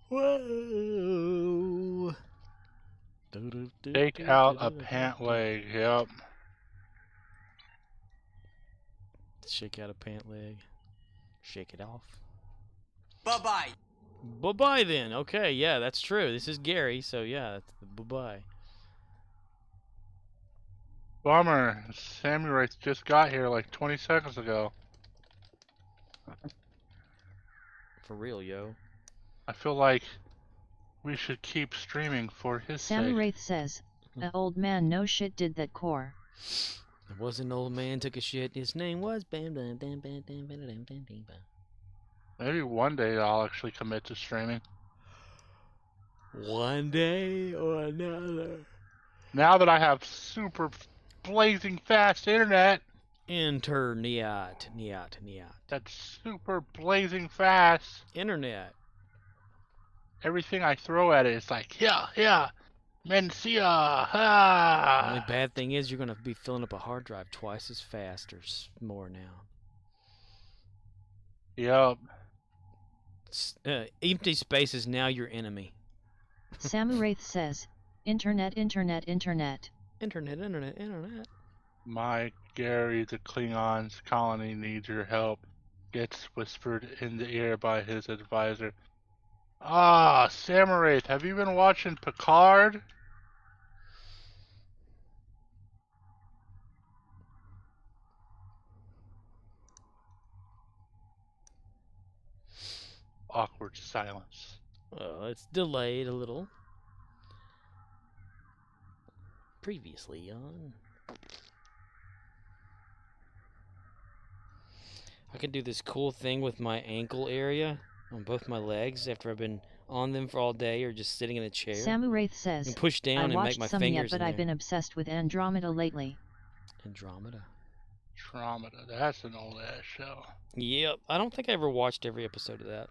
Whoa! Take out a pant leg, yep. Shake out a pant leg. Shake it off. Bye-bye. Bye-bye then. Okay, yeah, that's true. This is Gary, so yeah, that's bye-bye. Bummer. Sammy Wraith just got here like 20 seconds ago. For real, yo. I feel like we should keep streaming for his Sammy sake. Wraith says, "A old man no shit did that, Core." There was an old man took a shit. His name was Bam Bam Bam Bam Bam Bam Bam Bam Bam. Maybe one day I'll actually commit to streaming. One day or another. Now that I have super blazing fast internet. Internet. That's super blazing fast. Internet. Everything I throw at it is like, yeah, Mencia, ha! The only bad thing is you're going to be filling up a hard drive twice as fast or more now. Yup. Empty space is now your enemy. Samu Wraith says, Internet. Internet. My Gary, the Klingons colony needs your help. Gets whispered in the ear by his advisor. Ah, Samu Wraith, have you been watching Picard? Awkward silence. Well, it's delayed a little. Previously on. I can do this cool thing with my ankle area on both my legs after I've been on them for all day or just sitting in a chair. Samu Wraith says, and push down I and watched make my some fingers yet, but in I've there. been obsessed with Andromeda lately. Andromeda. Andromeda. That's an old ass show. Yep. I don't think I ever watched every episode of that.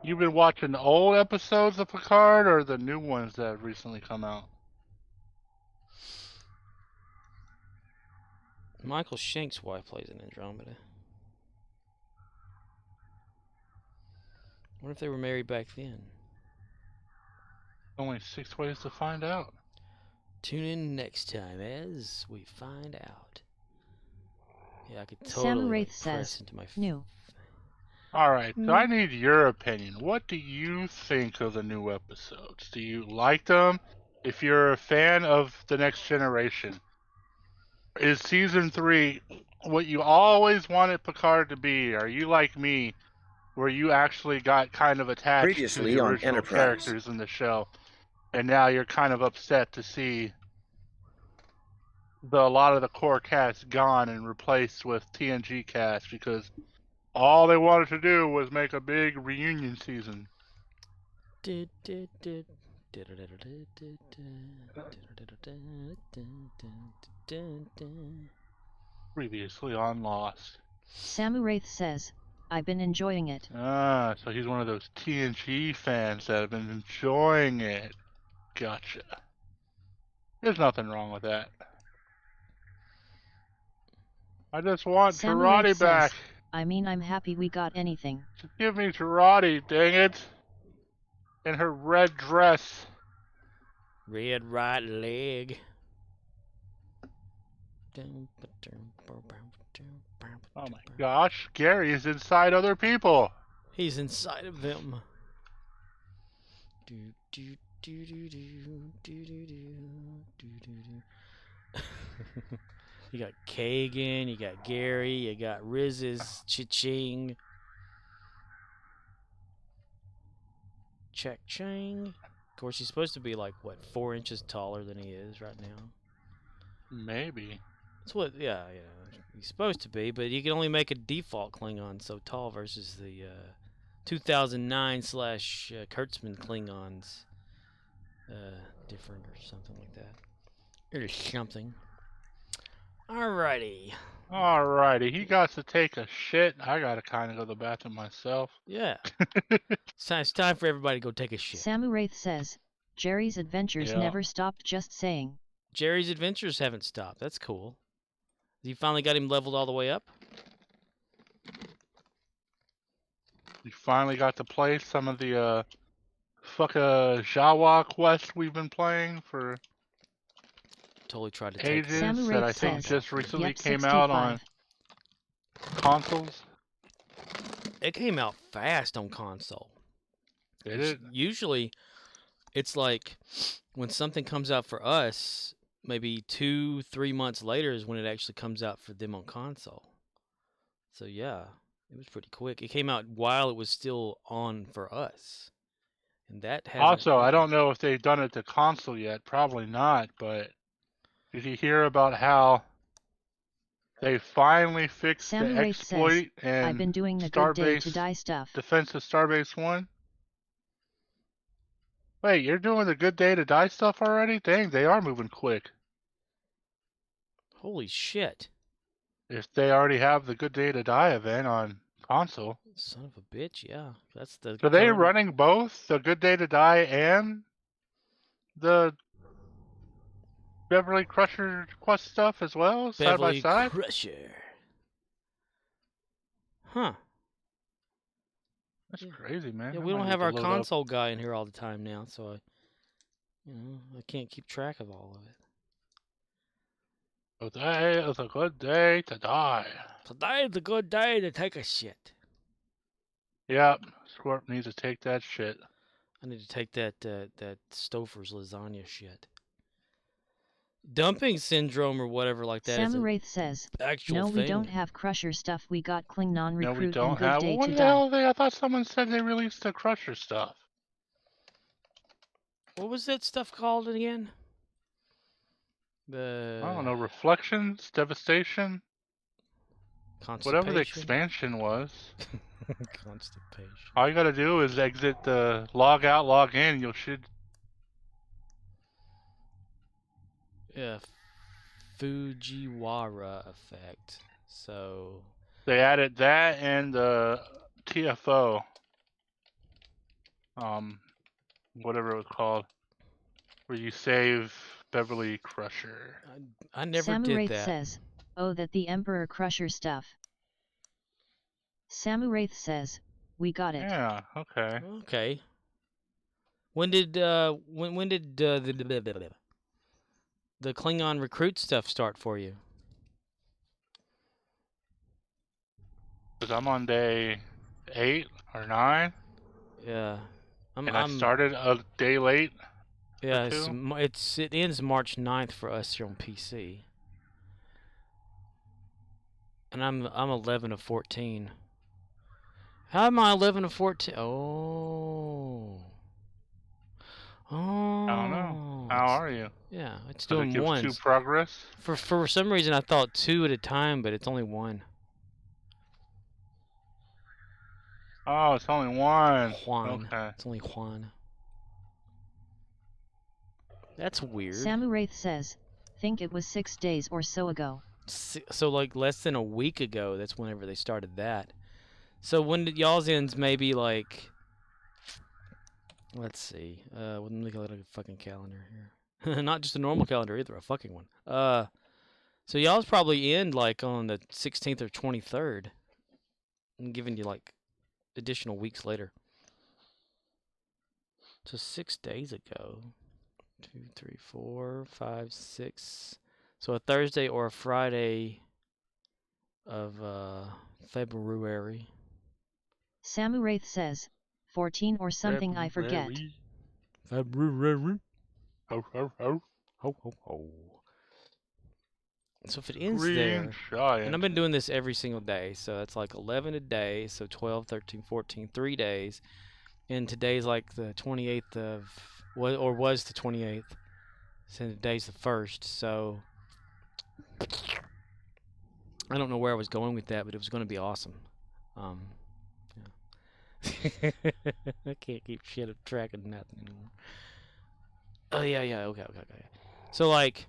You've been watching the old episodes of Picard or the new ones that have recently come out? Michael Shank's wife plays in Andromeda. What if they were married back then? Only 6 ways to find out. Tune in next time as we find out. Yeah, I could totally Wraith press says, into my new. Alright, so I need your opinion. What do you think of the new episodes? Do you like them? If you're a fan of The Next Generation, is Season 3 what you always wanted Picard to be? Are you like me, where you actually got kind of attached Previously to the on original Enterprise. characters in the show, and now you're kind of upset to see a lot of the core cast gone and replaced with TNG cast because all they wanted to do was make a big reunion season? Previously on Lost. Wraith says, I've been enjoying it. Ah, so he's one of those TNG fans that have been enjoying it. Gotcha. There's nothing wrong with that. I just want Wraith Tarati back. says, I mean, I'm happy we got anything. Just give me Tarati, dang it. In her red dress. Red right leg. Oh my gosh, Gary is inside other people. He's inside of them. You got Kagan, you got Gary, you got Riz's Cha-ching. Check-ching. Of course, he's supposed to be like, what, 4 inches taller than he is right now? Maybe. That's what, yeah, he's supposed to be, but you can only make a default Klingon so tall versus the 2009 / Kurtzman Klingons different or something like that. Or something. Alrighty. Alrighty, he got to take a shit. I gotta kind of go to the bathroom myself. Yeah. It's time for everybody to go take a shit. Wraith says, Jerry's adventures never stopped, just saying. Jerry's adventures haven't stopped. That's cool. You finally got him leveled all the way up? You finally got to play some of the Jawa quest we've been playing for totally tried to take ages that I think just recently came out on consoles. It came out fast on console. Did it? Usually, it's like when something comes out for us, maybe 2-3 months later is when it actually comes out for them on console. So yeah, it was pretty quick. It came out while it was still on for us. And that hasn't... Also, I don't know if they've done it to console yet. Probably not, but did you hear about how they finally fixed the exploit and I've been doing the good day to die stuff. Defense of Starbase 1? Wait, you're doing the good day to die stuff already? Dang, they are moving quick. Holy shit. If they already have the good day to die event on console. Son of a bitch, yeah. That's the... Are they running both? The good day to die and the Beverly Crusher quest stuff as well? Beverly side by side? Crusher. Huh. That's crazy, man. Yeah, we don't have our console guy in here all the time now, so I can't keep track of all of it. Today is a good day to die. Today is a good day to take a shit. Yep, Scorp needs to take that shit. I need to take that Stouffer's lasagna shit. Dumping syndrome or whatever like that. Wraith says, actual we don't have Crusher stuff. We got Klingon recruit no, we don't and good have. day What to the die. hell? I thought someone said they released the Crusher stuff. What was that stuff called again? I don't know. Reflections, Devastation, whatever the expansion was. Constipation. All you gotta do is exit the log out, log in. You should. Yeah. Fujiwara effect. So They added that and the TFO. Whatever it was called, where you save Beverly Crusher. I never did Samurath that. says, oh, that the Emperor Crusher stuff. Samurath says, we got it. Yeah. Okay. Okay. When did the Klingon recruit stuff start for you? Because I'm on day 8 or 9. Yeah. I started a day late. Yeah, or 2. it ends March 9th for us here on PC. And I'm 11 of 14. How am I 11 of 14? Oh. Oh. I don't know. How are you? Yeah, it's Does doing it give ones. 2 progress? For some reason, I thought 2 at a time, but it's only 1. Oh, it's only 1. Juan. Okay. It's only Juan. That's weird. Samurath says, think it was 6 days or so ago. So like less than a week ago, that's whenever they started that. So when did y'all's ends? Maybe like, let's see. Let me look at a fucking calendar here. Not just a normal calendar either, a fucking one. So y'all's probably end like on the 16th or 23rd. I'm giving you like additional weeks later. So 6 days ago. 2, 3, 4, 5, 6. So a Thursday or a Friday of February. Samurath says, 14 or something I forget. February. Ho, ho, ho. Ho, ho, ho. So if it ends Green there, giant. and I've been doing this every single day, so that's like 11 a day, so 12, 13, 14, 3 days. And today's like the 28th of, or was the 28th. So today's the 1st, so I don't know where I was going with that, but it was going to be awesome. Yeah. I can't keep shit of track of nothing anymore. Oh yeah, okay. So like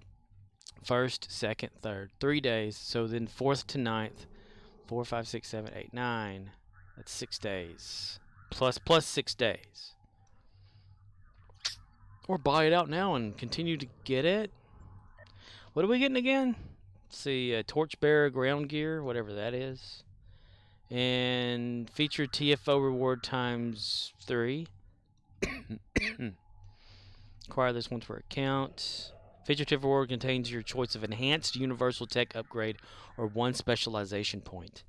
1st, 2nd, 3rd, 3 days. So then 4th to 9th, 4, 5, 6, 7, 8, 9. That's 6 days. Plus 6 days. Or buy it out now and continue to get it. What are we getting again? Let's see, Torchbearer ground gear, whatever that is. And feature TFO reward times 3. Acquire this once per account. Feature TFO reward contains your choice of enhanced universal tech upgrade or 1 specialization point.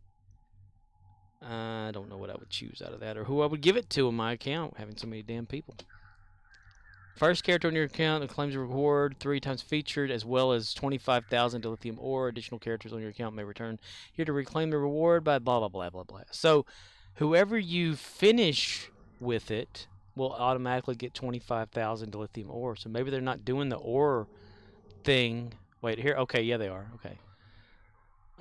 I don't know what I would choose out of that or who I would give it to in my account, having so many damn people. First character on your account that claims a reward 3 times featured, as well as 25,000 dilithium ore. Additional characters on your account may return here to reclaim the reward by blah, blah, blah, blah, blah. So, whoever you finish with it will automatically get 25,000 dilithium ore. So maybe they're not doing the ore thing. Wait, here? Okay, yeah, they are. Okay.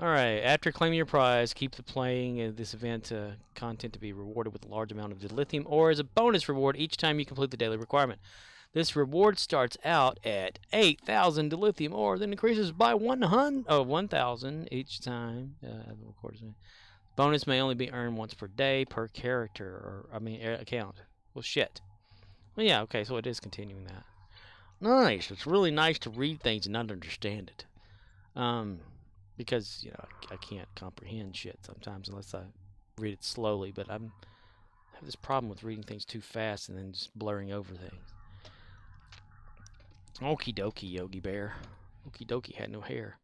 Alright, after claiming your prize, keep the playing this event content to be rewarded with a large amount of dilithium ore as a bonus reward each time you complete the daily requirement. This reward starts out at 8,000 dilithium ore, then increases by 1,000 each time. Bonus may only be earned once per day per character, account. Well, shit. Well, yeah, okay, so it is continuing that. Nice. It's really nice to read things and not understand it. Because, I can't comprehend shit sometimes unless I read it slowly, but I have this problem with reading things too fast and then just blurring over things. Okie dokie, Yogi Bear. Okie dokie had no hair.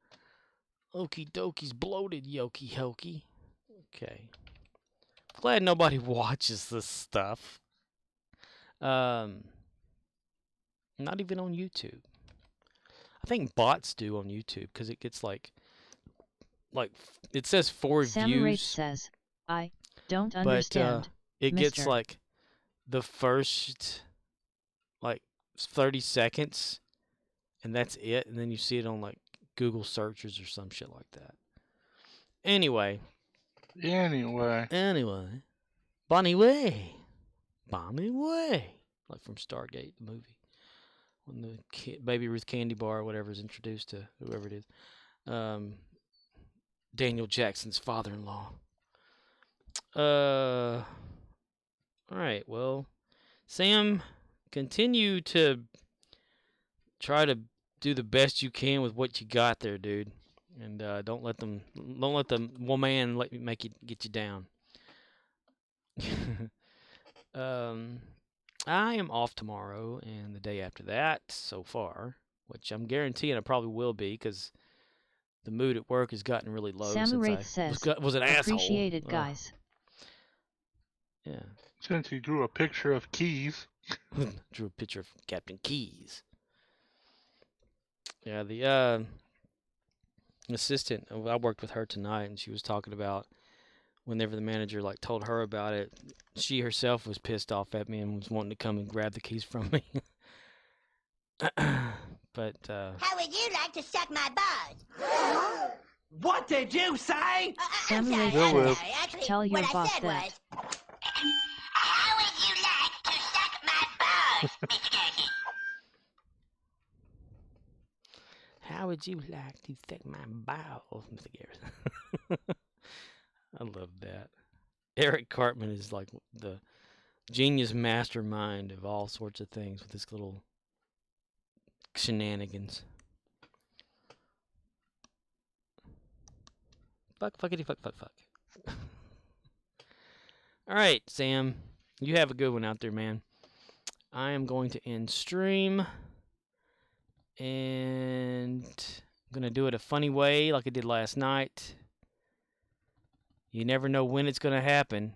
Okie dokie's bloated, Yoki Hokey. Okay. Glad nobody watches this stuff. Not even on YouTube. I think bots do on YouTube because it gets like it says 4 Samurath views. says, I don't understand. But it gets mister. like the first 30 seconds, and that's it. And then you see it on like Google searches or some shit like that. Anyway. Bonnie Way. Like from Stargate, the movie. when the Baby Ruth candy bar or whatever is introduced to whoever it is. Daniel Jackson's father-in-law. All right, well, Sam, continue to try to do the best you can with what you got there, dude. And don't let the woman make you get you down. I am off tomorrow and the day after that so far, which I'm guaranteeing I probably will be because the mood at work has gotten really low Sam since Wraith I says, was an asshole. appreciated, guys. Yeah. Since he drew a picture of Keys. Drew a picture of Captain Keys. Yeah, the assistant, I worked with her tonight, and she was talking about whenever the manager told her about it, she herself was pissed off at me and was wanting to come and grab the keys from me. But How would you like to suck my balls? What did you say? I'm Sam sorry, Wraith I'm says, sorry. Actually, tell your what I boss said that. was... How would you like to suck my balls, Mr. Garrison? how would you like to suck my balls, Mr. Garrison? I love that. Eric Cartman is like the genius mastermind of all sorts of things with this little shenanigans. Fuckity fuck. All right, Sam, you have a good one out there, man. I am going to end stream, and I'm going to do it a funny way like I did last night. You never know when it's going to happen.